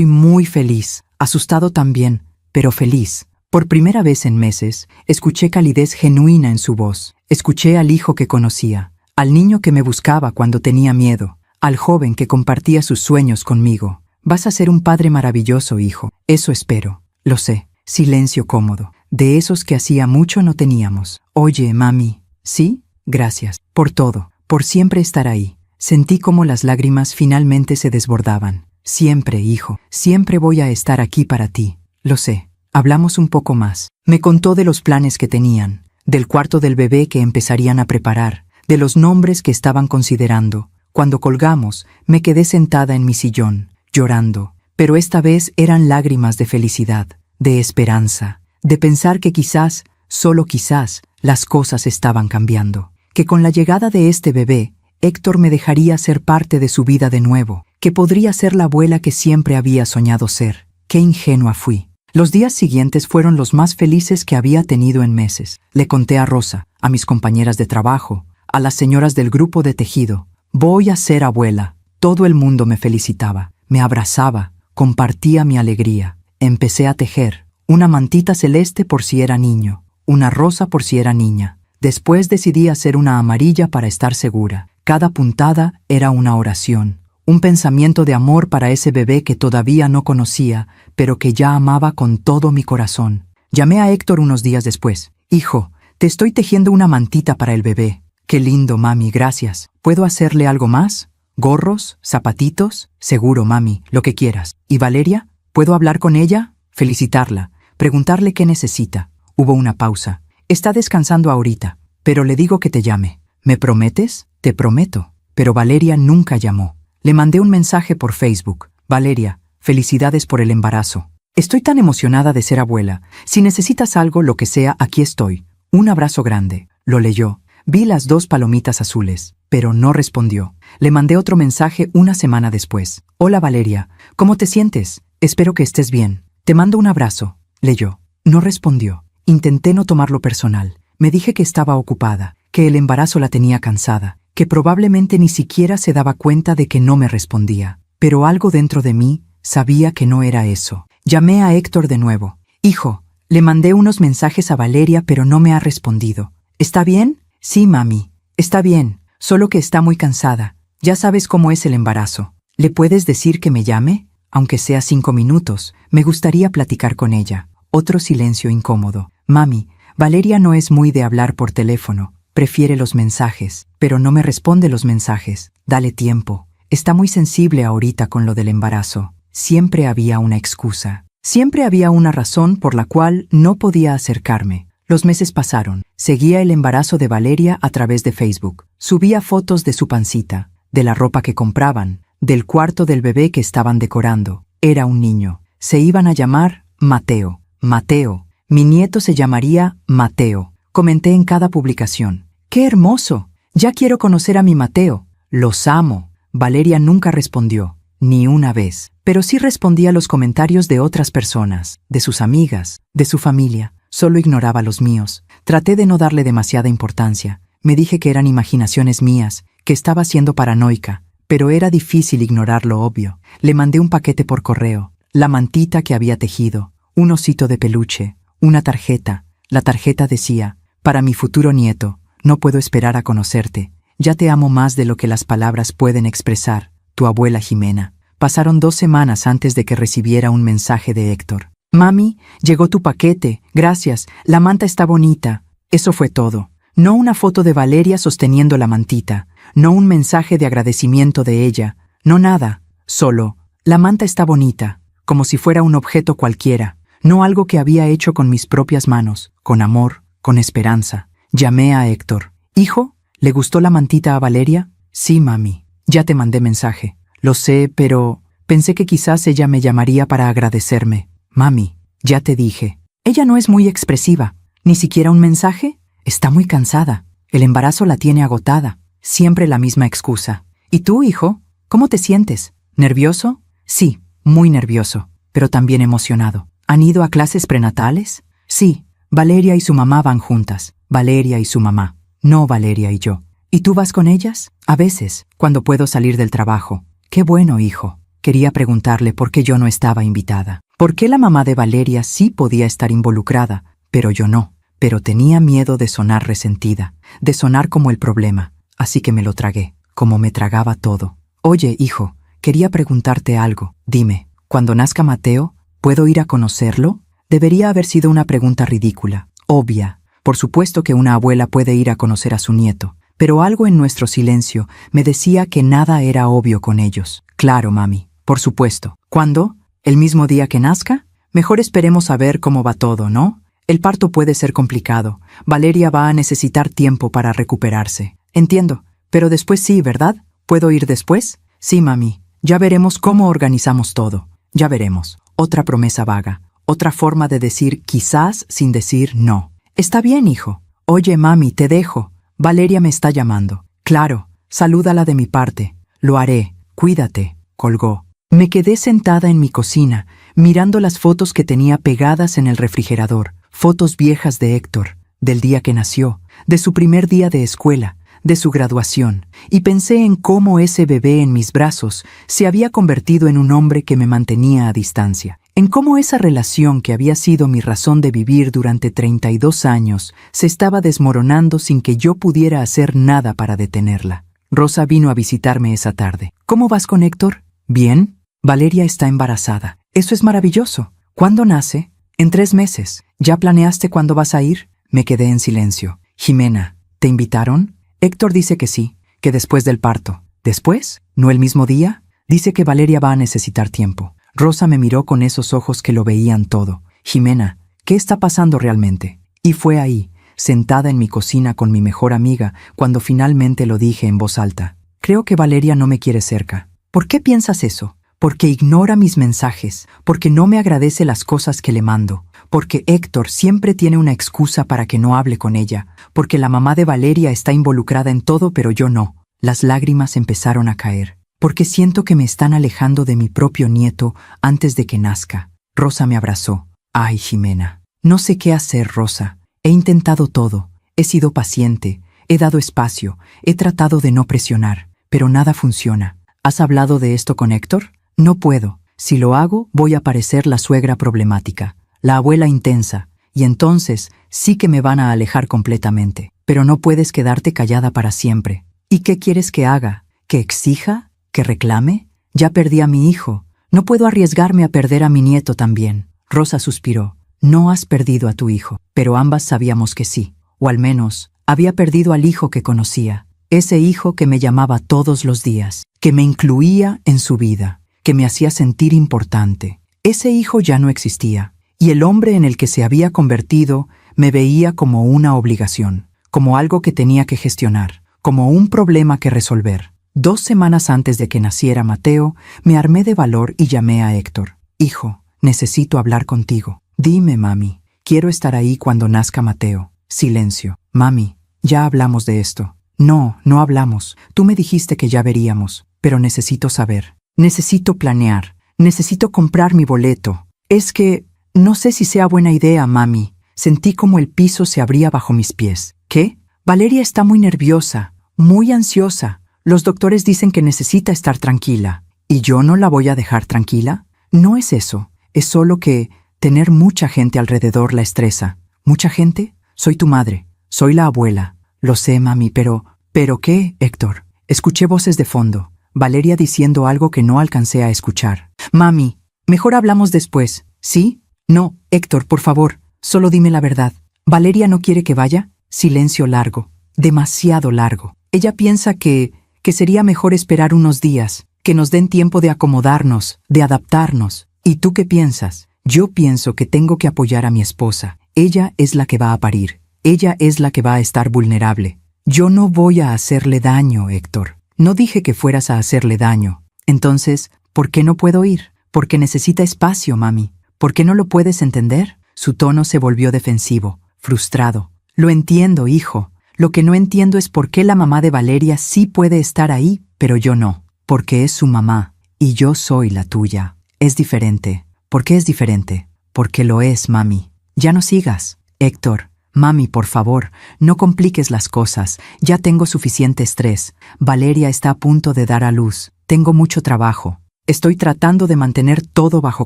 muy feliz. Asustado también, pero feliz. Por primera vez en meses, escuché calidez genuina en su voz. Escuché al hijo que conocía, al niño que me buscaba cuando tenía miedo, al joven que compartía sus sueños conmigo. Vas a ser un padre maravilloso, hijo. Eso espero. Lo sé. Silencio cómodo. De esos que hacía mucho no teníamos. Oye, mami. ¿Sí? Gracias. Por todo. Por siempre estar ahí. Sentí como las lágrimas finalmente se desbordaban. Siempre, hijo. Siempre voy a estar aquí para ti. Lo sé. Hablamos un poco más. Me contó de los planes que tenían, del cuarto del bebé que empezarían a preparar, de los nombres que estaban considerando. Cuando colgamos, me quedé sentada en mi sillón, llorando, pero esta vez eran lágrimas de felicidad, de esperanza, de pensar que quizás, solo quizás, las cosas estaban cambiando, que con la llegada de este bebé, Héctor me dejaría ser parte de su vida de nuevo, que podría ser la abuela que siempre había soñado ser. Qué ingenua fui. Los días siguientes fueron los más felices que había tenido en meses. Le conté a Rosa, a mis compañeras de trabajo, a las señoras del grupo de tejido. Voy a ser abuela. Todo el mundo me felicitaba, me abrazaba, compartía mi alegría. Empecé a tejer. Una mantita celeste por si era niño, una rosa por si era niña. Después decidí hacer una amarilla para estar segura. Cada puntada era una oración. Un pensamiento de amor para ese bebé que todavía no conocía, pero que ya amaba con todo mi corazón. Llamé a Héctor unos días después. Hijo, te estoy tejiendo una mantita para el bebé. Qué lindo, mami, gracias. ¿Puedo hacerle algo más? ¿Gorros? ¿Zapatitos? Seguro, mami, lo que quieras. ¿Y Valeria? ¿Puedo hablar con ella? Felicitarla. Preguntarle qué necesita. Hubo una pausa. Está descansando ahorita, pero le digo que te llame. ¿Me prometes? Te prometo. Pero Valeria nunca llamó. Le mandé un mensaje por Facebook. Valeria, felicidades por el embarazo. Estoy tan emocionada de ser abuela. Si necesitas algo, lo que sea, aquí estoy. Un abrazo grande. Lo leyó. Vi las 2 palomitas azules, pero no respondió. Le mandé otro mensaje una semana después. Hola Valeria, ¿cómo te sientes? Espero que estés bien. Te mando un abrazo. Leyó. No respondió. Intenté no tomarlo personal. Me dije que estaba ocupada, que el embarazo la tenía cansada, que probablemente ni siquiera se daba cuenta de que no me respondía. Pero algo dentro de mí sabía que no era eso. Llamé a Héctor de nuevo. Hijo, le mandé unos mensajes a Valeria, pero no me ha respondido. ¿Está bien? Sí, mami. Está bien, solo que está muy cansada. Ya sabes cómo es el embarazo. ¿Le puedes decir que me llame? Aunque sea 5 minutos, me gustaría platicar con ella. Otro silencio incómodo. Mami, Valeria no es muy de hablar por teléfono. Prefiere los mensajes, pero no me responde los mensajes. Dale tiempo. Está muy sensible ahorita con lo del embarazo. Siempre había una excusa. Siempre había una razón por la cual no podía acercarme. Los meses pasaron. Seguía el embarazo de Valeria a través de Facebook. Subía fotos de su pancita, de la ropa que compraban, del cuarto del bebé que estaban decorando. Era un niño. Se iban a llamar Mateo. Mateo. Mi nieto se llamaría Mateo. Comenté en cada publicación. ¡Qué hermoso! Ya quiero conocer a mi Mateo. Los amo. Valeria nunca respondió, ni una vez. Pero sí respondía a los comentarios de otras personas, de sus amigas, de su familia. Solo ignoraba los míos. Traté de no darle demasiada importancia. Me dije que eran imaginaciones mías, que estaba siendo paranoica. Pero era difícil ignorar lo obvio. Le mandé un paquete por correo, la mantita que había tejido, un osito de peluche, una tarjeta. La tarjeta decía, para mi futuro nieto, no puedo esperar a conocerte. Ya te amo más de lo que las palabras pueden expresar, tu abuela Jimena. Pasaron 2 semanas antes de que recibiera un mensaje de Héctor. Mami, llegó tu paquete, gracias, la manta está bonita. Eso fue todo. No una foto de Valeria sosteniendo la mantita, no un mensaje de agradecimiento de ella, no nada, solo, la manta está bonita, como si fuera un objeto cualquiera, no algo que había hecho con mis propias manos, con amor, con esperanza. Llamé a Héctor. Hijo, ¿le gustó la mantita a Valeria? Sí, mami. Ya te mandé mensaje. Lo sé, pero pensé que quizás ella me llamaría para agradecerme. Mami, ya te dije. Ella no es muy expresiva. ¿Ni siquiera un mensaje? Está muy cansada. El embarazo la tiene agotada. Siempre la misma excusa. ¿Y tú, hijo? ¿Cómo te sientes? ¿Nervioso? Sí, muy nervioso, pero también emocionado. ¿Han ido a clases prenatales? Sí, Valeria y su mamá van juntas. Valeria y su mamá. No Valeria y yo. ¿Y tú vas con ellas? A veces, cuando puedo salir del trabajo. Qué bueno, hijo. Quería preguntarle por qué yo no estaba invitada. ¿Por qué la mamá de Valeria sí podía estar involucrada, pero yo no? Pero tenía miedo de sonar resentida, de sonar como el problema. Así que me lo tragué, como me tragaba todo. Oye, hijo, quería preguntarte algo. Dime, cuando nazca Mateo, ¿puedo ir a conocerlo? Debería haber sido una pregunta ridícula, obvia. Por supuesto que una abuela puede ir a conocer a su nieto, pero algo en nuestro silencio me decía que nada era obvio con ellos. Claro, mami, por supuesto. ¿Cuándo? ¿El mismo día que nazca? Mejor esperemos a ver cómo va todo, ¿no? El parto puede ser complicado. Valeria va a necesitar tiempo para recuperarse. Entiendo, pero después sí, ¿verdad? ¿Puedo ir después? Sí, mami. Ya veremos cómo organizamos todo. Ya veremos. Otra promesa vaga. Otra forma de decir quizás sin decir no. Está bien, hijo. Oye, mami, te dejo. Valeria me está llamando. Claro, salúdala de mi parte. Lo haré. Cuídate. Colgó. Me quedé sentada en mi cocina, mirando las fotos que tenía pegadas en el refrigerador. Fotos viejas de Héctor, del día que nació, de su primer día de escuela, de su graduación, y pensé en cómo ese bebé en mis brazos se había convertido en un hombre que me mantenía a distancia, en cómo esa relación que había sido mi razón de vivir durante 32 años se estaba desmoronando sin que yo pudiera hacer nada para detenerla. Rosa vino a visitarme esa tarde. ¿Cómo vas con Héctor? ¿Bien? Valeria está embarazada. Eso es maravilloso. ¿Cuándo nace? En 3 meses. ¿Ya planeaste cuándo vas a ir? Me quedé en silencio. Jimena, ¿te invitaron? Héctor dice que sí, que después del parto. ¿Después? ¿No el mismo día? Dice que Valeria va a necesitar tiempo. Rosa me miró con esos ojos que lo veían todo. Jimena, ¿qué está pasando realmente? Y fue ahí, sentada en mi cocina con mi mejor amiga, cuando finalmente lo dije en voz alta. Creo que Valeria no me quiere cerca. ¿Por qué piensas eso? Porque ignora mis mensajes, porque no me agradece las cosas que le mando, porque Héctor siempre tiene una excusa para que no hable con ella, porque la mamá de Valeria está involucrada en todo pero yo no. Las lágrimas empezaron a caer, porque siento que me están alejando de mi propio nieto antes de que nazca. Rosa me abrazó. Ay, Jimena. No sé qué hacer, Rosa. He intentado todo. He sido paciente, he dado espacio, he tratado de no presionar, pero nada funciona. ¿Has hablado de esto con Héctor? No puedo. Si lo hago, voy a parecer la suegra problemática, la abuela intensa, y entonces sí que me van a alejar completamente. Pero no puedes quedarte callada para siempre. ¿Y qué quieres que haga? ¿Que exija? ¿Que reclame? Ya perdí a mi hijo. No puedo arriesgarme a perder a mi nieto también. Rosa suspiró. No has perdido a tu hijo, pero ambas sabíamos que sí. O al menos, había perdido al hijo que conocía. Ese hijo que me llamaba todos los días, que me incluía en su vida, que me hacía sentir importante. Ese hijo ya no existía, y el hombre en el que se había convertido me veía como una obligación, como algo que tenía que gestionar, como un problema que resolver. 2 semanas antes de que naciera Mateo, me armé de valor y llamé a Héctor. Hijo, necesito hablar contigo. Dime, mami, quiero estar ahí cuando nazca Mateo. Silencio. Mami, ya hablamos de esto. No, no hablamos. Tú me dijiste que ya veríamos, pero necesito saber. Necesito planear. Necesito comprar mi boleto. Es que no sé si sea buena idea, mami. Sentí como el piso se abría bajo mis pies. ¿Qué? Valeria está muy nerviosa, muy ansiosa. Los doctores dicen que necesita estar tranquila. ¿Y yo no la voy a dejar tranquila? No es eso. Es solo que tener mucha gente alrededor la estresa. ¿Mucha gente? Soy tu madre. Soy la abuela. Lo sé, mami, pero... ¿Pero qué, Héctor? Escuché voces de fondo. Valeria diciendo algo que no alcancé a escuchar. Mami, mejor hablamos después, ¿sí? No, Héctor, por favor, solo dime la verdad. ¿Valeria no quiere que vaya? Silencio largo, demasiado largo. Ella piensa que sería mejor esperar unos días, que nos den tiempo de acomodarnos, de adaptarnos. ¿Y tú qué piensas? Yo pienso que tengo que apoyar a mi esposa. Ella es la que va a parir. Ella es la que va a estar vulnerable. Yo no voy a hacerle daño, Héctor. No dije que fueras a hacerle daño. Entonces, ¿por qué no puedo ir? Porque necesita espacio, mami. ¿Por qué no lo puedes entender? Su tono se volvió defensivo, frustrado. Lo entiendo, hijo. Lo que no entiendo es por qué la mamá de Valeria sí puede estar ahí, pero yo no. Porque es su mamá, y yo soy la tuya. Es diferente. ¿Por qué es diferente? Porque lo es, mami. Ya no sigas. Héctor, mami, por favor, no compliques las cosas. Ya tengo suficiente estrés. Valeria está a punto de dar a luz. Tengo mucho trabajo. Estoy tratando de mantener todo bajo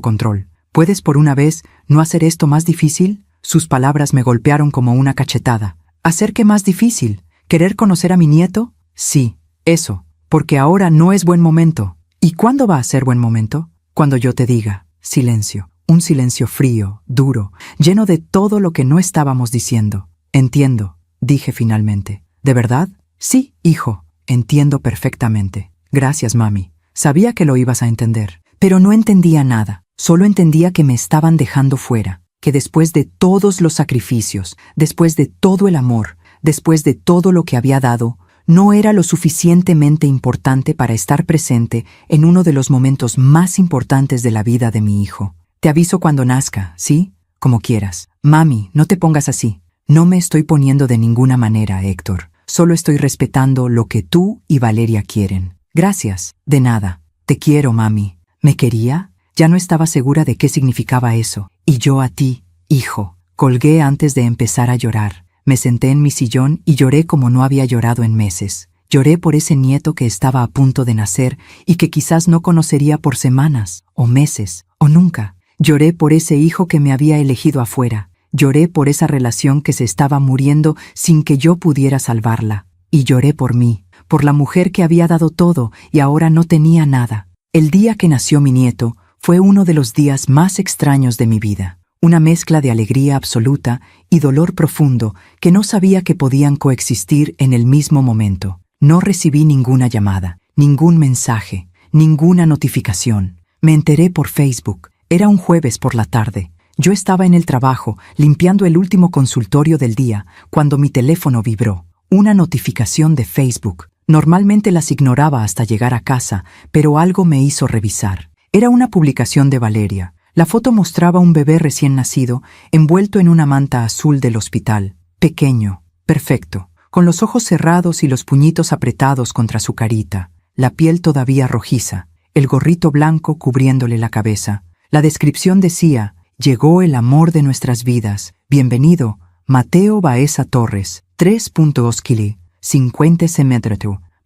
control. ¿Puedes por una vez no hacer esto más difícil? Sus palabras me golpearon como una cachetada. ¿Hacer qué más difícil? ¿Querer conocer a mi nieto? Sí, eso, porque ahora no es buen momento. ¿Y cuándo va a ser buen momento? Cuando yo te diga. Silencio. Un silencio frío, duro, lleno de todo lo que no estábamos diciendo. Entiendo, dije finalmente. ¿De verdad? Sí, hijo, entiendo perfectamente. Gracias, mami. Sabía que lo ibas a entender, pero no entendía nada. Solo entendía que me estaban dejando fuera, que después de todos los sacrificios, después de todo el amor, después de todo lo que había dado, no era lo suficientemente importante para estar presente en uno de los momentos más importantes de la vida de mi hijo. Te aviso cuando nazca, ¿sí? Como quieras. Mami, no te pongas así. No me estoy poniendo de ninguna manera, Héctor. Solo estoy respetando lo que tú y Valeria quieren. Gracias. De nada. Te quiero, mami. ¿Me quería? Ya no estaba segura de qué significaba eso. Y yo a ti, hijo. Colgué antes de empezar a llorar. Me senté en mi sillón y lloré como no había llorado en meses. Lloré por ese nieto que estaba a punto de nacer y que quizás no conocería por semanas, o meses, o nunca. Lloré por ese hijo que me había elegido afuera. Lloré por esa relación que se estaba muriendo sin que yo pudiera salvarla. Y lloré por mí, por la mujer que había dado todo y ahora no tenía nada. El día que nació mi nieto fue uno de los días más extraños de mi vida. Una mezcla de alegría absoluta y dolor profundo que no sabía que podían coexistir en el mismo momento. No recibí ninguna llamada, ningún mensaje, ninguna notificación. Me enteré por Facebook. Era un jueves por la tarde. Yo estaba en el trabajo, limpiando el último consultorio del día, cuando mi teléfono vibró. Una notificación de Facebook. Normalmente las ignoraba hasta llegar a casa, pero algo me hizo revisar. Era una publicación de Valeria. La foto mostraba un bebé recién nacido, envuelto en una manta azul del hospital. Pequeño, perfecto, con los ojos cerrados y los puñitos apretados contra su carita, la piel todavía rojiza, el gorrito blanco cubriéndole la cabeza. La descripción decía: llegó el amor de nuestras vidas. Bienvenido, Mateo Baeza Torres, 3.2 kg, 50 cm,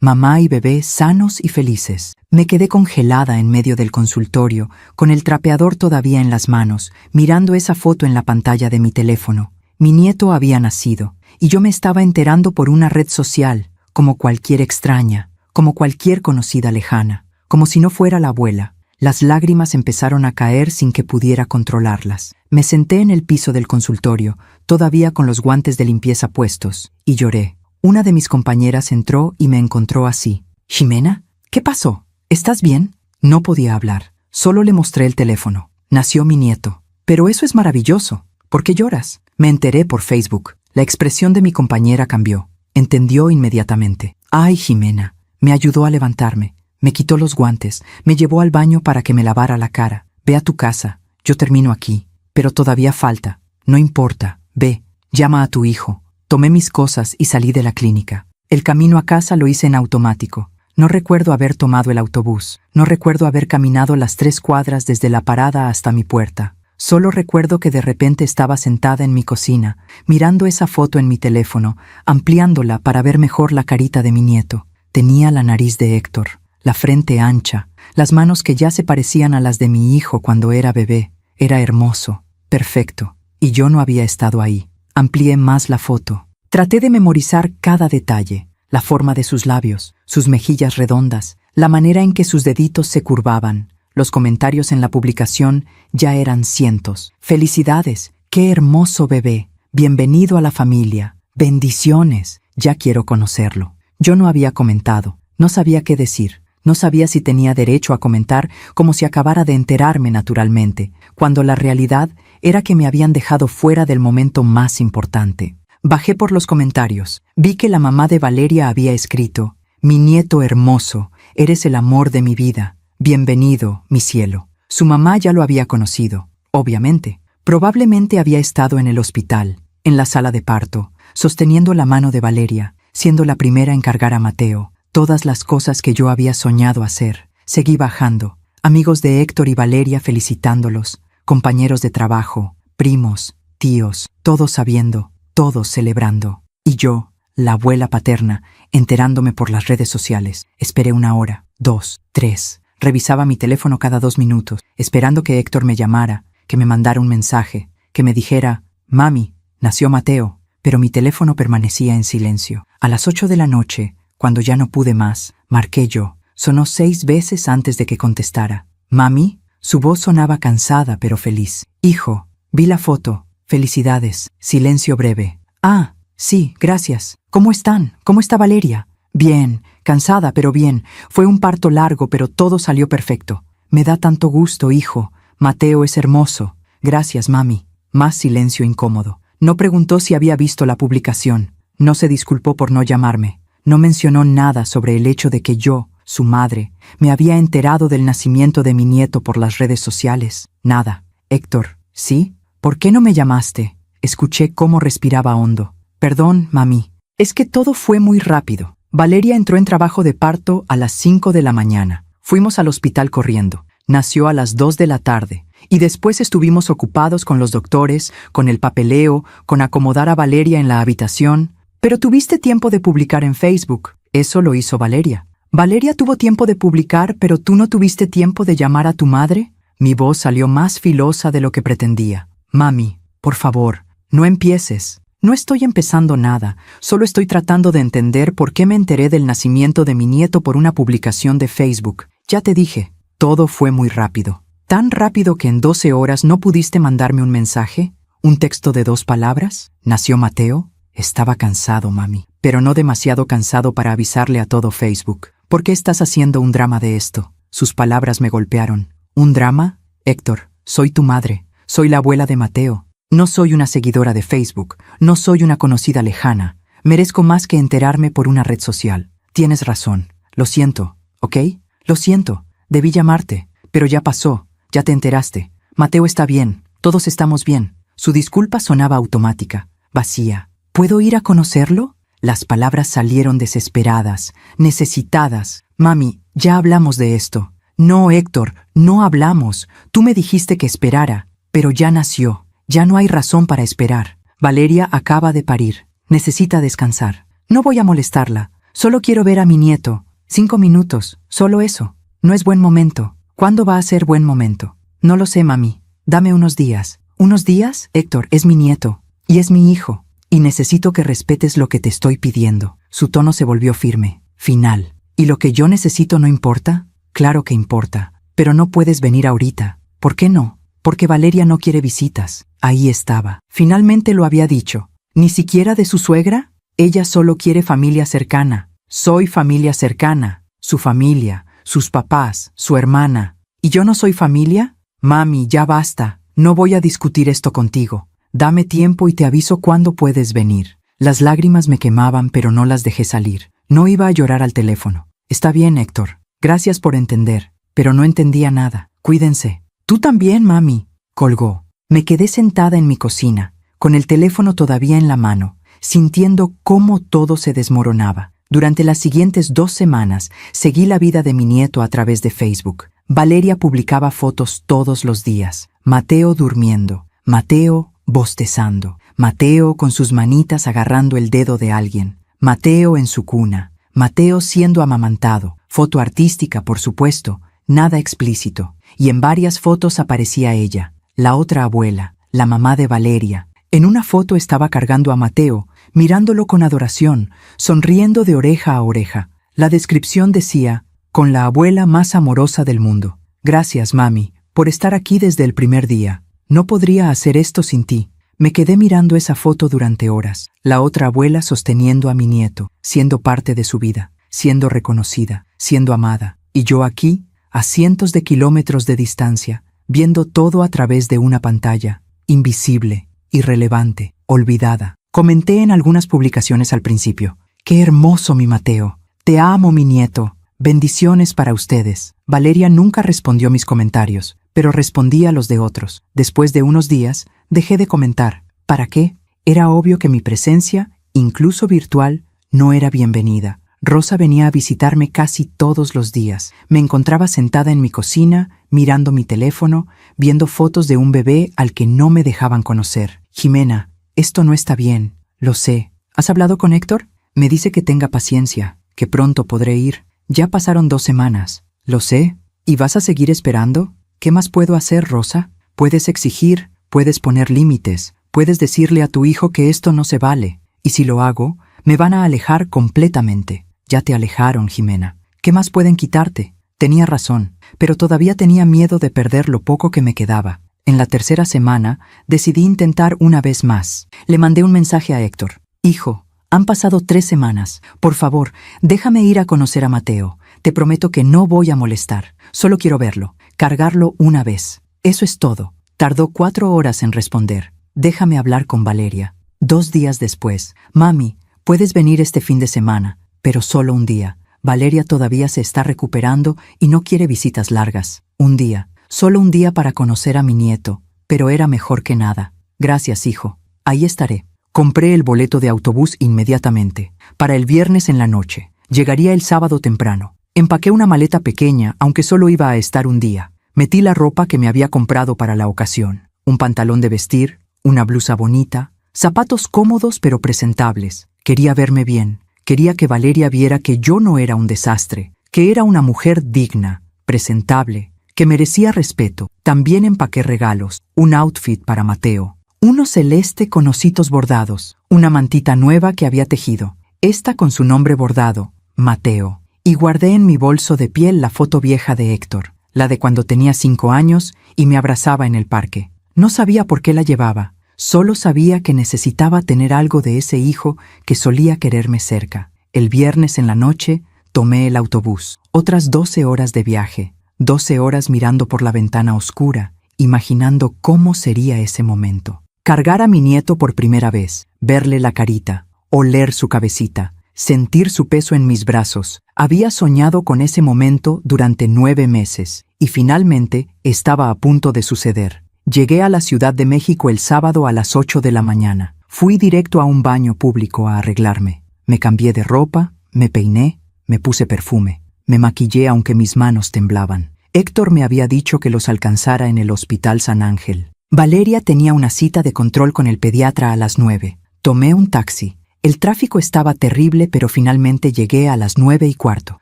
mamá y bebé sanos y felices. Me quedé congelada en medio del consultorio, con el trapeador todavía en las manos, mirando esa foto en la pantalla de mi teléfono. Mi nieto había nacido, y yo me estaba enterando por una red social, como cualquier extraña, como cualquier conocida lejana, como si no fuera la abuela. Las lágrimas empezaron a caer sin que pudiera controlarlas. Me senté en el piso del consultorio, todavía con los guantes de limpieza puestos, y lloré. Una de mis compañeras entró y me encontró así. «¿Ximena? ¿Qué pasó? ¿Estás bien?» No podía hablar. Solo le mostré el teléfono. Nació mi nieto. «Pero eso es maravilloso. ¿Por qué lloras?» Me enteré por Facebook. La expresión de mi compañera cambió. Entendió inmediatamente. «Ay, Ximena». Me ayudó a levantarme. Me quitó los guantes, me llevó al baño para que me lavara la cara. «Ve a tu casa, yo termino aquí. Pero todavía falta. No importa, ve, llama a tu hijo». Tomé mis cosas y salí de la clínica. El camino a casa lo hice en automático. No recuerdo haber tomado el autobús. No recuerdo haber caminado las 3 cuadras desde la parada hasta mi puerta. Solo recuerdo que de repente estaba sentada en mi cocina, mirando esa foto en mi teléfono, ampliándola para ver mejor la carita de mi nieto. Tenía la nariz de Héctor, la frente ancha, las manos que ya se parecían a las de mi hijo cuando era bebé. Era hermoso, perfecto, y yo no había estado ahí. Amplié más la foto. Traté de memorizar cada detalle, la forma de sus labios, sus mejillas redondas, la manera en que sus deditos se curvaban. Los comentarios en la publicación ya eran cientos. «Felicidades, qué hermoso bebé, bienvenido a la familia, bendiciones, ya quiero conocerlo». Yo no había comentado, no sabía qué decir. No sabía si tenía derecho a comentar, como si acabara de enterarme naturalmente, cuando la realidad era que me habían dejado fuera del momento más importante. Bajé por los comentarios. Vi que la mamá de Valeria había escrito: mi nieto hermoso, eres el amor de mi vida. Bienvenido, mi cielo. Su mamá ya lo había conocido, obviamente. Probablemente había estado en el hospital, en la sala de parto, sosteniendo la mano de Valeria, siendo la primera en cargar a Mateo. Todas las cosas que yo había soñado hacer. Seguí bajando. Amigos de Héctor y Valeria felicitándolos, compañeros de trabajo, primos, tíos, todos sabiendo, todos celebrando. Y yo, la abuela paterna, enterándome por las redes sociales. Esperé 1 hora, 2, 3. Revisaba mi teléfono cada 2 minutos, esperando que Héctor me llamara, que me mandara un mensaje, que me dijera, «Mami, nació Mateo», pero mi teléfono permanecía en silencio. A las 8 de la noche, cuando ya no pude más, marqué yo. Sonó 6 veces antes de que contestara. «Mami», su voz sonaba cansada pero feliz. «Hijo, vi la foto. Felicidades». Silencio breve. «Ah, sí, gracias. ¿Cómo están? ¿Cómo está Valeria?» «Bien, cansada pero bien. Fue un parto largo pero todo salió perfecto». «Me da tanto gusto, hijo. Mateo es hermoso». «Gracias, mami». Más silencio incómodo. No preguntó si había visto la publicación. No se disculpó por no llamarme. No mencionó nada sobre el hecho de que yo, su madre, me había enterado del nacimiento de mi nieto por las redes sociales. Nada. «Héctor, ¿sí? ¿Por qué no me llamaste?» Escuché cómo respiraba hondo. «Perdón, mami. Es que todo fue muy rápido». Valeria entró en trabajo de parto a las 5 de la mañana. Fuimos al hospital corriendo. Nació a las 2 de la tarde. Y después estuvimos ocupados con los doctores, con el papeleo, con acomodar a Valeria en la habitación. «Pero tuviste tiempo de publicar en Facebook». Eso lo hizo Valeria. «Valeria tuvo tiempo de publicar, pero tú no tuviste tiempo de llamar a tu madre». Mi voz salió más filosa de lo que pretendía. «Mami, por favor, no empieces». «No estoy empezando nada, solo estoy tratando de entender por qué me enteré del nacimiento de mi nieto por una publicación de Facebook. Ya te dije, todo fue muy rápido. Tan rápido que en 12 horas no pudiste mandarme un mensaje, un texto de 2 palabras. ¿Nació Mateo?» Estaba cansado, mami, pero no demasiado cansado para avisarle a todo Facebook. «¿Por qué estás haciendo un drama de esto?» Sus palabras me golpearon. «¿Un drama? Héctor, soy tu madre, soy la abuela de Mateo. No soy una seguidora de Facebook, no soy una conocida lejana. Merezco más que enterarme por una red social. Tienes razón, lo siento, ¿ok? Lo siento, debí llamarte, pero ya pasó, ya te enteraste. Mateo está bien, todos estamos bien». Su disculpa sonaba automática, vacía. «¿Puedo ir a conocerlo?» Las palabras salieron desesperadas, necesitadas. «Mami, ya hablamos de esto». «No, Héctor, no hablamos. Tú me dijiste que esperara, pero ya nació. Ya no hay razón para esperar. Valeria acaba de parir. Necesita descansar. No voy a molestarla. Solo quiero ver a mi nieto. 5 minutos, solo eso. No es buen momento. ¿Cuándo va a ser buen momento?» «No lo sé, mami. Dame unos días». «¿Unos días? Héctor, es mi nieto. Y es mi hijo. Y necesito que respetes lo que te estoy pidiendo». Su tono se volvió firme, final. «¿Y lo que yo necesito no importa?» «Claro que importa. Pero no puedes venir ahorita». «¿Por qué no?» «Porque Valeria no quiere visitas». Ahí estaba. Finalmente lo había dicho. ¿Ni siquiera de su suegra? Ella solo quiere familia cercana. Soy familia cercana. Su familia, sus papás, su hermana. ¿Y yo no soy familia? Mami, ya basta. No voy a discutir esto contigo. Dame tiempo y te aviso cuándo puedes venir. Las lágrimas me quemaban, pero no las dejé salir. No iba a llorar al teléfono. «Está bien, Héctor. Gracias por entender». Pero no entendía nada. «Cuídense». «Tú también, mami». Colgó. Me quedé sentada en mi cocina, con el teléfono todavía en la mano, sintiendo cómo todo se desmoronaba. Durante las siguientes 2 semanas, seguí la vida de mi nieto a través de Facebook. Valeria publicaba fotos todos los días. Mateo durmiendo, Mateo bostezando, Mateo con sus manitas agarrando el dedo de alguien, Mateo en su cuna, Mateo siendo amamantado, foto artística, por supuesto, nada explícito. Y en varias fotos aparecía ella, la otra abuela, la mamá de Valeria. En una foto estaba cargando a Mateo, mirándolo con adoración, sonriendo de oreja a oreja. La descripción decía, «Con la abuela más amorosa del mundo. Gracias, mami, por estar aquí desde el primer día. No podría hacer esto sin ti». Me quedé mirando esa foto durante horas. La otra abuela sosteniendo a mi nieto, siendo parte de su vida, siendo reconocida, siendo amada. Y yo aquí, a cientos de kilómetros de distancia, viendo todo a través de una pantalla, invisible, irrelevante, olvidada. Comenté en algunas publicaciones al principio, «Qué hermoso mi Mateo, Te amo, mi nieto. Bendiciones para ustedes. Valeria nunca respondió mis comentarios, pero respondía a los de otros. Después de unos días, dejé de comentar. ¿Para qué? Era obvio que mi presencia, incluso virtual, no era bienvenida. Rosa venía a visitarme casi todos los días. Me encontraba sentada en mi cocina, mirando mi teléfono, viendo fotos de un bebé al que no me dejaban conocer. Jimena, esto no está bien. Lo sé. ¿Has hablado con Héctor? Me dice que tenga paciencia, que pronto podré ir. Ya pasaron 2 semanas. Lo sé. ¿Y vas a seguir esperando? ¿Qué más puedo hacer, Rosa? Puedes exigir, puedes poner límites, puedes decirle a tu hijo que esto no se vale. Y si lo hago, me van a alejar completamente. Ya te alejaron, Jimena. ¿Qué más pueden quitarte? Tenía razón, pero todavía tenía miedo de perder lo poco que me quedaba. En la 3ª semana, decidí intentar una vez más. Le mandé un mensaje a Héctor. Hijo, han pasado 3 semanas. Por favor, déjame ir a conocer a Mateo. Te prometo que no voy a molestar. Solo quiero verlo, cargarlo una vez. Eso es todo. Tardó 4 horas en responder. Déjame hablar con Valeria. 2 días después. Mami, puedes venir este fin de semana, pero solo un día. Valeria todavía se está recuperando y no quiere visitas largas. Un día. Solo un día para conocer a mi nieto, pero era mejor que nada. Gracias, hijo. Ahí estaré. Compré el boleto de autobús inmediatamente. Para el viernes en la noche. Llegaría el sábado temprano. Empaqué una maleta pequeña, aunque solo iba a estar un día. Metí la ropa que me había comprado para la ocasión. Un pantalón de vestir, una blusa bonita, zapatos cómodos pero presentables. Quería verme bien. Quería que Valeria viera que yo no era un desastre, que era una mujer digna, presentable, que merecía respeto. También empaqué regalos, un outfit para Mateo, uno celeste con ositos bordados, una mantita nueva que había tejido, esta con su nombre bordado, Mateo, y guardé en mi bolso de piel la foto vieja de Héctor, la de cuando tenía 5 años y me abrazaba en el parque. No sabía por qué la llevaba, solo sabía que necesitaba tener algo de ese hijo que solía quererme cerca. El viernes en la noche tomé el autobús, otras 12 horas de viaje. 12 horas mirando por la ventana oscura, imaginando cómo sería ese momento. Cargar a mi nieto por primera vez, verle la carita, oler su cabecita, sentir su peso en mis brazos. Había soñado con ese momento durante 9 meses, y finalmente estaba a punto de suceder. Llegué a la Ciudad de México el sábado a las 8 de la mañana. Fui directo a un baño público a arreglarme. Me cambié de ropa, me peiné, me puse perfume. Me maquillé aunque mis manos temblaban. Héctor me había dicho que los alcanzara en el Hospital San Ángel. Valeria tenía una cita de control con el pediatra a las 9. Tomé un taxi. El tráfico estaba terrible, pero finalmente llegué a las 9:15.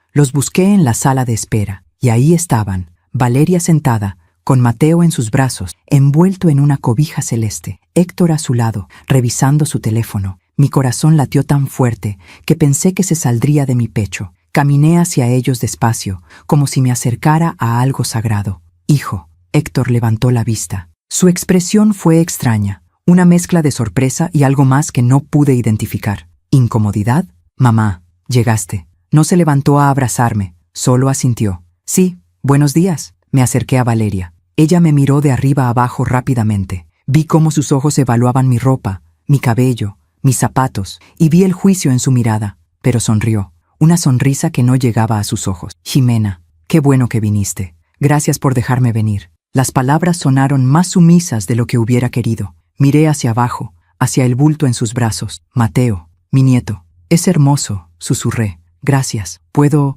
Los busqué en la sala de espera, y ahí estaban, Valeria sentada, con Mateo en sus brazos, envuelto en una cobija celeste, Héctor a su lado, revisando su teléfono. Mi corazón latió tan fuerte que pensé que se saldría de mi pecho. Caminé hacia ellos despacio, como si me acercara a algo sagrado. Hijo, Héctor levantó la vista. Su expresión fue extraña, una mezcla de sorpresa y algo más que no pude identificar. ¿Incomodidad? Mamá, llegaste. No se levantó a abrazarme, solo asintió. Sí, buenos días. Me acerqué a Valeria. Ella me miró de arriba a abajo rápidamente. Vi cómo sus ojos evaluaban mi ropa, mi cabello, mis zapatos, y vi el juicio en su mirada, pero sonrió. Una sonrisa que no llegaba a sus ojos. Jimena, qué bueno que viniste. Gracias por dejarme venir. Las palabras sonaron más sumisas de lo que hubiera querido. Miré hacia abajo, hacia el bulto en sus brazos. Mateo, mi nieto. Es hermoso, susurré. Gracias. ¿Puedo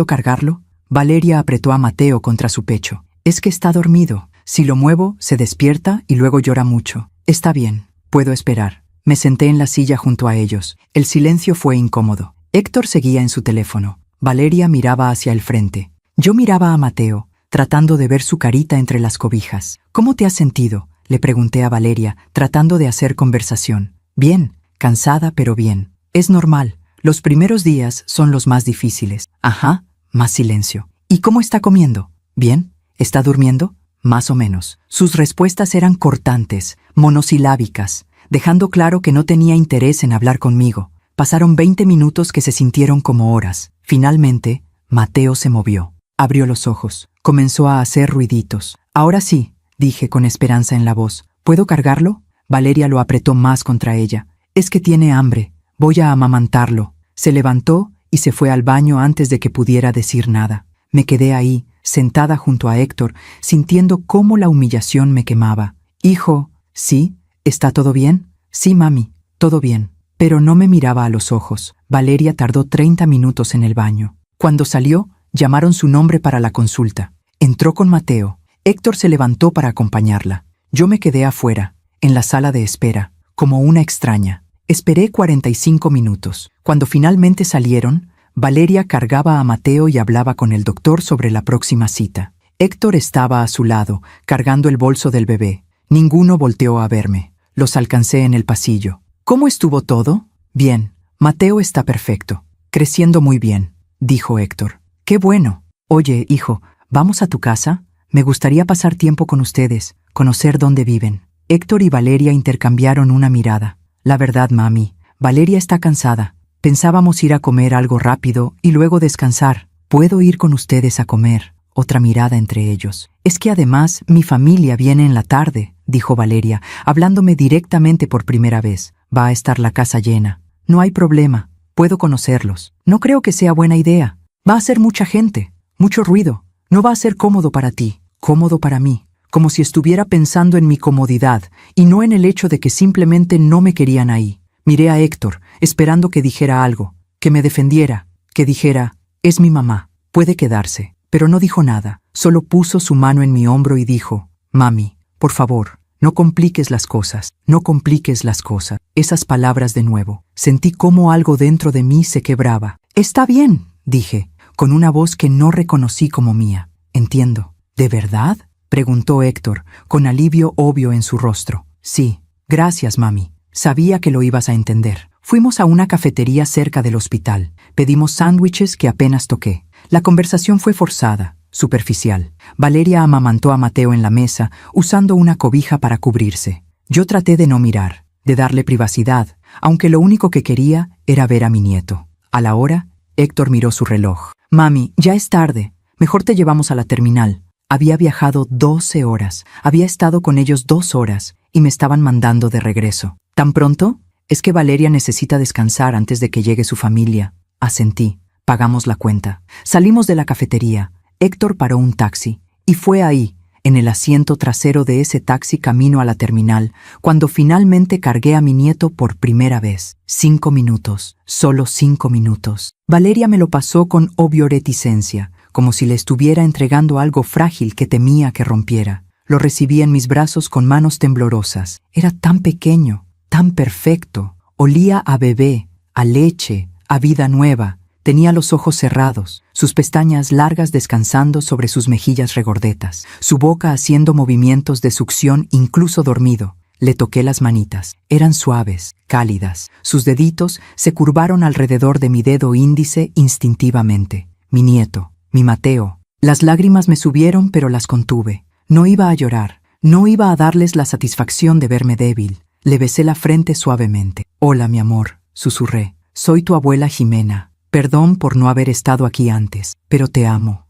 cargarlo? Valeria apretó a Mateo contra su pecho. Es que está dormido. Si lo muevo, se despierta y luego llora mucho. Está bien. Puedo esperar. Me senté en la silla junto a ellos. El silencio fue incómodo. Héctor seguía en su teléfono. Valeria miraba hacia el frente. Yo miraba a Mateo, tratando de ver su carita entre las cobijas. ¿Cómo te has sentido?, le pregunté a Valeria, tratando de hacer conversación. Bien, cansada pero bien. Es normal. Los primeros días son los más difíciles. Ajá, más silencio. ¿Y cómo está comiendo? ¿Bien? ¿Está durmiendo? Más o menos. Sus respuestas eran cortantes, monosilábicas, dejando claro que no tenía interés en hablar conmigo. Pasaron 20 minutos que se sintieron como horas. Finalmente, Mateo se movió. Abrió los ojos. Comenzó a hacer ruiditos. Ahora sí, dije con esperanza en la voz. ¿Puedo cargarlo? Valeria lo apretó más contra ella. Es que tiene hambre. Voy a amamantarlo. Se levantó y se fue al baño antes de que pudiera decir nada. Me quedé ahí, sentada junto a Héctor, sintiendo cómo la humillación me quemaba. Hijo, ¿sí? ¿Está todo bien? Sí, mami, todo bien. Pero no me miraba a los ojos. Valeria tardó 30 minutos en el baño. Cuando salió, llamaron su nombre para la consulta. Entró con Mateo. Héctor se levantó para acompañarla. Yo me quedé afuera, en la sala de espera, como una extraña. Esperé 45 minutos. Cuando finalmente salieron, Valeria cargaba a Mateo y hablaba con el doctor sobre la próxima cita. Héctor estaba a su lado, cargando el bolso del bebé. Ninguno volteó a verme. Los alcancé en el pasillo. ¿Cómo estuvo todo? Bien. Mateo está perfecto. Creciendo muy bien, dijo Héctor. ¡Qué bueno! Oye, hijo, ¿vamos a tu casa? Me gustaría pasar tiempo con ustedes, conocer dónde viven. Héctor y Valeria intercambiaron una mirada. La verdad, mami, Valeria está cansada. Pensábamos ir a comer algo rápido y luego descansar. ¿Puedo ir con ustedes a comer? Otra mirada entre ellos. Es que además mi familia viene en la tarde, dijo Valeria, hablándome directamente por primera vez. Va a estar la casa llena. No hay problema. Puedo conocerlos. No creo que sea buena idea. Va a ser mucha gente, mucho ruido. No va a ser cómodo para ti, cómodo para mí. Como si estuviera pensando en mi comodidad y no en el hecho de que simplemente no me querían ahí. Miré a Héctor, esperando que dijera algo, que me defendiera, que dijera, es mi mamá, puede quedarse. Pero no dijo nada, solo puso su mano en mi hombro y dijo, mami, por favor, no compliques las cosas, no compliques las cosas. Esas palabras de nuevo. Sentí cómo algo dentro de mí se quebraba. Está bien, dije, con una voz que no reconocí como mía. Entiendo. ¿De verdad? Preguntó Héctor, con alivio obvio en su rostro. Sí, gracias, mami. Sabía que lo ibas a entender. Fuimos a una cafetería cerca del hospital. Pedimos sándwiches que apenas toqué. La conversación fue forzada, superficial. Valeria amamantó a Mateo en la mesa, usando una cobija para cubrirse. Yo traté de no mirar, de darle privacidad, aunque lo único que quería era ver a mi nieto. A la hora, Héctor miró su reloj. Mami, ya es tarde. Mejor te llevamos a la terminal. Había viajado 12 horas. Había estado con ellos 2 horas y me estaban mandando de regreso. ¿Tan pronto? Es que Valeria necesita descansar antes de que llegue su familia. Asentí. Pagamos la cuenta. Salimos de la cafetería. Héctor paró un taxi. Y fue ahí, en el asiento trasero de ese taxi camino a la terminal, cuando finalmente cargué a mi nieto por primera vez. 5 minutos. Solo 5 minutos. Valeria me lo pasó con obvia reticencia, como si le estuviera entregando algo frágil que temía que rompiera. Lo recibí en mis brazos con manos temblorosas. Era tan pequeño, tan perfecto. Olía a bebé, a leche, a vida nueva. Tenía los ojos cerrados, sus pestañas largas descansando sobre sus mejillas regordetas, su boca haciendo movimientos de succión incluso dormido. Le toqué las manitas. Eran suaves, cálidas. Sus deditos se curvaron alrededor de mi dedo índice instintivamente. Mi nieto, mi Mateo. Las lágrimas me subieron, pero las contuve. No iba a llorar. No iba a darles la satisfacción de verme débil. Le besé la frente suavemente. Hola, mi amor, susurré. Soy tu abuela Jimena. Perdón por no haber estado aquí antes, pero te amo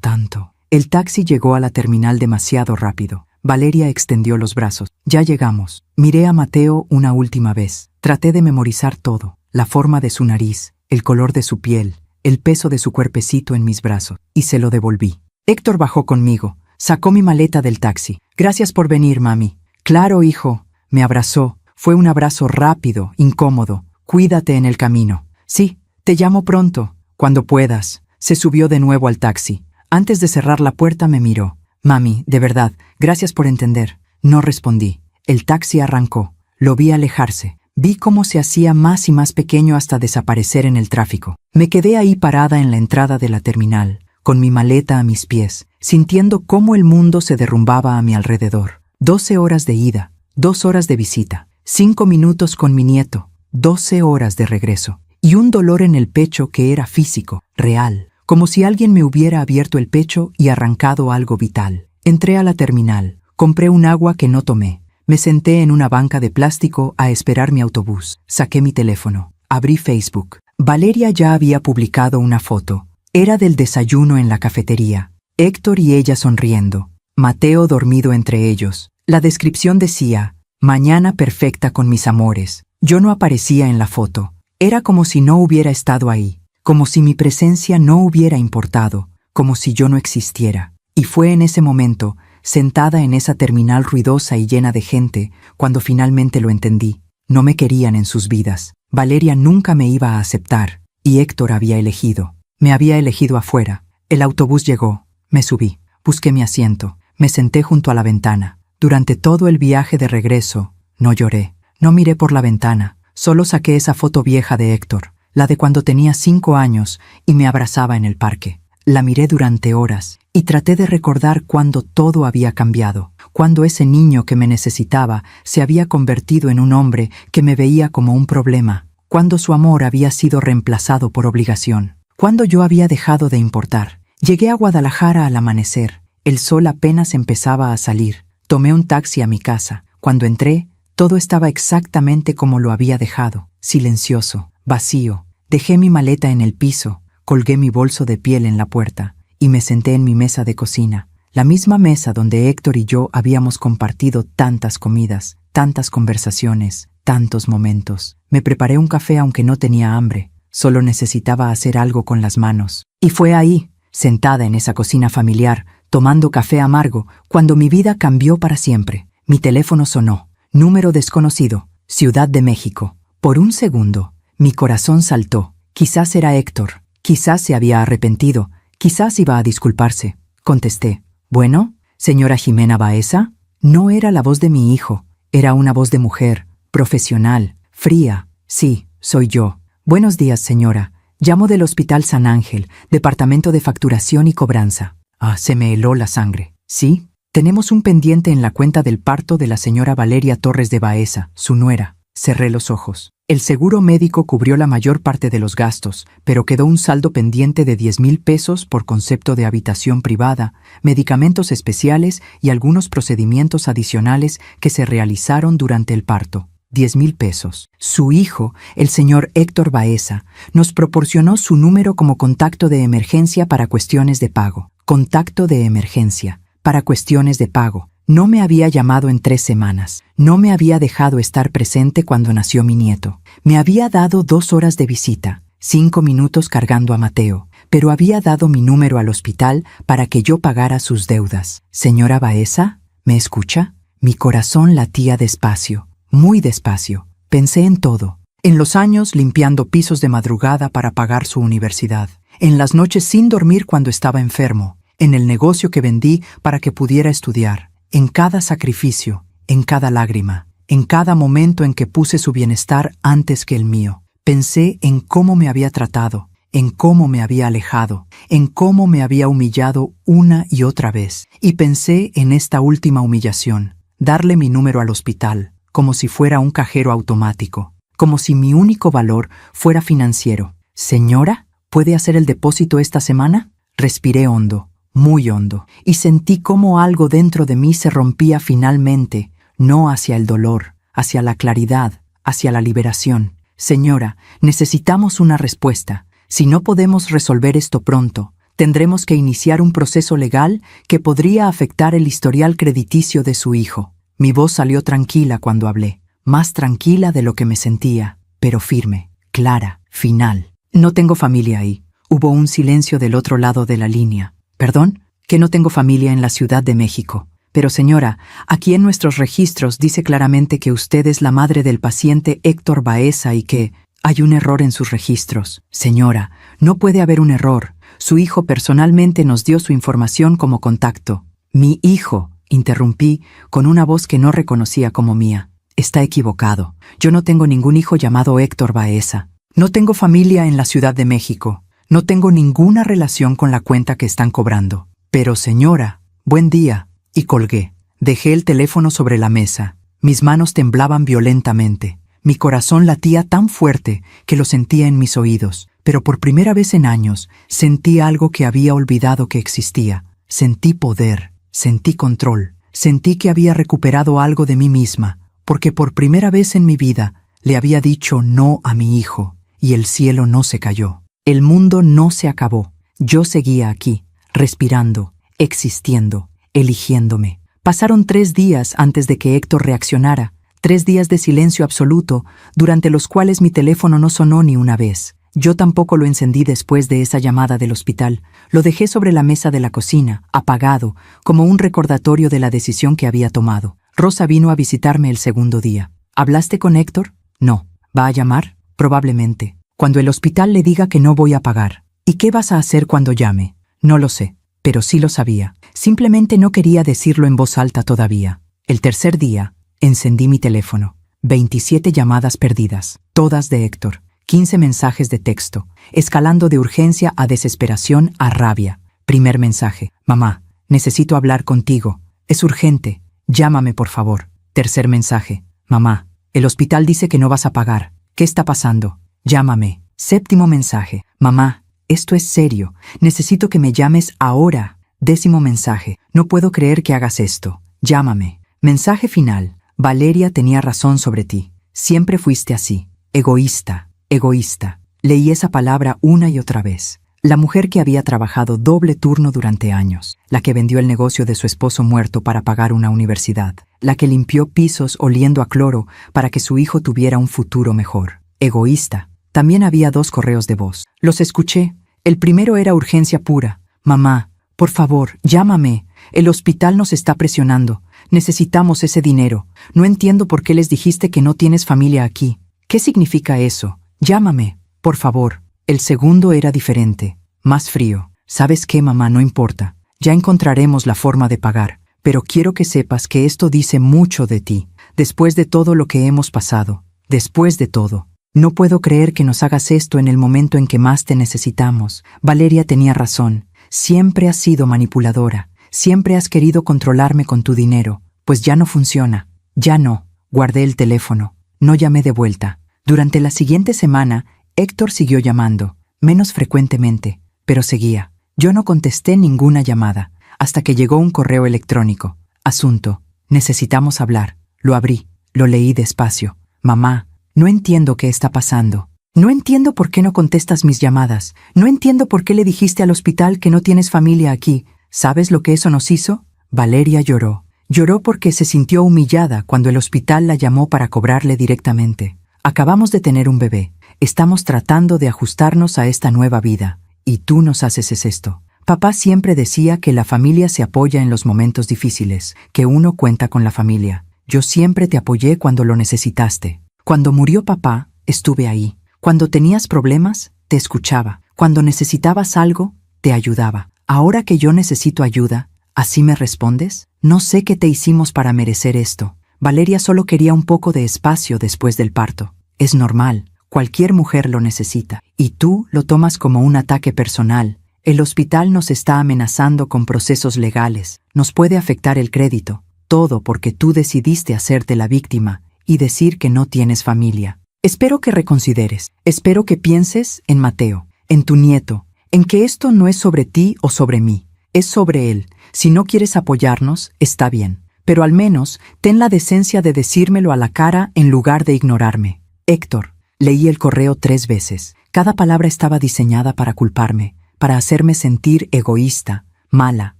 tanto. El taxi llegó a la terminal demasiado rápido. Valeria extendió los brazos. Ya llegamos. Miré a Mateo una última vez. Traté de memorizar todo. La forma de su nariz, el color de su piel, el peso de su cuerpecito en mis brazos. Y se lo devolví. Héctor bajó conmigo. Sacó mi maleta del taxi. Gracias por venir, mami. Claro, hijo. Me abrazó. Fue un abrazo rápido, incómodo. Cuídate en el camino. Sí. Te llamo pronto, cuando puedas. Se subió de nuevo al taxi. Antes de cerrar la puerta me miró. Mami, de verdad, gracias por entender. No respondí. El taxi arrancó. Lo vi alejarse. Vi cómo se hacía más y más pequeño hasta desaparecer en el tráfico. Me quedé ahí parada en la entrada de la terminal, con mi maleta a mis pies, sintiendo cómo el mundo se derrumbaba a mi alrededor. 12 horas de ida, 2 horas de visita, 5 minutos con mi nieto, 12 horas de regreso. Y un dolor en el pecho que era físico, real, como si alguien me hubiera abierto el pecho y arrancado algo vital. Entré a la terminal, compré un agua que no tomé, me senté en una banca de plástico a esperar mi autobús, saqué mi teléfono, abrí Facebook. Valeria ya había publicado una foto. Era del desayuno en la cafetería. Héctor y ella sonriendo, Mateo dormido entre ellos. La descripción decía, mañana perfecta con mis amores. Yo no aparecía en la foto. Era como si no hubiera estado ahí, como si mi presencia no hubiera importado, como si yo no existiera. Y fue en ese momento, sentada en esa terminal ruidosa y llena de gente, cuando finalmente lo entendí. No me querían en sus vidas. Valeria nunca me iba a aceptar, y Héctor había elegido. Me había elegido afuera. El autobús llegó. Me subí. Busqué mi asiento. Me senté junto a la ventana. Durante todo el viaje de regreso, no lloré. No miré por la ventana. Solo saqué esa foto vieja de Héctor, la de cuando tenía 5 años y me abrazaba en el parque. La miré durante horas y traté de recordar cuándo todo había cambiado, cuando ese niño que me necesitaba se había convertido en un hombre que me veía como un problema, cuando su amor había sido reemplazado por obligación, cuando yo había dejado de importar. Llegué a Guadalajara al amanecer. El sol apenas empezaba a salir. Tomé un taxi a mi casa. Cuando entré, todo estaba exactamente como lo había dejado, silencioso, vacío. Dejé mi maleta en el piso, colgué mi bolso de piel en la puerta y me senté en mi mesa de cocina, la misma mesa donde Héctor y yo habíamos compartido tantas comidas, tantas conversaciones, tantos momentos. Me preparé un café aunque no tenía hambre, solo necesitaba hacer algo con las manos. Y fue ahí, sentada en esa cocina familiar, tomando café amargo, cuando mi vida cambió para siempre. Mi teléfono sonó. Número desconocido, Ciudad de México. Por un segundo, mi corazón saltó. Quizás era Héctor, quizás se había arrepentido, quizás iba a disculparse. Contesté. ¿Bueno, señora Jimena Baeza? No era la voz de mi hijo, era una voz de mujer, profesional, fría. Sí, soy yo. Buenos días, señora. Llamo del Hospital San Ángel, Departamento de Facturación y Cobranza. Se me heló la sangre. ¿Sí? Tenemos un pendiente en la cuenta del parto de la señora Valeria Torres de Baeza, su nuera. Cerré los ojos. El seguro médico cubrió la mayor parte de los gastos, pero quedó un saldo pendiente de 10,000 pesos por concepto de habitación privada, medicamentos especiales y algunos procedimientos adicionales que se realizaron durante el parto. 10,000 pesos. Su hijo, el señor Héctor Baeza, nos proporcionó su número como contacto de emergencia para cuestiones de pago. Contacto de emergencia. Para cuestiones de pago. No me había llamado en 3 semanas. No me había dejado estar presente cuando nació mi nieto. Me había dado 2 horas de visita, 5 minutos cargando a Mateo, pero había dado mi número al hospital para que yo pagara sus deudas. Señora Baeza, ¿me escucha? Mi corazón latía despacio, muy despacio. Pensé en todo. En los años limpiando pisos de madrugada para pagar su universidad. En las noches sin dormir cuando estaba enfermo. En el negocio que vendí para que pudiera estudiar, en cada sacrificio, en cada lágrima, en cada momento en que puse su bienestar antes que el mío. Pensé en cómo me había tratado, en cómo me había alejado, en cómo me había humillado una y otra vez. Y pensé en esta última humillación, darle mi número al hospital, como si fuera un cajero automático, como si mi único valor fuera financiero. Señora, ¿puede hacer el depósito esta semana? Respiré hondo. Muy hondo, y sentí cómo algo dentro de mí se rompía finalmente, no hacia el dolor, hacia la claridad, hacia la liberación. Señora, necesitamos una respuesta. Si no podemos resolver esto pronto, tendremos que iniciar un proceso legal que podría afectar el historial crediticio de su hijo. Mi voz salió tranquila cuando hablé, más tranquila de lo que me sentía, pero firme, clara, final. No tengo familia ahí. Hubo un silencio del otro lado de la línea. ¿Perdón? Que no tengo familia en la Ciudad de México. Pero señora, aquí en nuestros registros dice claramente que usted es la madre del paciente Héctor Baeza y que hay un error en sus registros. Señora, no puede haber un error. Su hijo personalmente nos dio su información como contacto. Mi hijo, interrumpí con una voz que no reconocía como mía. Está equivocado. Yo no tengo ningún hijo llamado Héctor Baeza. No tengo familia en la Ciudad de México. No tengo ninguna relación con la cuenta que están cobrando. Pero señora, buen día. Y colgué. Dejé el teléfono sobre la mesa. Mis manos temblaban violentamente. Mi corazón latía tan fuerte que lo sentía en mis oídos. Pero por primera vez en años, sentí algo que había olvidado que existía. Sentí poder. Sentí control. Sentí que había recuperado algo de mí misma. Porque por primera vez en mi vida, le había dicho no a mi hijo. Y el cielo no se cayó. El mundo no se acabó. Yo seguía aquí, respirando, existiendo, eligiéndome. Pasaron 3 días antes de que Héctor reaccionara, 3 días de silencio absoluto, durante los cuales mi teléfono no sonó ni una vez. Yo tampoco lo encendí después de esa llamada del hospital. Lo dejé sobre la mesa de la cocina, apagado, como un recordatorio de la decisión que había tomado. Rosa vino a visitarme el segundo día. ¿Hablaste con Héctor? No. ¿Va a llamar? Probablemente. Cuando el hospital le diga que no voy a pagar. ¿Y qué vas a hacer cuando llame? No lo sé, pero sí lo sabía. Simplemente no quería decirlo en voz alta todavía. El tercer día, encendí mi teléfono. 27 llamadas perdidas, todas de Héctor. 15 mensajes de texto, escalando de urgencia a desesperación a rabia. Primer mensaje: mamá, necesito hablar contigo. Es urgente. Llámame, por favor. Tercer mensaje: mamá, el hospital dice que no vas a pagar. ¿Qué está pasando? Llámame. Séptimo mensaje: mamá, esto es serio. Necesito que me llames ahora. Décimo mensaje: no puedo creer que hagas esto. Llámame. Mensaje final: Valeria tenía razón sobre ti. Siempre fuiste así. Egoísta. Egoísta. Leí esa palabra una y otra vez. La mujer que había trabajado doble turno durante años, la que vendió el negocio de su esposo muerto para pagar una universidad, la que limpió pisos oliendo a cloro para que su hijo tuviera un futuro mejor. Egoísta. También había 2 correos de voz. Los escuché. El primero era urgencia pura. Mamá, por favor, llámame. El hospital nos está presionando. Necesitamos ese dinero. No entiendo por qué les dijiste que no tienes familia aquí. ¿Qué significa eso? Llámame, por favor. El segundo era diferente, más frío. ¿Sabes qué, mamá? No importa. Ya encontraremos la forma de pagar. Pero quiero que sepas que esto dice mucho de ti. Después de todo lo que hemos pasado. Después de todo. No puedo creer que nos hagas esto en el momento en que más te necesitamos. Valeria tenía razón. Siempre has sido manipuladora. Siempre has querido controlarme con tu dinero. Pues ya no funciona. Ya no. Guardé el teléfono. No llamé de vuelta. Durante la siguiente semana, Héctor siguió llamando, menos frecuentemente, pero seguía. Yo no contesté ninguna llamada, hasta que llegó un correo electrónico. Asunto: necesitamos hablar. Lo abrí, lo leí despacio. Mamá, no entiendo qué está pasando. No entiendo por qué no contestas mis llamadas. No entiendo por qué le dijiste al hospital que no tienes familia aquí. ¿Sabes lo que eso nos hizo? Valeria lloró. Lloró porque se sintió humillada cuando el hospital la llamó para cobrarle directamente. Acabamos de tener un bebé. Estamos tratando de ajustarnos a esta nueva vida. Y tú nos haces esto. Papá siempre decía que la familia se apoya en los momentos difíciles, que uno cuenta con la familia. Yo siempre te apoyé cuando lo necesitaste. Cuando murió papá, estuve ahí. Cuando tenías problemas, te escuchaba. Cuando necesitabas algo, te ayudaba. Ahora que yo necesito ayuda, ¿así me respondes? No sé qué te hicimos para merecer esto. Valeria solo quería un poco de espacio después del parto. Es normal, cualquier mujer lo necesita. Y tú lo tomas como un ataque personal. El hospital nos está amenazando con procesos legales. Nos puede afectar el crédito. Todo porque tú decidiste hacerte la víctima y decir que no tienes familia. Espero que reconsideres. Espero que pienses en Mateo, en tu nieto, en que esto no es sobre ti o sobre mí. Es sobre él. Si no quieres apoyarnos, está bien. Pero al menos ten la decencia de decírmelo a la cara en lugar de ignorarme. Héctor. Leí el correo 3 veces. Cada palabra estaba diseñada para culparme, para hacerme sentir egoísta, mala,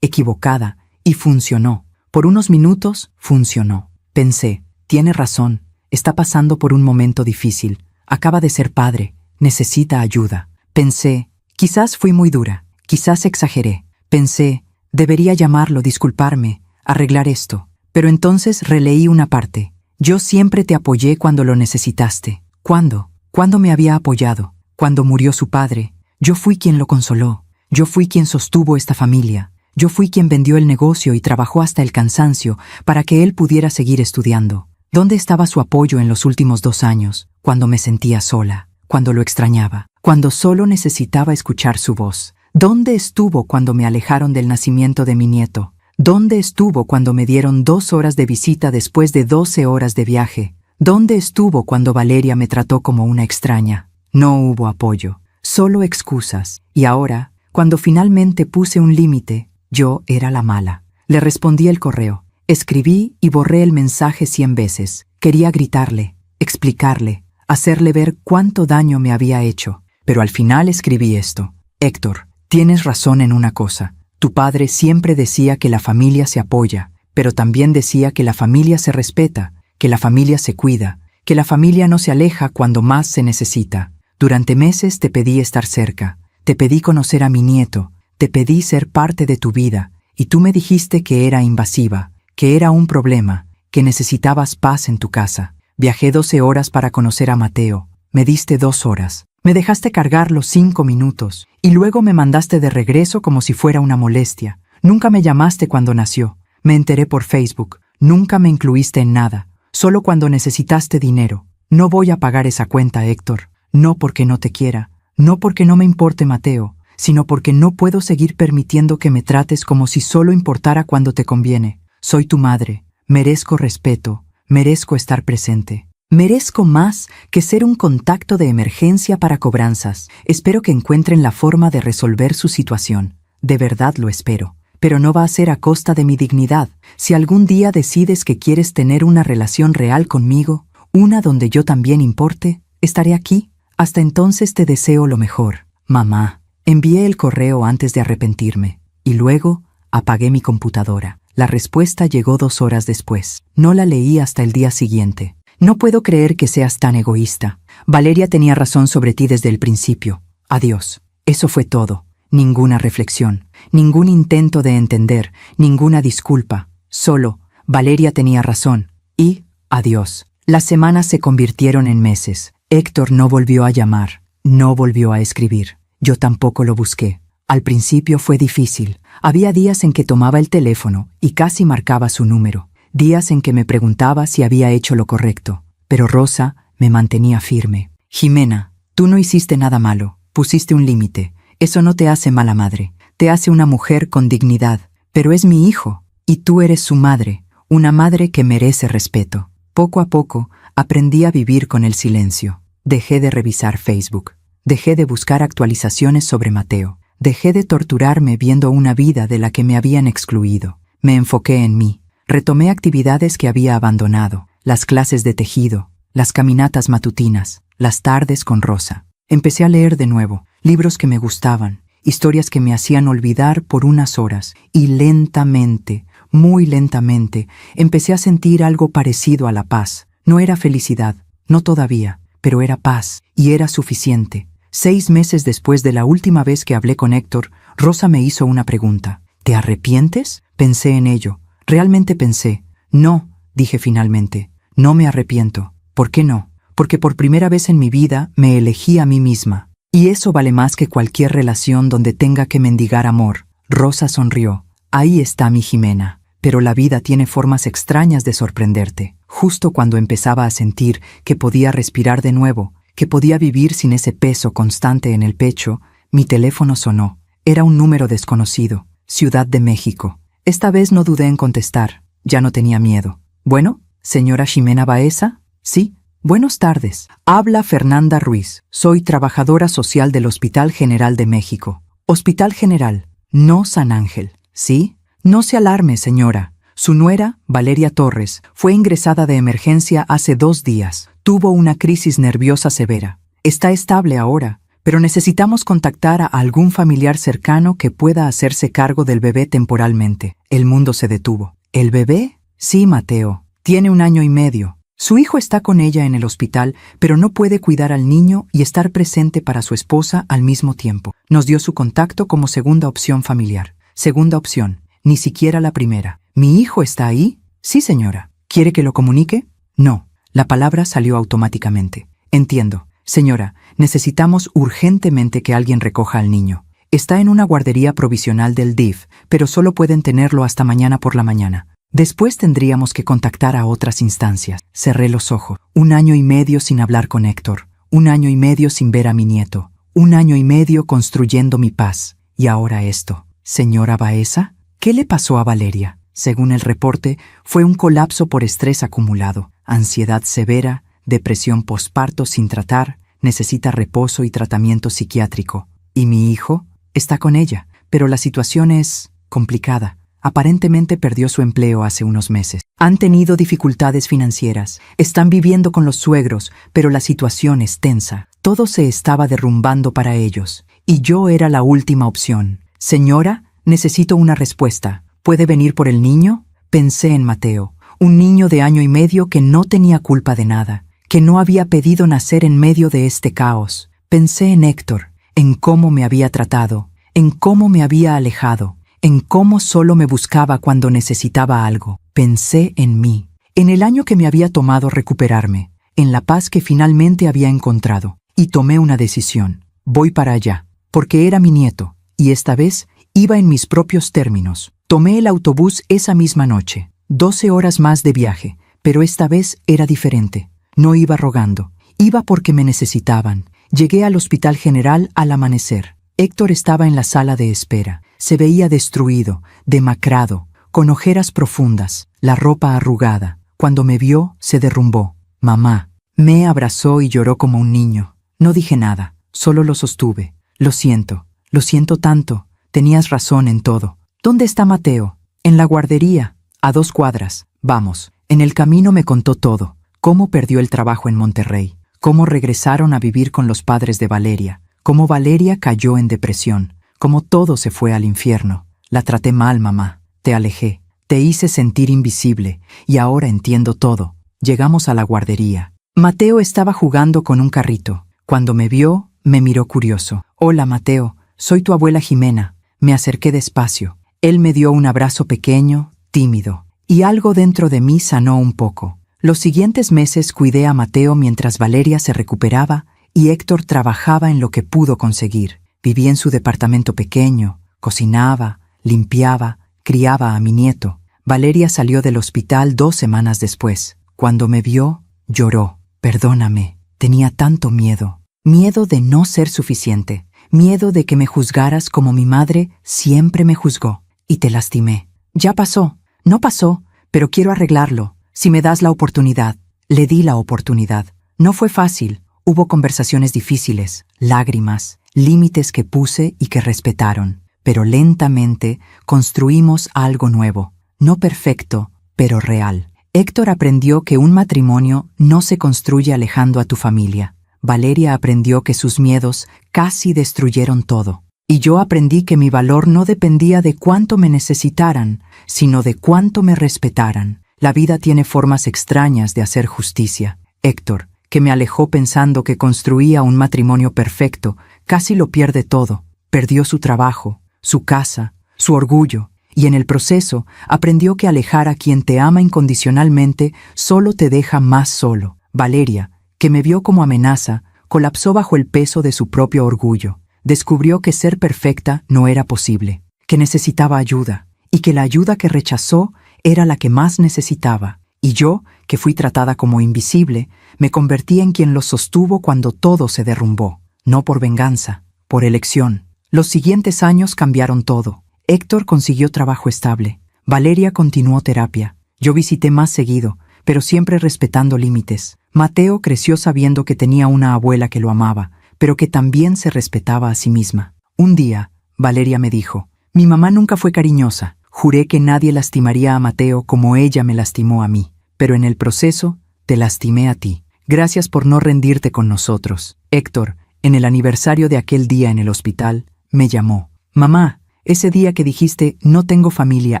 equivocada, y funcionó. Por unos minutos, funcionó. Pensé, tiene razón, está pasando por un momento difícil. Acaba de ser padre, necesita ayuda. Pensé, quizás fui muy dura, quizás exageré. Pensé, debería llamarlo, disculparme, arreglar esto. Pero entonces releí una parte. Yo siempre te apoyé cuando lo necesitaste. ¿Cuándo? ¿Cuándo me había apoyado? Cuando murió su padre. Yo fui quien lo consoló. Yo fui quien sostuvo esta familia. Yo fui quien vendió el negocio y trabajó hasta el cansancio para que él pudiera seguir estudiando. ¿Dónde estaba su apoyo en los últimos 2 años? Cuando me sentía sola, cuando lo extrañaba, cuando solo necesitaba escuchar su voz. ¿Dónde estuvo cuando me alejaron del nacimiento de mi nieto? ¿Dónde estuvo cuando me dieron 2 horas de visita después de 12 horas de viaje? ¿Dónde estuvo cuando Valeria me trató como una extraña? No hubo apoyo, solo excusas. Y ahora, cuando finalmente puse un límite, yo era la mala. Le respondí el correo. Escribí y borré el mensaje 100 veces. Quería gritarle, explicarle, hacerle ver cuánto daño me había hecho. Pero al final escribí esto. Héctor, tienes razón en una cosa. Tu padre siempre decía que la familia se apoya, pero también decía que la familia se respeta, que la familia se cuida, que la familia no se aleja cuando más se necesita. Durante meses te pedí estar cerca, te pedí conocer a mi nieto, te pedí ser parte de tu vida, y tú me dijiste que era invasiva, que era un problema, que necesitabas paz en tu casa. Viajé 12 horas para conocer a Mateo, me diste 2 horas. Me dejaste cargar los 5 minutos, y luego me mandaste de regreso como si fuera una molestia. Nunca me llamaste cuando nació. Me enteré por Facebook. Nunca me incluiste en nada. Solo cuando necesitaste dinero. No voy a pagar esa cuenta, Héctor. No porque no te quiera. No porque no me importe Mateo. Sino porque no puedo seguir permitiendo que me trates como si solo importara cuando te conviene. Soy tu madre. Merezco respeto. Merezco estar presente. Merezco más que ser un contacto de emergencia para cobranzas. Espero que encuentren la forma de resolver su situación. De verdad lo espero. Pero no va a ser a costa de mi dignidad. Si algún día decides que quieres tener una relación real conmigo, una donde yo también importe, estaré aquí. Hasta entonces te deseo lo mejor. Mamá. Envié el correo antes de arrepentirme. Y luego apagué mi computadora. La respuesta llegó 2 horas después. No la leí hasta el día siguiente. No puedo creer que seas tan egoísta. Valeria tenía razón sobre ti desde el principio. Adiós. Eso fue todo. Ninguna reflexión, ningún intento de entender, ninguna disculpa. Solo, Valeria tenía razón. Y, adiós. Las semanas se convirtieron en meses. Héctor no volvió a llamar, no volvió a escribir. Yo tampoco lo busqué. Al principio fue difícil. Había días en que tomaba el teléfono y casi marcaba su número. Días en que me preguntaba si había hecho lo correcto, pero Rosa me mantenía firme. Jimena, tú no hiciste nada malo, pusiste un límite. Eso no te hace mala madre, te hace una mujer con dignidad, pero es mi hijo, y tú eres su madre, una madre que merece respeto. Poco a poco, aprendí a vivir con el silencio. Dejé de revisar Facebook, dejé de buscar actualizaciones sobre Mateo, dejé de torturarme viendo una vida de la que me habían excluido. Me enfoqué en mí. Retomé actividades que había abandonado, las clases de tejido, las caminatas matutinas, las tardes con Rosa. Empecé a leer de nuevo, libros que me gustaban, historias que me hacían olvidar por unas horas, y lentamente, muy lentamente, empecé a sentir algo parecido a la paz. No era felicidad, no todavía, pero era paz, y era suficiente. 6 meses después de la última vez que hablé con Héctor, Rosa me hizo una pregunta. ¿Te arrepientes? Pensé en ello. Realmente pensé. No, dije finalmente. No me arrepiento. ¿Por qué no? Porque por primera vez en mi vida me elegí a mí misma. Y eso vale más que cualquier relación donde tenga que mendigar amor. Rosa sonrió. Ahí está mi Jimena. Pero la vida tiene formas extrañas de sorprenderte. Justo cuando empezaba a sentir que podía respirar de nuevo, que podía vivir sin ese peso constante en el pecho, mi teléfono sonó. Era un número desconocido. Ciudad de México. Esta vez no dudé en contestar. Ya no tenía miedo. Bueno, señora Ximena Baeza. Sí. Buenas tardes. Habla Fernanda Ruiz. Soy trabajadora social del Hospital General de México. Hospital General, no San Ángel. ¿Sí? No se alarme, señora. Su nuera, Valeria Torres, fue ingresada de emergencia hace 2 días. Tuvo una crisis nerviosa severa. Está estable ahora, pero necesitamos contactar a algún familiar cercano que pueda hacerse cargo del bebé temporalmente. El mundo se detuvo. ¿El bebé? Sí, Mateo. Tiene 1 año y medio. Su hijo está con ella en el hospital, pero no puede cuidar al niño y estar presente para su esposa al mismo tiempo. Nos dio su contacto como segunda opción familiar. Segunda opción, ni siquiera la primera. ¿Mi hijo está ahí? Sí, señora. ¿Quiere que lo comunique? No. La palabra salió automáticamente. Entiendo. Señora, necesitamos urgentemente que alguien recoja al niño. Está en una guardería provisional del DIF, pero solo pueden tenerlo hasta mañana por la mañana. Después tendríamos que contactar a otras instancias. Cerré los ojos. 1 año y medio sin hablar con Héctor. 1 año y medio sin ver a mi nieto. 1 año y medio construyendo mi paz. Y ahora esto. Señora Baeza, ¿qué le pasó a Valeria? Según el reporte, fue un colapso por estrés acumulado, ansiedad severa, depresión posparto sin tratar, necesita reposo y tratamiento psiquiátrico. ¿Y mi hijo? Está con ella, pero la situación es complicada. Aparentemente perdió su empleo hace unos meses. Han tenido dificultades financieras. Están viviendo con los suegros, pero la situación es tensa. Todo se estaba derrumbando para ellos. Y yo era la última opción. Señora, necesito una respuesta. ¿Puede venir por el niño? Pensé en Mateo, un niño de 1 año y medio que no tenía culpa de nada, que no había pedido nacer en medio de este caos. Pensé en Héctor, en cómo me había tratado, en cómo me había alejado, en cómo solo me buscaba cuando necesitaba algo. Pensé en mí, en el año que me había tomado recuperarme, en la paz que finalmente había encontrado. Y tomé una decisión. Voy para allá, porque era mi nieto, y esta vez iba en mis propios términos. Tomé el autobús esa misma noche. 12 horas más de viaje, pero esta vez era diferente. No iba rogando, iba porque me necesitaban. Llegué al Hospital General al amanecer. Héctor estaba en la sala de espera. Se veía destruido, demacrado, con ojeras profundas, la ropa arrugada. Cuando me vio, se derrumbó. Mamá. Me abrazó y lloró como un niño. No dije nada, solo lo sostuve. Lo siento tanto. Tenías razón en todo. ¿Dónde está Mateo? En la guardería, a 2 cuadras. Vamos. En el camino me contó todo. Cómo perdió el trabajo en Monterrey. Cómo regresaron a vivir con los padres de Valeria. Cómo Valeria cayó en depresión. Cómo todo se fue al infierno. La traté mal, mamá. Te alejé. Te hice sentir invisible. Y ahora entiendo todo. Llegamos a la guardería. Mateo estaba jugando con un carrito. Cuando me vio, me miró curioso. Hola, Mateo. Soy tu abuela Jimena. Me acerqué despacio. Él me dio un abrazo pequeño, tímido. Y algo dentro de mí sanó un poco. Los siguientes meses cuidé a Mateo mientras Valeria se recuperaba y Héctor trabajaba en lo que pudo conseguir. Viví en su departamento pequeño, cocinaba, limpiaba, criaba a mi nieto. Valeria salió del hospital 2 semanas después. Cuando me vio, lloró. Perdóname, tenía tanto miedo. Miedo de no ser suficiente. Miedo de que me juzgaras como mi madre siempre me juzgó. Y te lastimé. Ya pasó. No pasó, pero quiero arreglarlo. Si me das la oportunidad. Le di la oportunidad. No fue fácil. Hubo conversaciones difíciles, lágrimas, límites que puse y que respetaron. Pero lentamente construimos algo nuevo. No perfecto, pero real. Héctor aprendió que un matrimonio no se construye alejando a tu familia. Valeria aprendió que sus miedos casi destruyeron todo. Y yo aprendí que mi valor no dependía de cuánto me necesitaran, sino de cuánto me respetaran. La vida tiene formas extrañas de hacer justicia. Héctor, que me alejó pensando que construía un matrimonio perfecto, casi lo pierde todo. Perdió su trabajo, su casa, su orgullo. Y en el proceso aprendió que alejar a quien te ama incondicionalmente solo te deja más solo. Valeria, que me vio como amenaza, colapsó bajo el peso de su propio orgullo. Descubrió que ser perfecta no era posible, que necesitaba ayuda, y que la ayuda que rechazó era la que más necesitaba. Y yo, que fui tratada como invisible, me convertí en quien los sostuvo cuando todo se derrumbó. No por venganza, por elección. Los siguientes años cambiaron todo. Héctor consiguió trabajo estable. Valeria continuó terapia. Yo visité más seguido, pero siempre respetando límites. Mateo creció sabiendo que tenía una abuela que lo amaba, pero que también se respetaba a sí misma. Un día, Valeria me dijo, mi mamá nunca fue cariñosa. Juré que nadie lastimaría a Mateo como ella me lastimó a mí, pero en el proceso te lastimé a ti. Gracias por no rendirte con nosotros. Héctor, en el aniversario de aquel día en el hospital, me llamó. Mamá, ese día que dijiste no tengo familia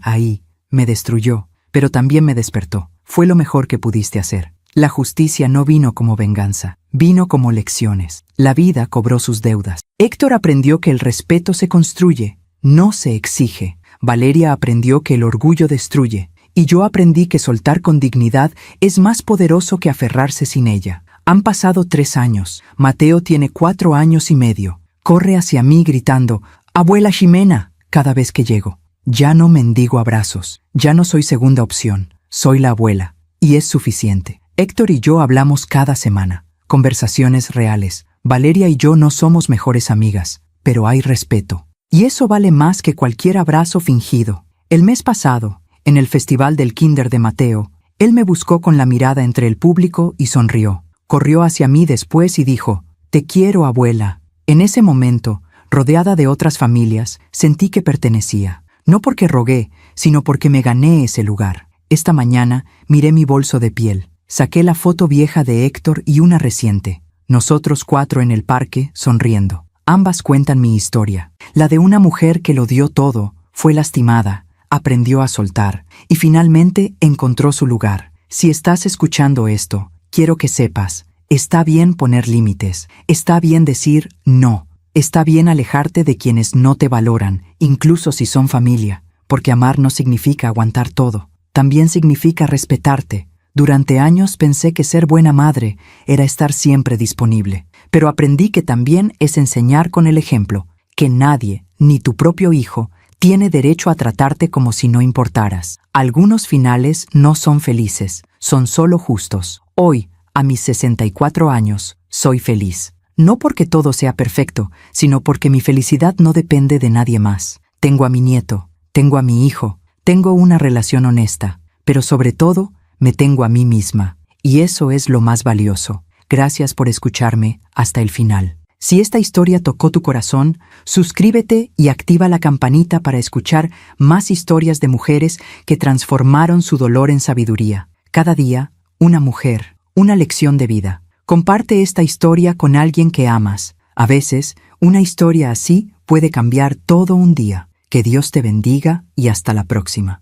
ahí, me destruyó, pero también me despertó. Fue lo mejor que pudiste hacer. La justicia no vino como venganza, vino como lecciones. La vida cobró sus deudas. Héctor aprendió que el respeto se construye, no se exige. Valeria aprendió que el orgullo destruye, y yo aprendí que soltar con dignidad es más poderoso que aferrarse sin ella. Han pasado 3 años. Mateo tiene 4 años y medio. Corre hacia mí gritando, «Abuela Ximena», cada vez que llego. Ya no mendigo abrazos, ya no soy segunda opción, soy la abuela, y es suficiente. Héctor y yo hablamos cada semana, conversaciones reales. Valeria y yo no somos mejores amigas, pero hay respeto. Y eso vale más que cualquier abrazo fingido. El mes pasado, en el festival del Kinder de Mateo, él me buscó con la mirada entre el público y sonrió. Corrió hacia mí después y dijo, «Te quiero, abuela». En ese momento, rodeada de otras familias, sentí que pertenecía. No porque rogué, sino porque me gané ese lugar. Esta mañana miré mi bolso de piel. Saqué la foto vieja de Héctor y una reciente. Nosotros 4 en el parque, sonriendo. Ambas cuentan mi historia. La de una mujer que lo dio todo, fue lastimada, aprendió a soltar y finalmente encontró su lugar. Si estás escuchando esto, quiero que sepas, Está bien poner límites, está bien decir no, está bien alejarte de quienes no te valoran, incluso si son familia, porque amar no significa aguantar todo, también significa respetarte. Durante años pensé que ser buena madre era estar siempre disponible, pero aprendí que también es enseñar con el ejemplo, que nadie, ni tu propio hijo, tiene derecho a tratarte como si no importaras. Algunos finales no son felices, son solo justos. Hoy, a mis 64 años, soy feliz. No porque todo sea perfecto, sino porque mi felicidad no depende de nadie más. Tengo a mi nieto, tengo a mi hijo, tengo una relación honesta, pero sobre todo, me tengo a mí misma. Y eso es lo más valioso. Gracias por escucharme hasta el final. Si esta historia tocó tu corazón, suscríbete y activa la campanita para escuchar más historias de mujeres que transformaron su dolor en sabiduría. Cada día, una mujer, una lección de vida. Comparte esta historia con alguien que amas. A veces, una historia así puede cambiar todo un día. Que Dios te bendiga y hasta la próxima.